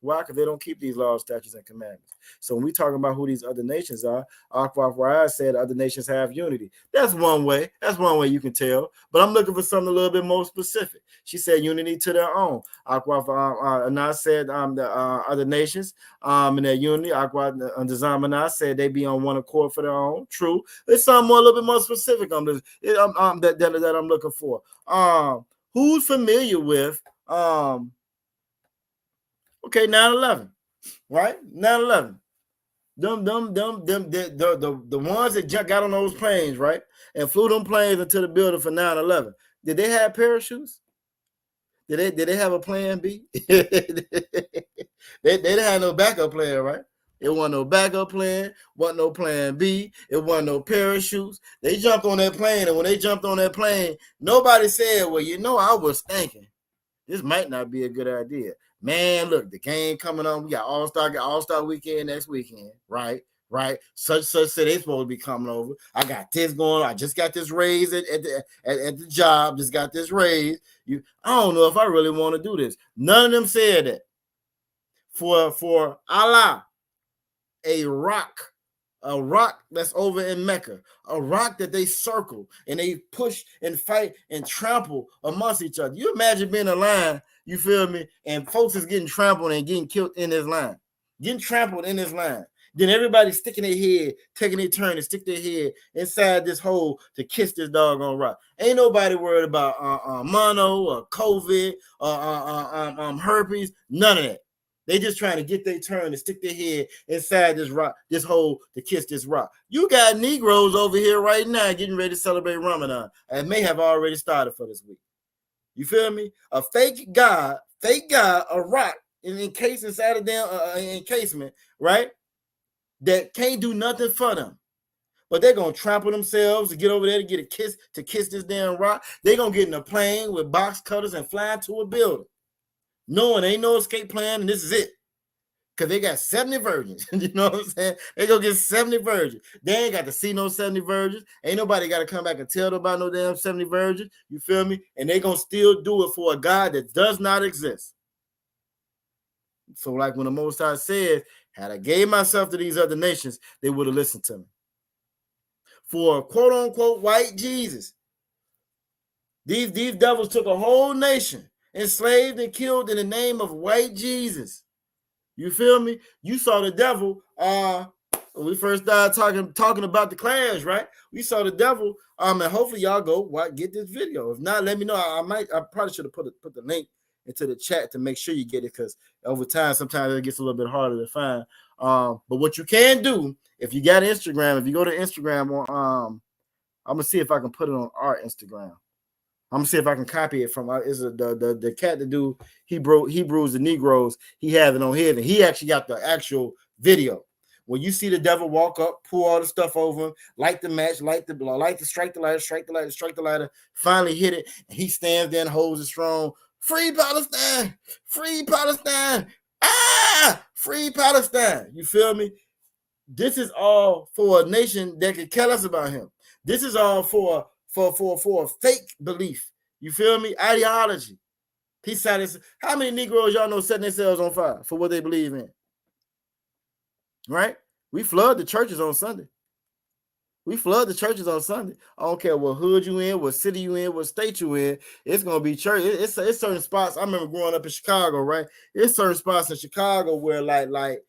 Why? Because they don't keep these laws, statutes, and commandments. So when we talking about who these other nations are, Akwaf Raya said other nations have unity. That's one way. That's one way you can tell. But I'm looking for something a little bit more specific. She said unity to their own. Akwaf Anah said the other nations in their unity. Akwaf Nizam said they be on one accord for their own. True. There's something more, a little bit more specific on this that I'm looking for. Who's familiar with 9/11, right? 9/11. The ones that got on those planes, right, and flew them planes into the building for 9/11. Did they have parachutes? Did they have a plan B? they didn't have no backup plan, right? It wasn't no backup plan, wasn't no plan B, it wasn't no parachutes. They jumped on that plane, and when they jumped on that plane, nobody said, well, I was thinking this might not be a good idea. Man, look, the game coming on. We got All-Star weekend next weekend, right? Such said they supposed to be coming over. I got this going on. I just got this raise at the job. Just got this raise. I don't know if I really want to do this. None of them said that. For Allah, a rock that's over in Mecca, a rock that they circle and they push and fight and trample amongst each other. You imagine being a line, you feel me, and folks is getting trampled and getting killed in this line, getting trampled in this line. Then everybody sticking their head, taking their turn to stick their head inside this hole to kiss this doggone rock. Ain't nobody worried about mono or COVID or herpes, none of that. They just trying to get their turn to stick their head inside this rock, this hole to kiss this rock. You got Negroes over here right now getting ready to celebrate Ramadan. And may have already started for this week. You feel me? A fake God, a rock encased inside of their encasement, right? That can't do nothing for them. But they're gonna trample themselves to get over there to get a kiss, to kiss this damn rock. They're gonna get in a plane with box cutters and fly into a building. Knowing ain't no escape plan, and this is it. Because they got 70 virgins. You know what I'm saying? They go get 70 virgins. They ain't got to see no 70 virgins. Ain't nobody got to come back and tell them about no damn 70 virgins. You feel me? And they going to still do it for a God that does not exist. So like when the Most High said, had I gave myself to these other nations, they would have listened to me. For quote unquote white Jesus, these devils took a whole nation, enslaved and killed in the name of white Jesus. You feel me? You saw the devil when we first started talking about the clash, right? We saw the devil. And hopefully y'all go get this video. If not, let me know. I probably should have put the link into the chat to make sure you get it, because over time sometimes it gets a little bit harder to find. But what you can do, if you got Instagram, if you go to Instagram on I'm gonna see if I can put it on our Instagram. I'm gonna see if I can copy it from is the cat that do Hebrews and Negroes. He have it on his, and he actually got the actual video. When you see the devil walk up, pull all the stuff over him, light the match, strike the lighter, finally hit it, and he stands there and holds it strong. Free Palestine, free Palestine, free Palestine. You feel me? This is all for a nation that could care less about him. This is all for a fake belief. You feel me? Ideology. How many Negroes y'all know setting themselves on fire for what they believe in? Right? We flood the churches on Sunday. I don't care what hood you in, what city you in, what state you in. It's gonna be church. It's certain spots. I remember growing up in Chicago, right? It's certain spots in Chicago where like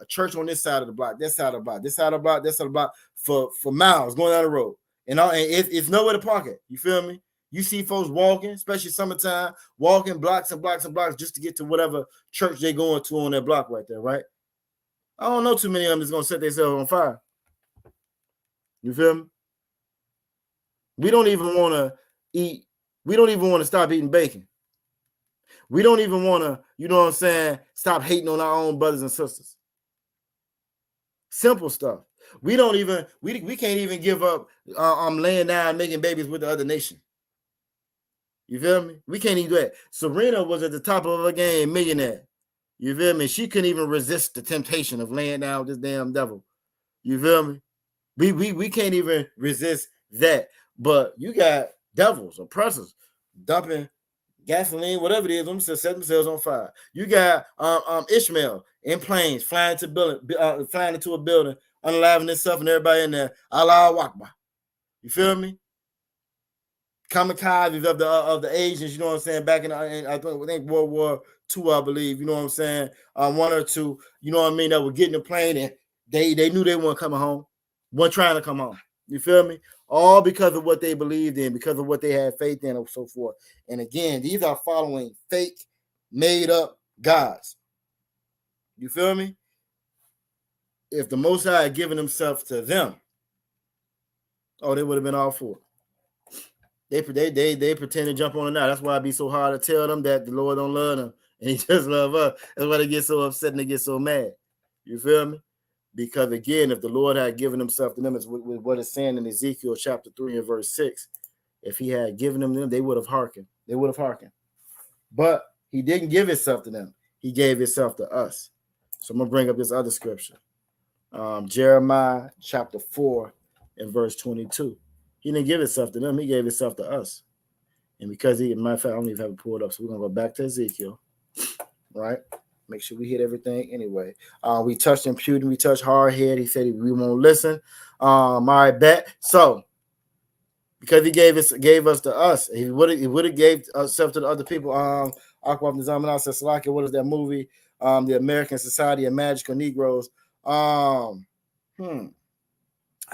a church on this side of the block, this side of the block for miles going down the road. And it's nowhere to park at. You feel me? You see folks walking, especially summertime, walking blocks and blocks and blocks just to get to whatever church they're going to on that block right there, right? I don't know too many of them that's going to set themselves on fire. You feel me? We don't even want to eat. We don't even want to stop eating bacon. We don't even want to, you know what I'm saying, stop hating on our own brothers and sisters. Simple stuff. We can't even give up laying down making babies with the other nation. You feel me? We can't even do that. Serena was at the top of her game, millionaire. You feel me? She couldn't even resist the temptation of laying down with this damn devil. You feel me? We can't even resist that. But you got devils, oppressors, dumping gasoline, whatever it is, them to set themselves on fire. You got Ishmael in planes flying into a building, unaliving himself and everybody in there. Allahu Akbar. You feel me? Kamikazes of the Asians, you know what I'm saying? Back in I think World War II, I believe, you know what I'm saying? One or two, you know what I mean, that were getting the plane and they knew they weren't coming home, weren't trying to come home. You feel me? All because of what they believed in, because of what they had faith in, and so forth. And again, these are following fake, made-up gods. You feel me? If the Most High had given himself to them, they would have been all for it. They pretend to jump on it now. That's why it be so hard to tell them that the Lord don't love them and he just love us. That's why they get so upset and they get so mad. You feel me? Because again, if the Lord had given himself to them, it's what it's saying in Ezekiel chapter 3 and verse 6. If he had given them, they would have hearkened. They would have hearkened. But he didn't give himself to them. He gave himself to us. So I'm going to bring up this other scripture. Jeremiah chapter 4 and verse 22. He didn't give himself to them. He gave himself to us. And because matter of fact, I don't even have it pulled up. So we're going to go back to Ezekiel. Right? Make sure we hit everything anyway. We touched imputing. We touched hard head. He said we won't listen. All right, bet. So, because he gave us to us, he would have gave himself to the other people. Aquaf Nizamana says, Salaki, what is that movie? The American Society of Magical Negroes. I don't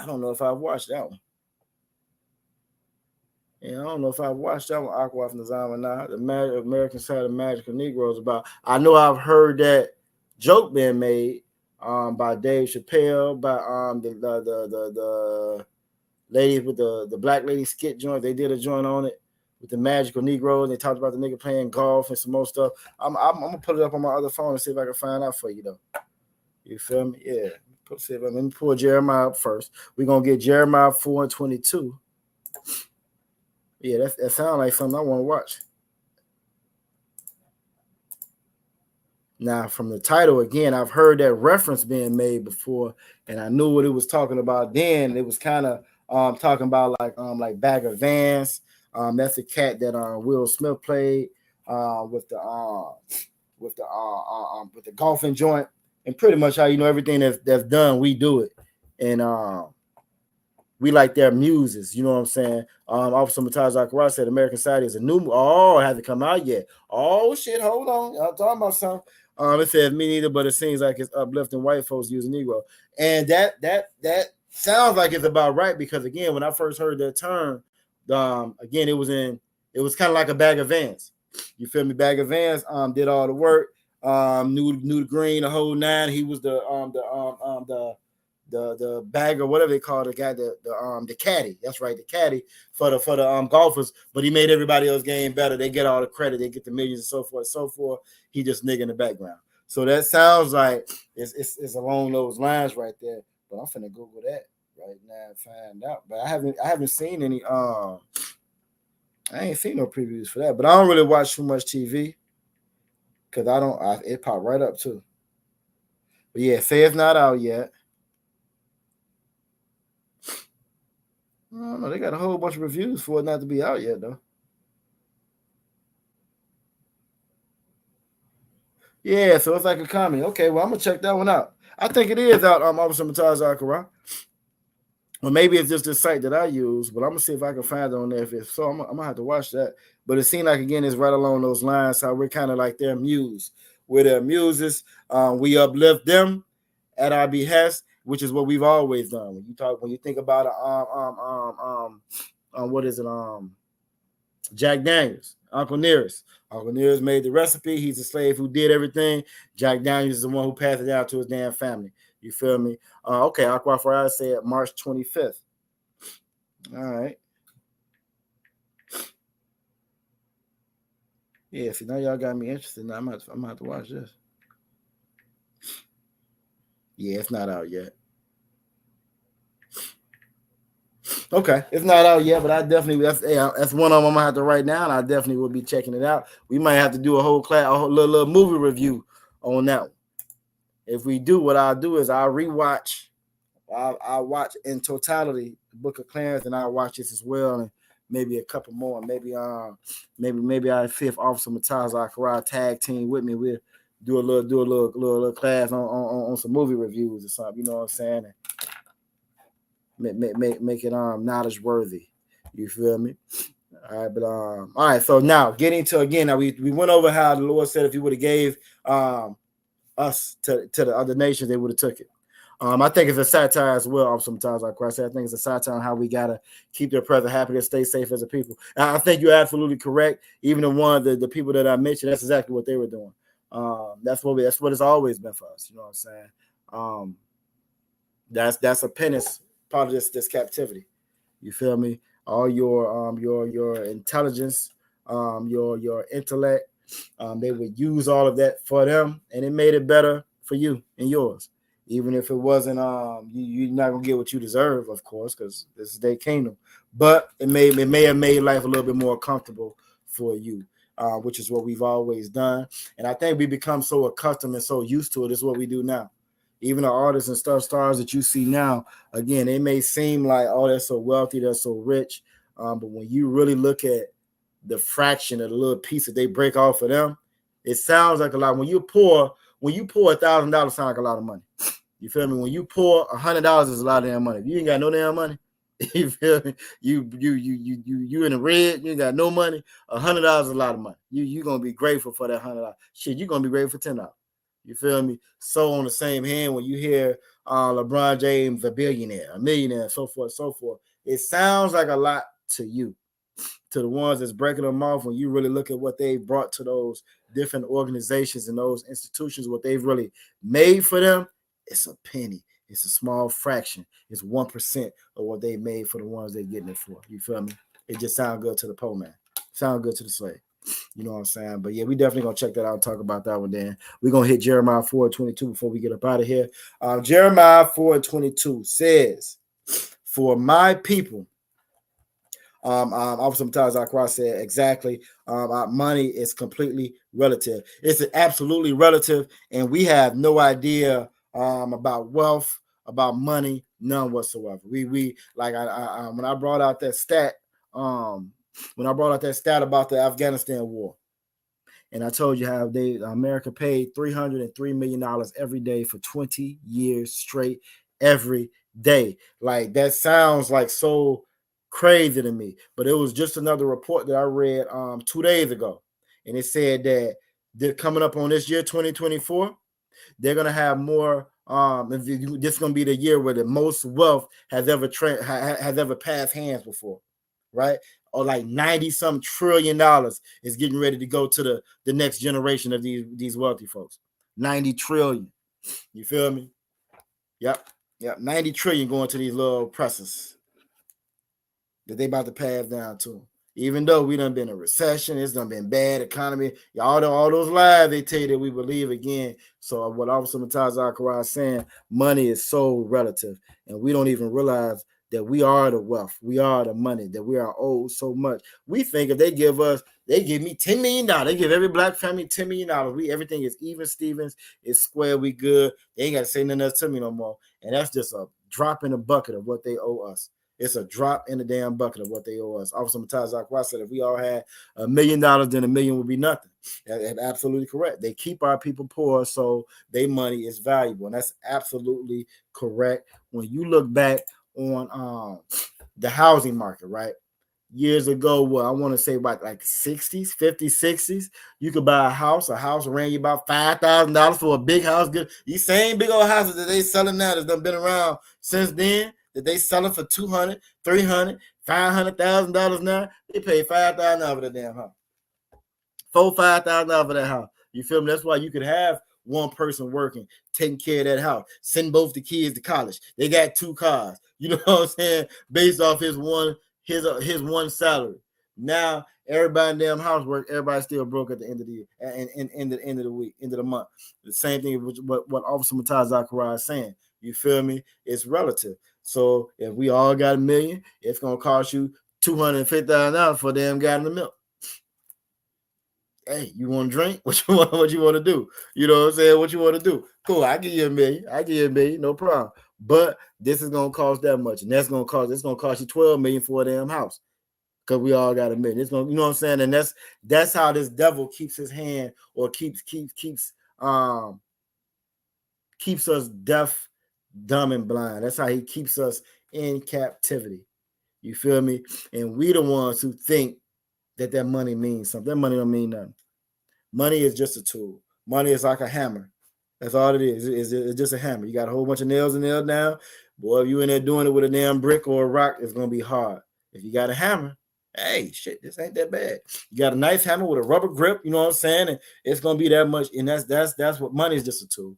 know if I've watched that one. Yeah, I don't know if I've watched that one, Aquaf Nizamana, the American Society of Magical Negroes. About. I know I've heard that joke being made by Dave Chappelle, by the ladies with the black lady skit joint. They did a joint on it with the magical Negroes. They talked about the nigga playing golf and some more stuff. I'm gonna put it up on my other phone and see if I can find out for you though. You feel me? Yeah. Let me pull Jeremiah up first. We're gonna get Jeremiah 4 and 22. Yeah, that sounds like something I want to watch. Now, from the title, again, I've heard that reference being made before, and I knew what it was talking about then. It was kind of talking about like Bag of Vance. That's a cat that Will Smith played with the golfing joint, and pretty much how everything that's done, we do it, and we like their muses, you know what I'm saying? Officer Mataz Zakaria said American Society is a new it hasn't come out yet. Oh shit, hold on. I'm talking about something. It says me neither, but it seems like it's uplifting white folks using Negro. And that sounds like it's about right, because again, when I first heard that term, again, it was kind of like a Bag of Vans. You feel me? Bag of Vans did all the work. knew the green, the whole nine. He was the bagger, whatever they call the guy, the caddy. That's right, the caddy for the golfers. But he made everybody else game better. They get all the credit. They get the millions and so forth, so forth. He just nigga in the background. So that sounds like it's along those lines right there. But I'm finna Google that right now and find out. But I haven't seen any. I ain't seen no previews for that. But I don't really watch too much TV because it popped right up too. But yeah, say it's not out yet. I don't know. They got a whole bunch of reviews for it not to be out yet, though. Yeah, so it's like a comedy. Okay, well, I'm gonna check that one out. I think it is out. Officer Mataz Akara. Or maybe it's just the site that I use, but I'm gonna see if I can find it on there. If it's so, I'm gonna have to watch that. But it seemed like again, it's right along those lines. How we're kind of like their muse. We're their muses. We uplift them at our behest, which is what we've always done. When you think about what is it? Jack Daniels, Uncle Nearest. Uncle Nearest made the recipe. He's a slave who did everything. Jack Daniels is the one who passed it down to his damn family. You feel me? Okay, Aqua Friday said March 25th. All right. Yeah, see, now y'all got me interested. Now I'm gonna have to watch this. Yeah, it's not out yet. Okay, it's not out yet, but that's one of them I'm gonna have to write down. I definitely will be checking it out. We might have to do a whole little movie review on that one. If we do, what I'll do is I'll rewatch. I'll watch in totality the Book of Clarence, and I'll watch this as well, and maybe a couple more. Maybe I see if Officer Mataz Akara tag team with me. We'll do a little class on some movie reviews or something. You know what I'm saying? And make it knowledge worthy. You feel me? All right, but all right. So now getting to again, now we went over how the Lord said if He would have gave us to the other nations, they would have took it. I think it's a satire as well. Sometimes I say I think it's a satire on how we gotta keep their present happy and stay safe as a people. And I think you're absolutely correct. Even the people that I mentioned, that's exactly what they were doing. That's what it's always been for us. You know what I'm saying? That's a penance part of this captivity. You feel me? All your intelligence, your intellect, they would use all of that for them, and it made it better for you and yours. Even if it wasn't, you're not gonna get what you deserve, of course, because this is their kingdom. But it may have made life a little bit more comfortable for you, which is what we've always done. And I think we become so accustomed and so used to it. It's what we do now. Even the artists and stars that you see now, again, they may seem like, oh, they're so wealthy, they're so rich. But when you really look at the fraction of the little piece that they break off of them, it sounds like a lot. When you pour $1,000, sounds like a lot of money. You feel me? When you pour $100 is a lot of damn money. If you ain't got no damn money, you feel me? You in the red, you ain't got no money. $100 is a lot of money. You gonna be grateful for that $100. Shit, you gonna be grateful for $10. You feel me? So on the same hand, when you hear LeBron James, a billionaire, a millionaire, so forth, it sounds like a lot to you. To the ones that's breaking them off, when you really look at what they brought to those different organizations and those institutions, what they've really made for them, it's a penny. It's a small fraction. It's 1% of what they made for the ones they're getting it for. You feel me? It just sounds good to the poor man. Sound good to the slave. You know what I'm saying? But yeah, we definitely gonna check that out and talk about that one then. We're gonna hit Jeremiah 4:22 before we get up out of here. Jeremiah 4:22 says, for my people, sometimes Akra said exactly. Money is completely relative. It's absolutely relative, and we have no idea about wealth, about money, none whatsoever. We like when I brought out that stat, about the Afghanistan war, and I told you how America paid $303 million every day for 20 years straight, every day. Like that sounds like so crazy to me, but it was just another report that I read 2 days ago, and it said that they're coming up on this year 2024. They're gonna have more. This is gonna be the year where the most wealth has ever passed hands before, right? or like 90-some trillion is getting ready to go to the next generation of these wealthy folks. 90 trillion. You feel me? Yep. 90 trillion going to these little oppressors that they about to pass down to them. Even though we done been in a recession, it's done been bad economy. All those lies they tell you that we believe again. So what Officer Mataz Zachariah is saying, money is so relative, and we don't even realize that we are the wealth, we are the money, that we are owed so much. We think if they give me $10 million, they give every black family $10 million. Everything is even Stevens, it's square, we good. They ain't got to say nothing else to me no more. And that's just a drop in the bucket of what they owe us. It's a drop in the damn bucket of what they owe us. Officer Mataz Zachariah said if we all had $1 million, then $1 million would be nothing. That's absolutely correct. They keep our people poor, so their money is valuable. And that's absolutely correct. When you look back on the housing market, right? Years ago, I want to say about like 60s, 50s, 60s, you could buy a house. A house ran you about $5,000 for a big house. Good. These same big old houses that they selling now that's done been around since then, that they selling for $200,000, $300,000, $500,000 now, they pay $5,000 for the damn house. $4,000, $5,000 for that house. You feel me? That's why you could have one person working, taking care of that house, send both the kids to college. They got 2 cars. You know what I'm saying? Based off his one salary. Now everybody in damn house work, everybody still broke at the end of the year, and end of the week, end of the month. The same thing with what Officer Mataz Zachariah is saying. You feel me? It's relative. So if we all got $1 million, it's gonna cost you $250,000 for a damn gallon of milk. Hey, you want to drink? What you want to do? You know what I'm saying? What you want to do? Cool, I give you $1 million. I give you $1 million, no problem. But this is gonna cost that much, and it's gonna cost you $12 million for a damn house. Because we all got $1 million. It's gonna, you know what I'm saying? And that's how this devil keeps his hand, or keeps us deaf, dumb, and blind. That's how he keeps us in captivity. You feel me? And we the ones who think that money means something. That money don't mean nothing. Money is just a tool. Money is like a hammer. That's all it is. It's just a hammer. You got a whole bunch of nails and nails down. Boy, if you in there doing it with a damn brick or a rock, it's gonna be hard. If you got a hammer, hey, shit, this ain't that bad. You got a nice hammer with a rubber grip, you know what I'm saying? And it's gonna be that much. And that's what money is, just a tool.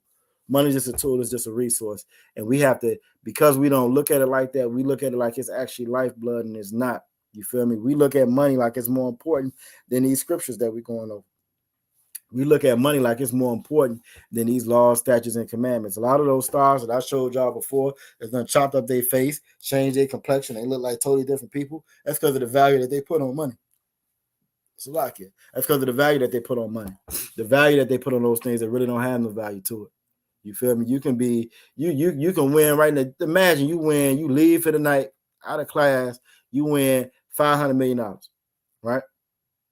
Money is just a tool, it's just a resource. And we have to, because we don't look at it like that, we look at it like it's actually lifeblood, and it's not. You feel me? We look at money like it's more important than these scriptures that we're going over. We look at money like it's more important than these laws, statutes, and commandments. A lot of those stars that I showed y'all before that's done chopped up their face, changed their complexion, they look like totally different people. That's because of the value that they put on money. It's a lot here. That's because of the value that they put on money. The value that they put on those things that really don't have no value to it. You feel me? You can be, you can win right now. Imagine you win, you leave for the night out of class, you win $500 million, right?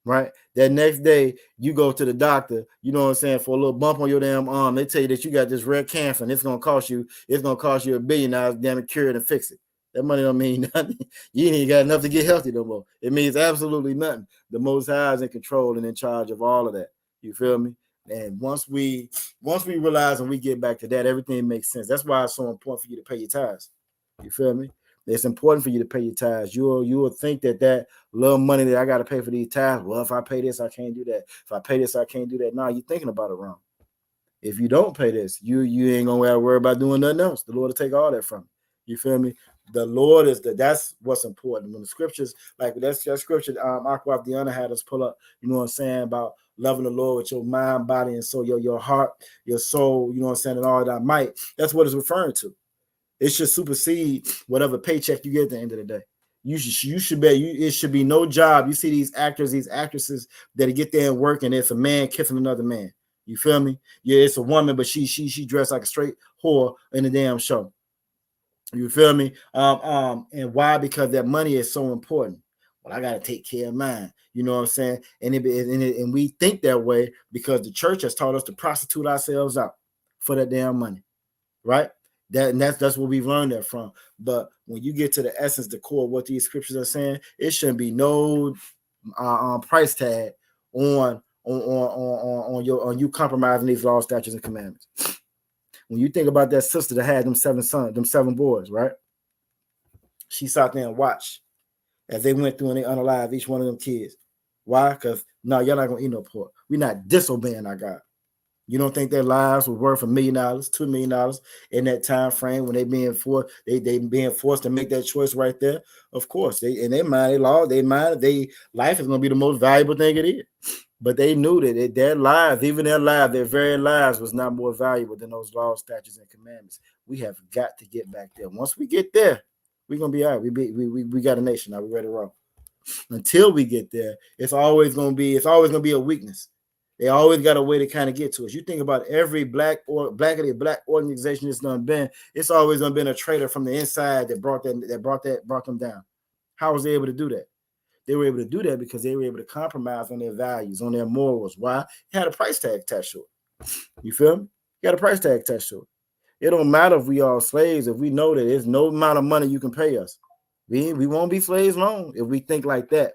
Right. That next day, you go to the doctor, you know what I'm saying, for a little bump on your damn arm. They tell you that you got this rare cancer, and it's gonna cost you $1 billion to damn it, cure it and fix it. That money don't mean nothing. You ain't got enough to get healthy no more. It means absolutely nothing. The Most High is in control and in charge of all of that. You feel me? And once we realize and we get back to that, everything makes sense. That's why it's so important for you to pay your tithes. You feel me? It's important for you to pay your tithes. You will think that little money that I got to pay for these tithes, well, if I pay this, I can't do that. If I pay this, I can't do that. No, you're thinking about it wrong. If you don't pay this, you ain't going to have to worry about doing nothing else. The Lord will take all that from you. You feel me? The Lord that's what's important. When the scriptures, like that scripture, Aquaf Deanna had us pull up, you know what I'm saying, about loving the Lord with your mind, body, and soul, your heart, your soul, you know what I'm saying, and all that might. That's what it's referring to. It should supersede whatever paycheck you get at the end of the day. It should be no job. You see these actors, these actresses that get there and work, and it's a man kissing another man. You feel me? Yeah, it's a woman, but she dressed like a straight whore in the damn show. You feel me? And why? Because that money is so important. Well, I gotta take care of mine. You know what I'm saying? And we think that way because the church has taught us to prostitute ourselves out for that damn money, right? That's where we've learned that from. But when you get to the essence, the core of what these scriptures are saying, it shouldn't be no price tag on you compromising these laws, statutes, and commandments. When you think about that sister that had them 7 boys, right? She sat there and watched as they went through and they unalived each one of them kids. Why? Because no, y'all not gonna eat no pork. We're not disobeying our God. You don't think their lives were worth $1 million, $2 million in that time frame when they being forced to make that choice right there? Of course, they in their mind, they life is gonna be the most valuable thing it is. But they knew that their lives, even their very lives, was not more valuable than those laws, statutes, and commandments. We have got to get back there. Once we get there, we're gonna be all right. We got a nation. Now we ready to roll. Until we get there, it's always gonna be a weakness. They always got a way to kind of get to us. You think about every black organization that's done been, it's always gonna been a traitor from the inside that brought them down. How was they able to do that? They were able to do that because they were able to compromise on their values, on their morals. Why? It had a price tag attached to it. You feel me? You got a price tag attached to it. It don't matter if we are slaves, if we know that there's no amount of money you can pay us. We won't be slaves long if we think like that.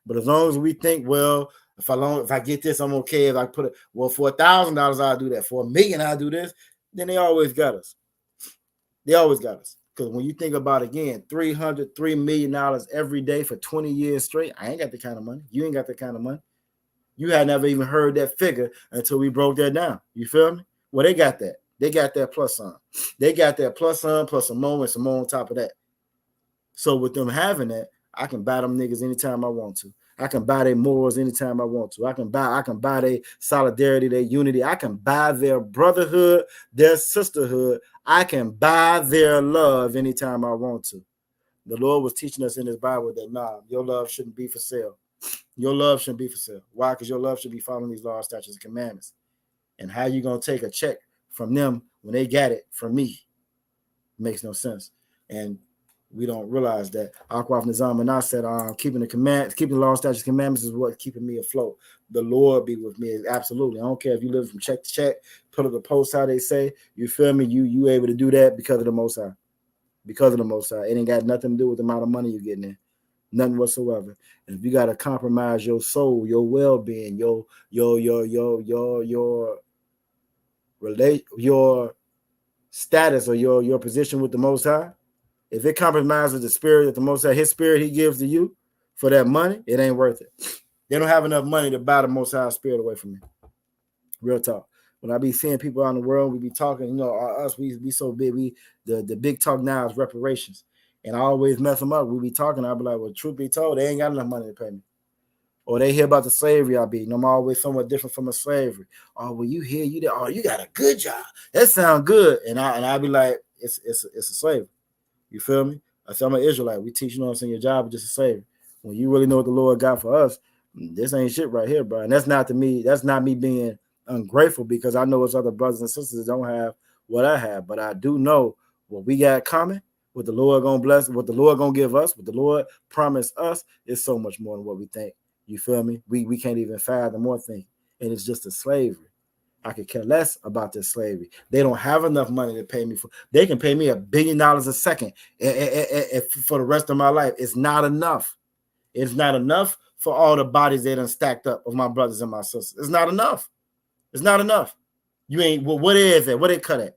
But as long as we think, well, if I get this, I'm okay. If I put it, well, for $1,000, I'll do that. For $1 million, I'll do this. Then they always got us. They always got us. Because when you think about, again, $3 million every day for 20 years straight, I ain't got the kind of money. You ain't got the kind of money. You had never even heard that figure until we broke that down. You feel me? Well, they got that. They got that plus sign. They got that plus sign plus some more on top of that. So with them having that, I can buy them niggas anytime I want to. I can buy their morals anytime I want to. I can buy their solidarity, their unity. I can buy their brotherhood, their sisterhood. I can buy their love anytime I want to. The Lord was teaching us in his Bible that, your love shouldn't be for sale. Your love shouldn't be for sale. Why? Because your love should be following these laws, statutes, and commandments. And how you going to take a check from them when they got it from me? Makes no sense. And we don't realize that. Akwaf Nizam and I said, keeping the law, statutes, commandments is what keeping me afloat. The Lord be with me. Absolutely. I don't care if you live from check to check, put up the post, how they say, you feel me? You able to do that because of the Most High. Because of the Most High. It ain't got nothing to do with the amount of money you're getting in. Nothing whatsoever. And if you got to compromise your soul, your well-being, your status or your position with the Most High, if it compromises the spirit that the Most High, his spirit he gives to you for that money, it ain't worth it. They don't have enough money to buy the Most High spirit away from me. Real talk. When I be seeing people out in the world, we be talking, we so big. The big talk now is reparations. And I always mess them up. We be talking, I be like, well, truth be told, they ain't got enough money to pay me. Or they hear about the slavery I be. I'm always somewhat different from a slavery. Oh, well, you hear you there? Oh, you got a good job. That sound good. And I be like, it's a slavery. You feel me? I say I'm an Israelite. We teach, your job is just a slavery. When you really know what the Lord got for us, this ain't shit right here, bro. And that's not me being ungrateful, because I know it's other brothers and sisters that don't have what I have. But I do know what we got coming, what the Lord gonna bless, what the Lord gonna give us, what the Lord promised us is so much more than what we think. You feel me? We can't even fathom more things. And it's just a slavery. I could care less about this slavery. They don't have enough money to pay me for. They can pay me $1 billion a second for the rest of my life. It's not enough. It's not enough for all the bodies they done stacked up of my brothers and my sisters. It's not enough. It's not enough. You ain't. Well, what is it? What they cut at?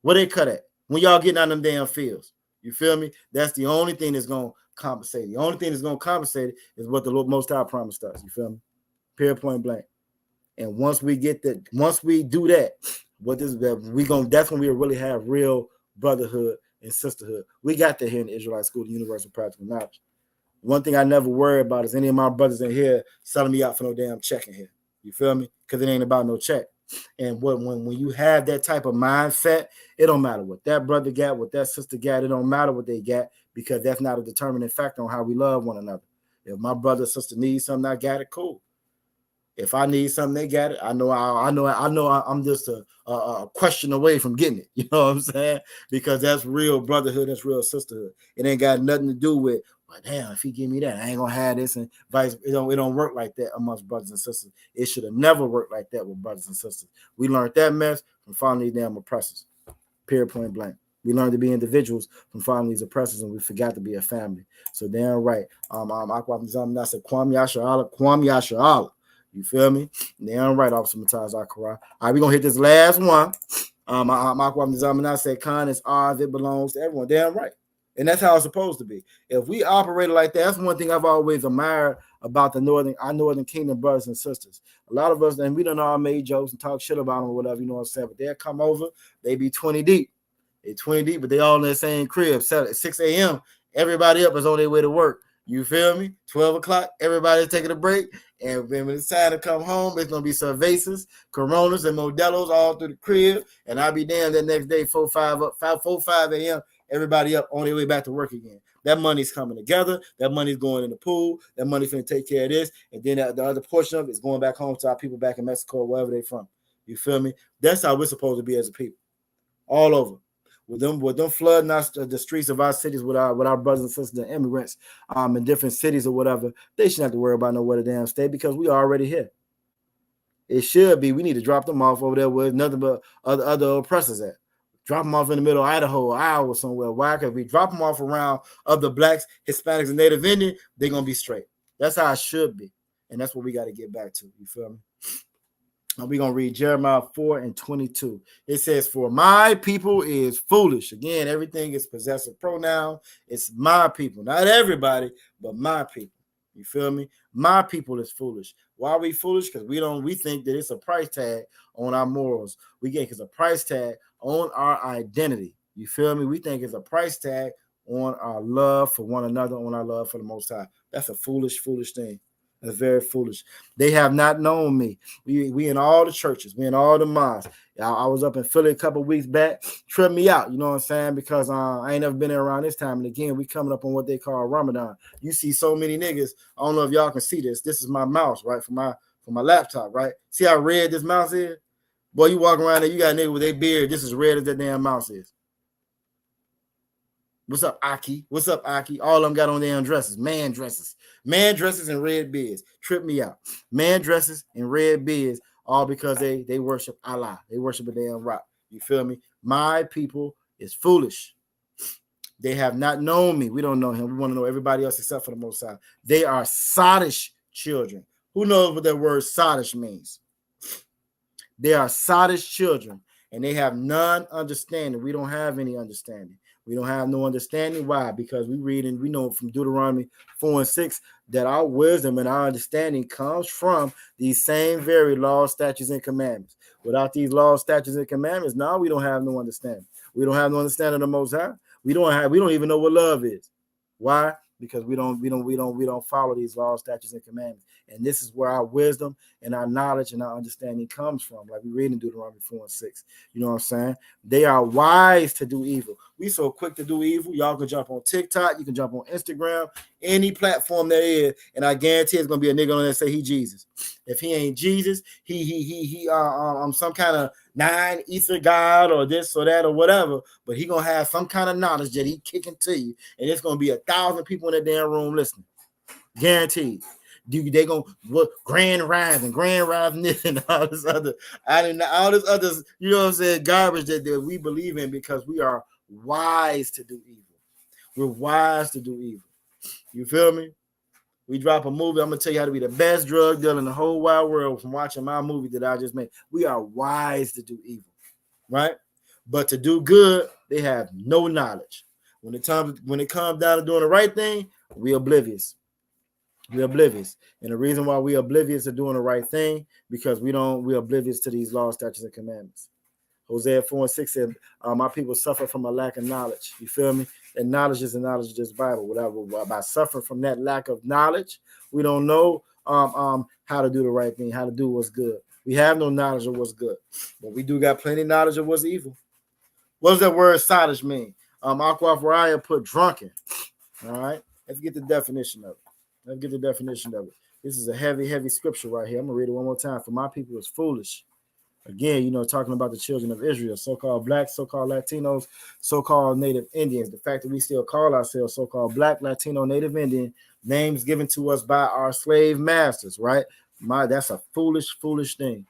What they cut at? When y'all getting out them damn fields. You feel me? That's the only thing that's gonna compensate. The only thing that's gonna compensate is what the Most High promised us. You feel me? Period, point blank. And once we get that, once we do that, that's when we really have real brotherhood and sisterhood. We got that here in the Israelite School of Universal Practical Knowledge. One thing I never worry about is any of my brothers in here selling me out for no damn check in here. You feel me? Because it ain't about no check. And when you have that type of mindset, it don't matter what that brother got, what that sister got. It don't matter what they got, because that's not a determining factor on how we love one another. If my brother or sister needs something, I got it, cool. If I need something, they got it. I know I'm just a question away from getting it. You know what I'm saying? Because that's real brotherhood. That's real sisterhood. It ain't got nothing to do with, well, damn, if he give me that, I ain't gonna have this, and vice. It don't work like that amongst brothers and sisters. It should have never worked like that with brothers and sisters. We learned that mess from following these damn oppressors. Period, point blank. We learned to be individuals from following these oppressors, and we forgot to be a family. So damn right. Akwam said Kwam Yasha Allah. You feel me? Damn right, Officer Mataz Akara. All right, we're gonna hit this last one. Akwam Nizam said Khan is ours, it belongs to everyone. Damn right. And that's how it's supposed to be. If we operated like that, that's one thing I've always admired about our Northern Kingdom brothers and sisters. A lot of us, and we done all made jokes and talk shit about them or whatever, you know what I'm saying? But they'll come over, they be 20 deep. They 20 deep, but they all in the same crib. 6 a.m., everybody up is on their way to work. You feel me? 12 o'clock, everybody's taking a break. And when it's time to come home, it's going to be Cervezas, Coronas, and Modelos all through the crib. And I'll be damned that next day, 4, 5 a.m., everybody up on their way back to work again. That money's coming together. That money's going in the pool. That money's going to take care of this. And then the other portion of it is going back home to our people back in Mexico or wherever they're from. You feel me? That's how we're supposed to be as a people. All over. With them flooding us, the streets of our cities with our brothers and sisters, the immigrants in different cities or whatever, they shouldn't have to worry about nowhere to damn stay because we are already here. It should be. We need to drop them off over there where nothing but other oppressors at. Drop them off in the middle of Idaho or Iowa somewhere. Why? Because if we drop them off around other blacks, Hispanics, and Native Indian, they're going to be straight. That's how it should be. And that's what we got to get back to. You feel me? And we're going to read Jeremiah 4:22. It says, for my people is foolish. Again, everything is possessive pronoun. It's my people. Not everybody, but my people. You feel me? My people is foolish. Why are we foolish? Because we think that it's a price tag on our morals. We think it's a price tag on our identity. You feel me? We think it's a price tag on our love for one another, on our love for the Most High. That's a foolish thing. That's very foolish. They have not known me. We in all the churches. We in all the mosques. I was up in Philly a couple of weeks back. Tripped me out. You know what I'm saying? Because I ain't never been there around this time. And again, we coming up on what they call Ramadan. You see so many niggas. I don't know if y'all can see this. This is my mouse, right? For my laptop, right? See how red this mouse is? Boy, you walk around there, you got a nigga with their beard just as red as that damn mouse is. What's up, Aki? What's up, Aki? All of them got on damn dresses. Man dresses and red beards. Trip me out. Man dresses and red beards, all because they worship Allah. They worship a damn rock. You feel me? My people is foolish. They have not known me. We don't know him. We want to know everybody else except for the Most High. They are sottish children. Who knows what that word sottish means? They are sottish children, and they have none understanding. We don't have any understanding. We don't have no understanding. Why? Because we read and we know from Deuteronomy 4:6 that our wisdom and our understanding comes from these same very laws, statutes, and commandments. Without these laws, statutes, and commandments, now we don't have no understanding. We don't have no understanding of the Most High. We don't even know what love is. Why? Because we don't follow these laws, statutes, and commandments. And this is where our wisdom and our knowledge and our understanding comes from. Like we read in Deuteronomy 4:6. You know what I'm saying? They are wise to do evil. We so quick to do evil. Y'all can jump on TikTok. You can jump on Instagram, any platform there is, and I guarantee it's gonna be a nigga on there that say he Jesus. If he ain't Jesus, he some kind of 9 ether god or this or that or whatever. But he gonna have some kind of knowledge that he kicking to you, and it's gonna be 1,000 people in that damn room listening. Guaranteed. They gonna what grand rising this and all this other, all this other, you know what I'm saying, garbage that we believe in because we are wise to do evil. We're wise to do evil. You feel me? We drop a movie. I'm gonna tell you how to be the best drug dealer in the whole wide world from watching my movie that I just made. We are wise to do evil, right? But to do good, they have no knowledge. When it comes down to doing the right thing, we're oblivious. We're oblivious. And the reason why we're oblivious to doing the right thing, because we're oblivious to these laws, statutes, and commandments. Hosea 4:6 said, my people suffer from a lack of knowledge. You feel me? And knowledge is the knowledge of this Bible. By suffering from that lack of knowledge, we don't know how to do the right thing, how to do what's good. We have no knowledge of what's good. But we do got plenty of knowledge of what's evil. What does that word sottish mean? Aquafaraya put drunken. All right. Let's get the definition of it. This is a heavy scripture right here. I'm going to read it one more time. For my people is foolish. Again, talking about the children of Israel, so-called blacks, so-called Latinos, so-called Native Indians. The fact that we still call ourselves so-called black, Latino, Native Indian, names given to us by our slave masters, right? That's a foolish thing.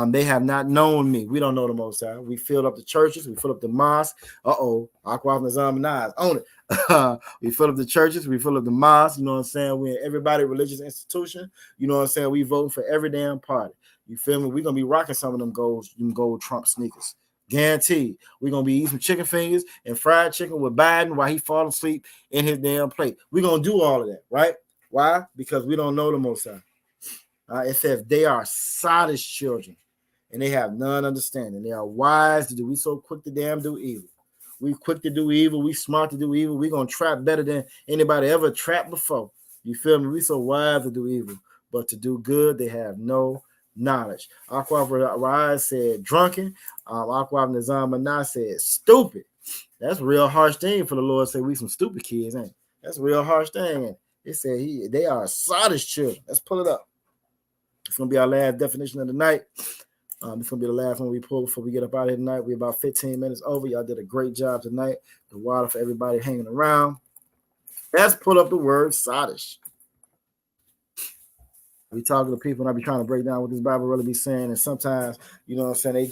They have not known me. We don't know the Most High. We filled up the churches. We filled up the mosques. Aqua Nazam Nas own it. We fill up the churches. We fill up the mosques. You know what I'm saying? We're in everybody religious institution. You know what I'm saying? We voting for every damn party. You feel me? We're gonna be rocking some of them gold Trump sneakers. Guaranteed. We're going to be eating some chicken fingers and fried chicken with Biden while he falls asleep in his damn plate. We're going to do all of that, right? Why? Because we don't know the Most High. It says they are sottish children, and they have none understanding. They are wise to do. We so quick to damn do evil. We quick to do evil. We smart to do evil. We're going to trap better than anybody ever trapped before. You feel me? We so wise to do evil. But to do good, they have no knowledge. Aquaf Rise said drunken. Aquaf Nizam Manah said stupid. That's a real harsh thing for the Lord to say we some stupid kids, ain't it? That's a real harsh thing. It said they are sottish children. Let's pull it up. It's going to be our last definition of the night. It's going to be the last one we pull before we get up out of here tonight. We're about 15 minutes over. Y'all did a great job tonight. The water for everybody hanging around. Let's pull up the word sottish. We talking to people and I be trying to break down what this Bible really be saying, and sometimes, you know what I'm saying,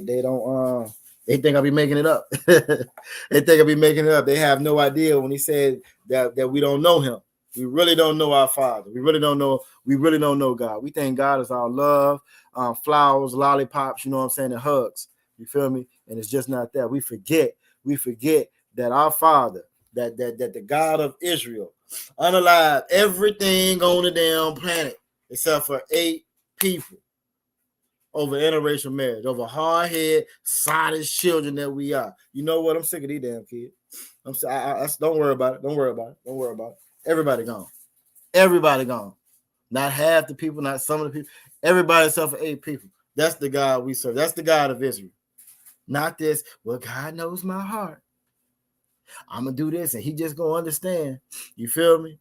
they don't they think I be making it up. They think I be making it up. They have no idea when he said that we don't know him. We really don't know our Father. We really don't know God. We think God is our love, flowers, lollipops, you know what I'm saying, and hugs. You feel me? And it's just not that. We forget that our Father, that the God of Israel unalived everything on the damn planet except for 8 people over interracial marriage, over hard-headed, sottish children that we are. You know what? I'm sick of these damn kids. Don't worry about it. Don't worry about it. Everybody gone. Not half the people, not some of the people. Everybody except for 8 people. That's the God we serve. That's the God of Israel. Not this, well, God knows my heart. I'm going to do this, and he just going to understand. You feel me?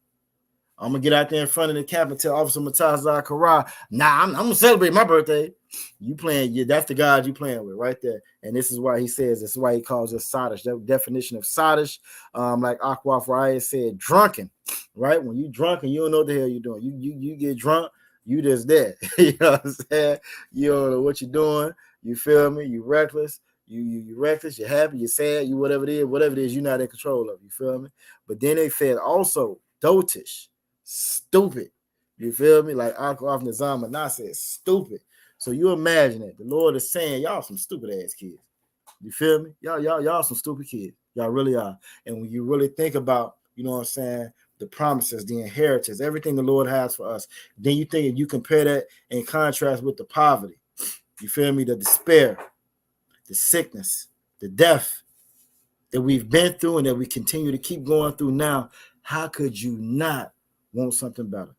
I'm going to get out there in front of the camp and tell Officer Matazar Kara, nah, I'm going to celebrate my birthday. You playing, that's the God you playing with right there. And this is why he says, this is why he calls us sottish. The definition of sottish, like Aqua Friday said, drunken, right? When you drunken, you don't know what the hell you're doing. You get drunk, you just dead. You know what I'm saying? You don't know what you're doing. You feel me? You reckless. You reckless, you're happy, you're sad, you whatever it is, you're not in control of. You feel me? But then they said also dotish, stupid. You feel me? Like Akhlaf Nizam Manah said, stupid. So you imagine it. The Lord is saying, y'all some stupid ass kids. You feel me? Y'all some stupid kids. Y'all really are. And when you really think about, you know what I'm saying, the promises, the inheritance, everything the Lord has for us, then you think you compare that in contrast with the poverty. You feel me? The despair, the sickness, the death that we've been through and that we continue to keep going through now. How could you not want something better?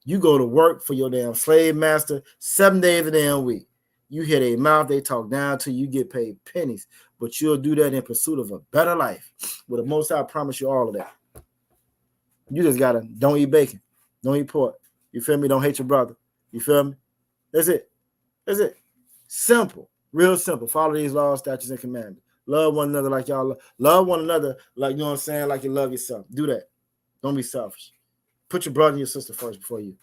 You go to work for your damn slave master 7 days a damn week. You hear their mouth, they talk down to you, get paid pennies, but you'll do that in pursuit of a better life. With the Most High, I promise you all of that. You just gotta don't eat bacon, don't eat pork. You feel me? Don't hate your brother. You feel me? That's it. Simple. Real simple. Follow these laws, statutes, and commandments. Love one another like y'all love one another, like, you know what I'm saying, like you love yourself. Do that. Don't be selfish. Put your brother and your sister first before you.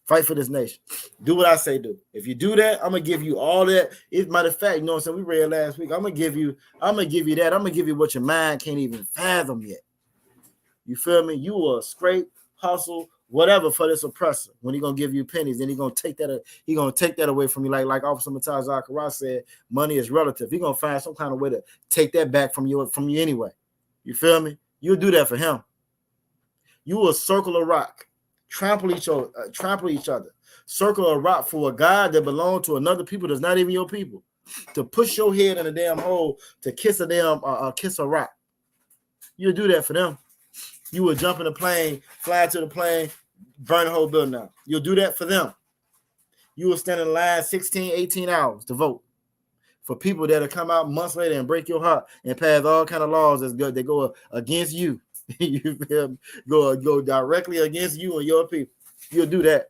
Fight for this nation. Do what I say do. If you do that, I'm gonna give you all that. As a matter of fact, you know what I'm saying, we read last week. I'm gonna give you that. I'm gonna give you what your mind can't even fathom yet. You feel me? You will scrape, hustle, whatever for this oppressor. When he gonna give you pennies, then he gonna take that away from you. Like Officer Mataz Zachariah said, money is relative. He gonna find some kind of way to take that back from you anyway. You feel me? You'll do that for him. You will circle a rock, trample each other, circle a rock for a God that belongs to another people that's not even your people, to push your head in a damn hole, to kiss a rock. You'll do that for them. You will jump in a plane, fly to the plane, burn the whole building down. You'll do that for them. You will stand in line 16, 18 hours to vote for people that'll come out months later and break your heart and pass all kind of laws that go against you. You feel me? Go directly against you and your people. You'll do that.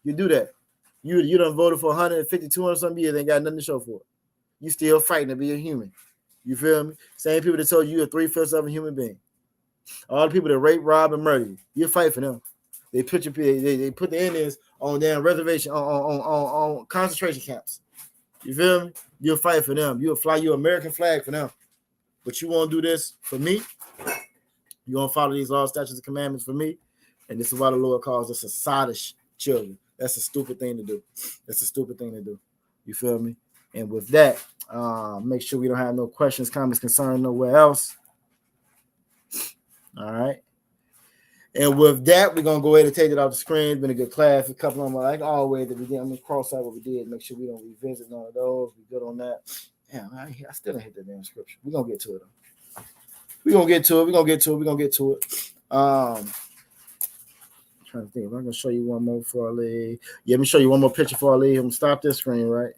You done voted for 150, 200 some years, ain't got nothing to show for it. You still fighting to be a human. You feel me? Same people that told you you're 3/5 of a human being. All the people that rape, rob, and murder you, you fight for them. They put the Indians on damn reservation on concentration camps. You feel me? You'll fight for them. You'll fly your American flag for them. But you won't do this for me. You won't follow these laws, statutes, and commandments for me. And this is why the Lord calls us a sottish children. That's a stupid thing to do. You feel me? And with that, make sure we don't have no questions, comments, concerns nowhere else. All right. And with that, we're going to go ahead and take it off the screen. It's been a good class. A couple of them, like always, that we did. I'm going to cross out what we did. Make sure we don't revisit none of those. We good on that. Damn, I still didn't hit the damn scripture. We're going to get to it, though. We're going to get to it. I'm trying to think. If I'm going to show you one more before I leave. Yeah, let me show you one more picture before I leave. I'm going to stop this screen, right?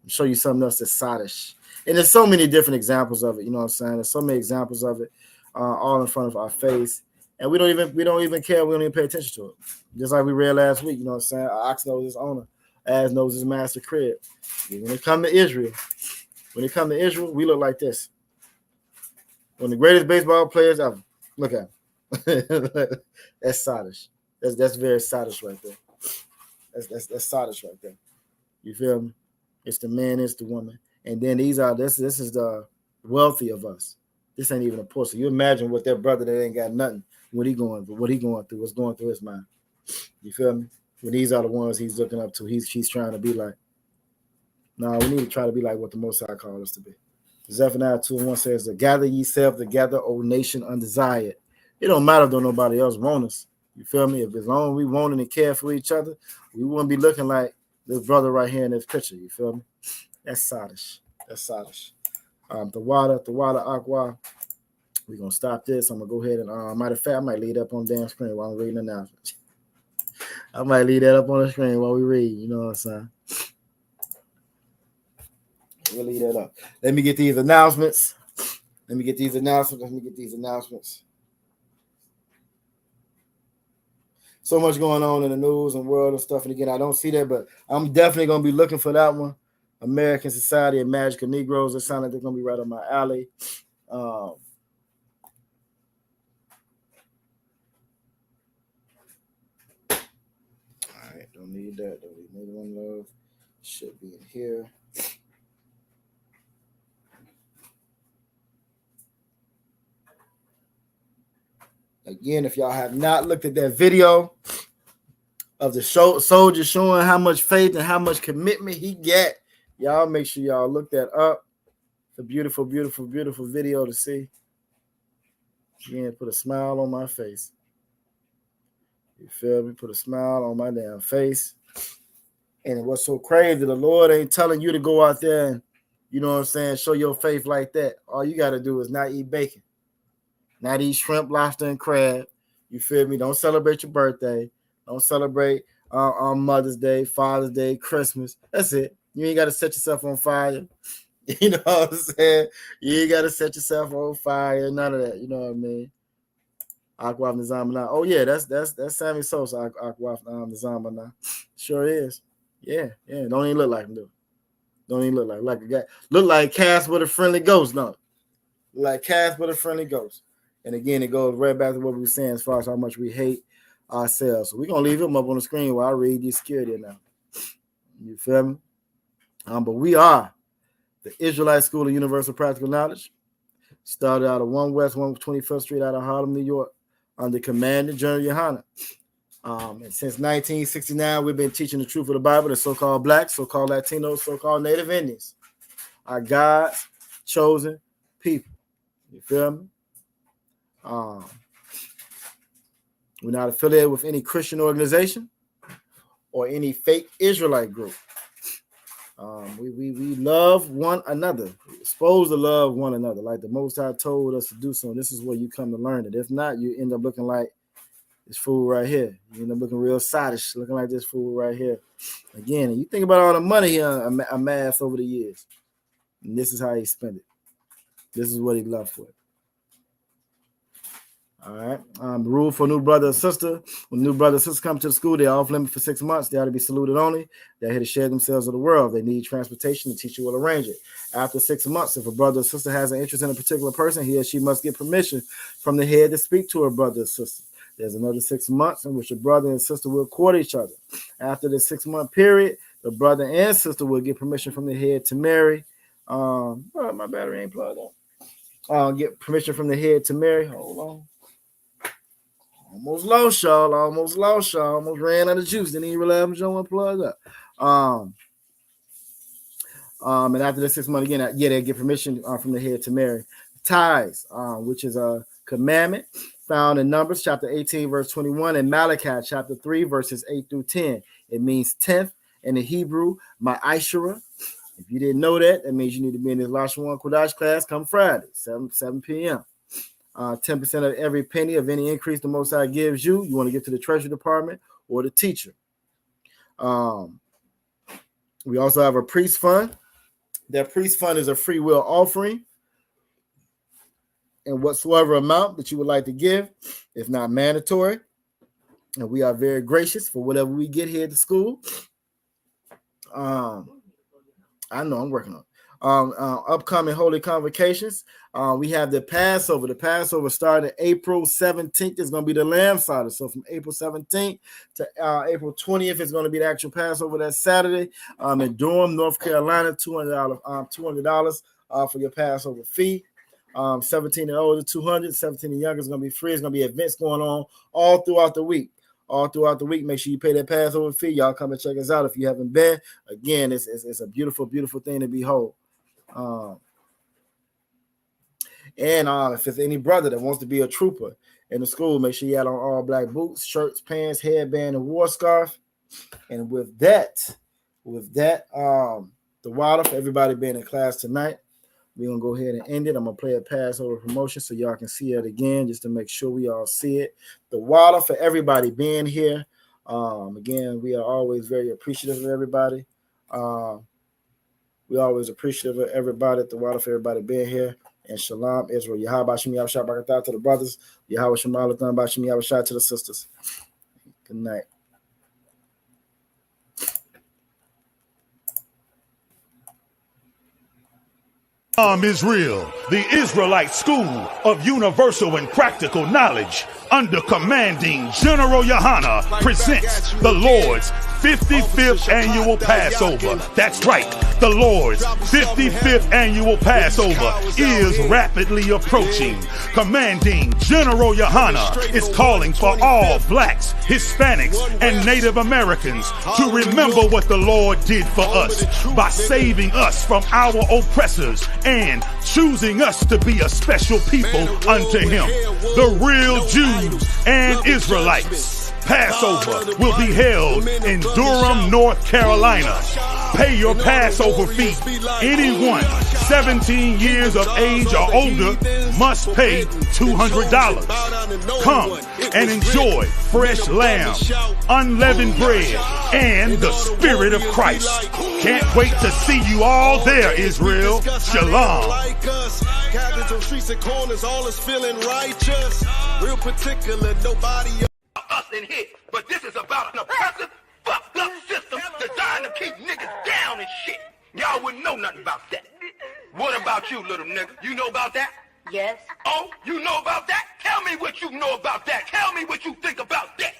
Show you something else that's sodish. And there's so many different examples of it. You know what I'm saying? There's so many examples of it all in front of our face. And we don't even care. We don't even pay attention to it. Just like we read last week, you know what I'm saying? An ox knows his owner, as knows his master crib. When it comes to Israel, we look like this. One of the greatest baseball players ever. Look at him. That's sodish. That's very sodish right there. That's sodish right there. You feel me? It's the man, it's the woman. And then this is the wealthy of us. This ain't even a poor. So you imagine what that brother that ain't got nothing, what he going through, what's going through his mind. You feel me? When these are the ones he's looking up to, he's trying to be like. No, we need to try to be like what the Most High called us to be. Zephaniah 2:1 says, "Gather yourself together, O nation undesired." It don't matter if nobody else want us. You feel me? If as long as we want and care for each other, we wouldn't be looking like this brother right here in this picture. You feel me? That's sodish. The water, aqua. We're gonna stop this. I'm gonna go ahead and matter of fact, I might leave it up on the damn screen while I'm reading the announcements. I might leave that up on the screen while we read. You know what I'm saying? We'll leave that up. Let me get these announcements. So much going on in the news and world and stuff. And again, I don't see that, but I'm definitely going to be looking for that one. American Society of Magical Negroes. It sounds like they're going to be right on my alley. All right. Don't need that. Don't need one love. Should be in here. Again, if y'all have not looked at that video of the soldier showing how much faith and how much commitment he got, y'all make sure y'all look that up. It's a beautiful, beautiful, beautiful video to see. Again, put a smile on my face. You feel me? Put a smile on my damn face. And what's so crazy, the Lord ain't telling you to go out there and, you know what I'm saying, show your faith like that. All you got to do is not eat bacon. Not eat shrimp, lobster, and crab. You feel me? Don't celebrate your birthday. Don't celebrate on Mother's Day, Father's Day, Christmas. That's it. You ain't got to set yourself on fire. You know what I'm saying? You ain't got to set yourself on fire. None of that. You know what I mean? Aquaf Nizamana. Oh, yeah, that's Sammy Sosa, Aquaf Nizamana. Sure is. Yeah. Don't even look like him, though. Don't even look like a guy. Look like Cass with a friendly ghost, no. Like Cass with a friendly ghost. And again, it goes right back to what we were saying as far as how much we hate ourselves. So we're going to leave him up on the screen while I read these security now. You feel me? But we are the Israelite School of Universal Practical Knowledge. Started out of 1 West 125th Street out of Harlem, New York, under Commander General Yohana. And since 1969, we've been teaching the truth of the Bible to so-called blacks, so-called Latinos, so-called Native Indians. Our God's chosen people. You feel me? We're not affiliated with any Christian organization or any fake Israelite group. We love one another. We're supposed to love one another, like the Most High told us to do so. And this is where you come to learn it. If not, you end up looking like this fool right here. You end up looking real sodish, looking like this fool right here. Again, you think about all the money he amassed over the years. And this is how he spent it. This is what he loved for it. All right. Rule for new brother or sister. When new brother or sister come to the school, they're off limit for 6 months. They ought to be saluted only. They're here to share themselves with the world. They need transportation. The teacher will arrange it. After 6 months, if a brother or sister has an interest in a particular person, he or she must get permission from the head to speak to her brother or sister. There's another 6 months in which the brother and sister will court each other. After the 6 month period, the brother and sister will get permission from the head to marry. My battery ain't plugged in. Get permission from the head to marry. Hold on. Almost lost y'all. Almost ran out of juice. Didn't even realize I'm showing plug up. And after the 6 months, again, they get permission from the head to marry. Tithes, which is a commandment found in Numbers chapter 18, verse 21, and Malachi chapter 3, verses 8 through 10. It means 10th in the Hebrew, ma'ashara. If you didn't know that, that means you need to be in this Lashon Kodash class come Friday, 7 p.m. 10% of every penny of any increase the Most High gives you, you want to give to the Treasury Department or the teacher. We also have a priest fund. That priest fund is a free will offering. And whatsoever amount that you would like to give is not mandatory. And we are very gracious for whatever we get here at the school. I know I'm working on upcoming holy convocations. We have the Passover. The Passover started April 17th. Is going to be the Lamb Slaughter. So from April 17th to April 20th is going to be the actual Passover. That's Saturday. In Durham, North Carolina, $200 for your Passover fee. 17 and older, 200. 17 and younger is going to be free. It's going to be events going on all throughout the week. Make sure you pay that Passover fee. Y'all come and check us out if you haven't been. Again, it's a beautiful, beautiful thing to behold. If there's any brother that wants to be a trooper in the school, make sure you add on all black boots, shirts, pants, headband, and war scarf. And with that, the water for everybody being in class tonight. We're going to go ahead and end it. I'm going to play a Passover promotion so y'all can see it again just to make sure we all see it. The water for everybody being here. Again, we are always very appreciative of everybody. We're always appreciative of everybody. The water for everybody being here. And Shalom, Israel. Yahweh Shem Yahweh Shah Barakatah to the brothers. Yahweh Shem Alatham Bashem Yahweh Shah to the sisters. Good night. Israel, the Israelite School of Universal and Practical Knowledge, under commanding General Yohana, presents the Lord's 55th annual Passover. That's right, the Lord's 55th annual Passover is rapidly approaching. Commanding General Yohana is calling for all blacks, Hispanics, and Native Americans to remember what the Lord did for us by saving us from our oppressors and choosing us to be a special people unto Him, the real Jews and Israelites. Passover will be held in Durham, North Carolina. Pay your Passover fee. Anyone 17 years of age or older must pay $200. Come and enjoy fresh lamb, unleavened bread, and the Spirit of Christ. Can't wait to see you all there, Israel. Shalom. Gathered on streets and corners, all is feeling righteous. Real particular, nobody us in here, but this is about an oppressive, fucked up system designed to keep niggas down and shit. Y'all wouldn't know nothing about that. What about you, little nigga? You know about that? Yes. Oh, you know about that? Tell me what you know about that. Tell me what you think about that.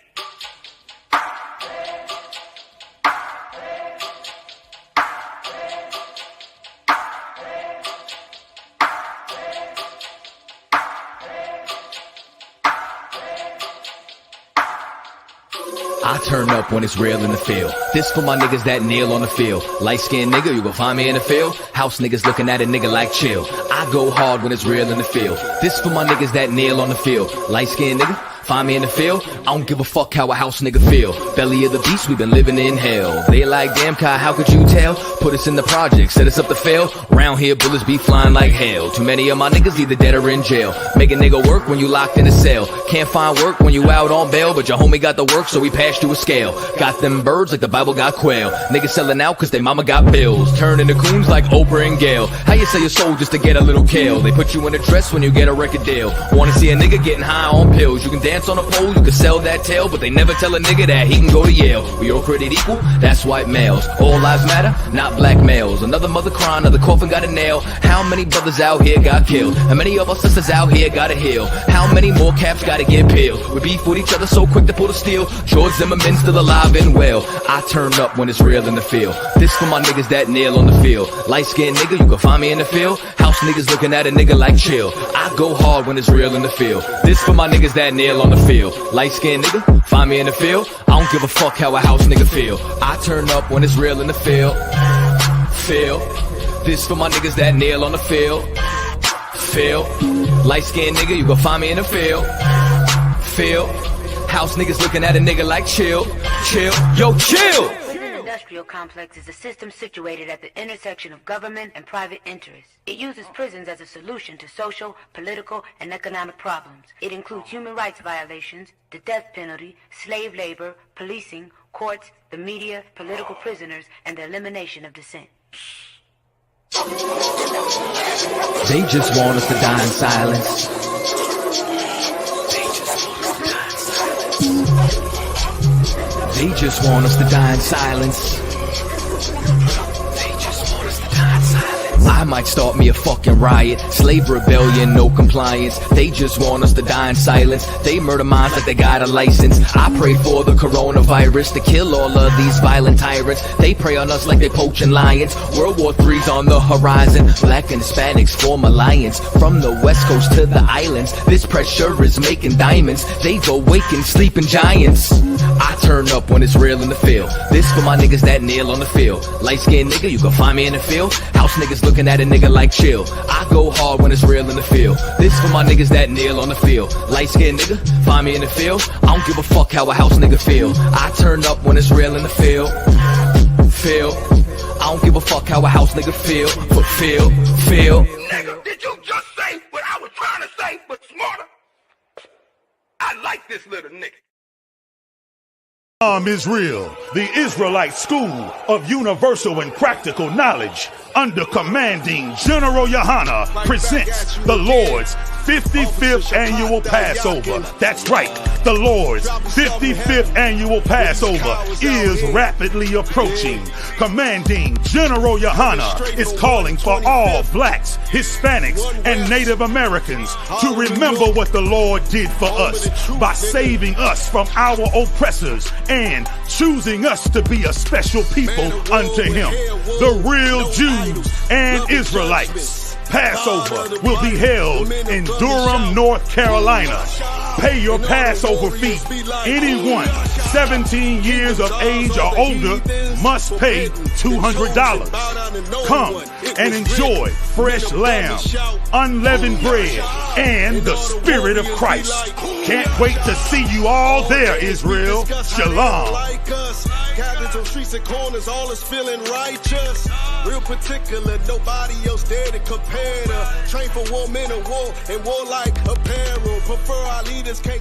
I turn up when it's real in the field. This for my niggas that kneel on the field. Light-skinned nigga, you gon' find me in the field. House niggas looking at a nigga like chill. I go hard when it's real in the field. This for my niggas that kneel on the field. Light-skinned nigga, find me in the field. I don't give a fuck how a house nigga feel. Belly of the beast, we been living in hell. They like, damn, Kai, how could you tell? Put us in the project, set us up to fail. Round here, bullets be flying like hell. Too many of my niggas either dead or in jail. Make a nigga work when you locked in a cell. Can't find work when you out on bail, but your homie got the work, so we passed you a scale. Got them birds like the Bible got quail. Niggas selling out cause they mama got bills. Turning to coons like Oprah and Gail. How you sell your soul just to get a little kale? They put you in a dress when you get a record deal. Wanna see a nigga getting high on pills? You can dance on a pole, you can sell that tail, but they never tell a nigga that he can go to Yale. We all created equal, that's white males. All lives matter, not black males. Another mother crying, another coffin got a nail. How many brothers out here got killed? How many of our sisters out here gotta heal? How many more caps gotta get peeled? We beef with each other so quick to pull the steel. George Zimmerman still alive and well. I turn up when it's real in the field. This for my niggas that kneel on the field. Light-skinned nigga, you can find me in the field. House niggas looking at a nigga like chill. I go hard when it's real in the field. This for my niggas that kneel on the field. Light-skinned nigga, find me in the field. I don't give a fuck how a house nigga feel. I turn up when it's real in the field. Feel. This for my niggas that nail on the field. Feel. Light-skinned nigga, you gon' find me in the field. Feel. House niggas looking at a nigga like chill. Chill. Yo, chill! The industrial complex is a system situated at the intersection of government and private interests. It uses prisons as a solution to social, political, and economic problems. It includes human rights violations, the death penalty, slave labor, policing, courts, the media, political prisoners, and the elimination of dissent. They just want us to die in silence. They just want us to die in silence. They just want us to die in silence. I might start me a fucking riot. Slave rebellion, no compliance. They just want us to die in silence. They murder minds like they got a license. I pray for the coronavirus to kill all of these violent tyrants. They prey on us like they poaching lions. World War III's on the horizon. Black and Hispanics form alliance. From the west coast to the islands, this pressure is making diamonds. They go waking sleeping giants. I turn up when it's real in the field. This for my niggas that nail on the field. Light-skinned nigga, you can find me in the field. House niggas looking at a nigga like chill. I go hard when it's real in the field. This for my niggas that nail on the field. Light-skinned nigga, find me in the field. I don't give a fuck how a house nigga feel. I turn up when it's real in the field. Feel. I don't give a fuck how a house nigga feel. But feel. Nigga, did you just say what I was trying to say, but smarter? I like this little nigga. Israel, the Israelite School of Universal and Practical Knowledge, under commanding General Yohana, presents the Lord's 55th Annual Passover. That's right, the Lord's 55th Annual Passover is rapidly approaching. Commanding General Yohana is calling for all blacks, Hispanics, and Native Americans to remember what the Lord did for us by saving us from our oppressors and choosing us to be a special people unto Him, the real Jews and Israelites. Passover will be held in Durham, North Carolina. Pay your Passover fee. Anyone 17 years of age or older must pay $200. Come and enjoy fresh lamb, unleavened bread, and the Spirit of Christ. Can't wait to see you all there, Israel. Shalom. Cabins on streets and corners, all is feeling righteous. Real particular, nobody else there to compare to. Train for war, men of war, and war like apparel. Prefer our leaders can't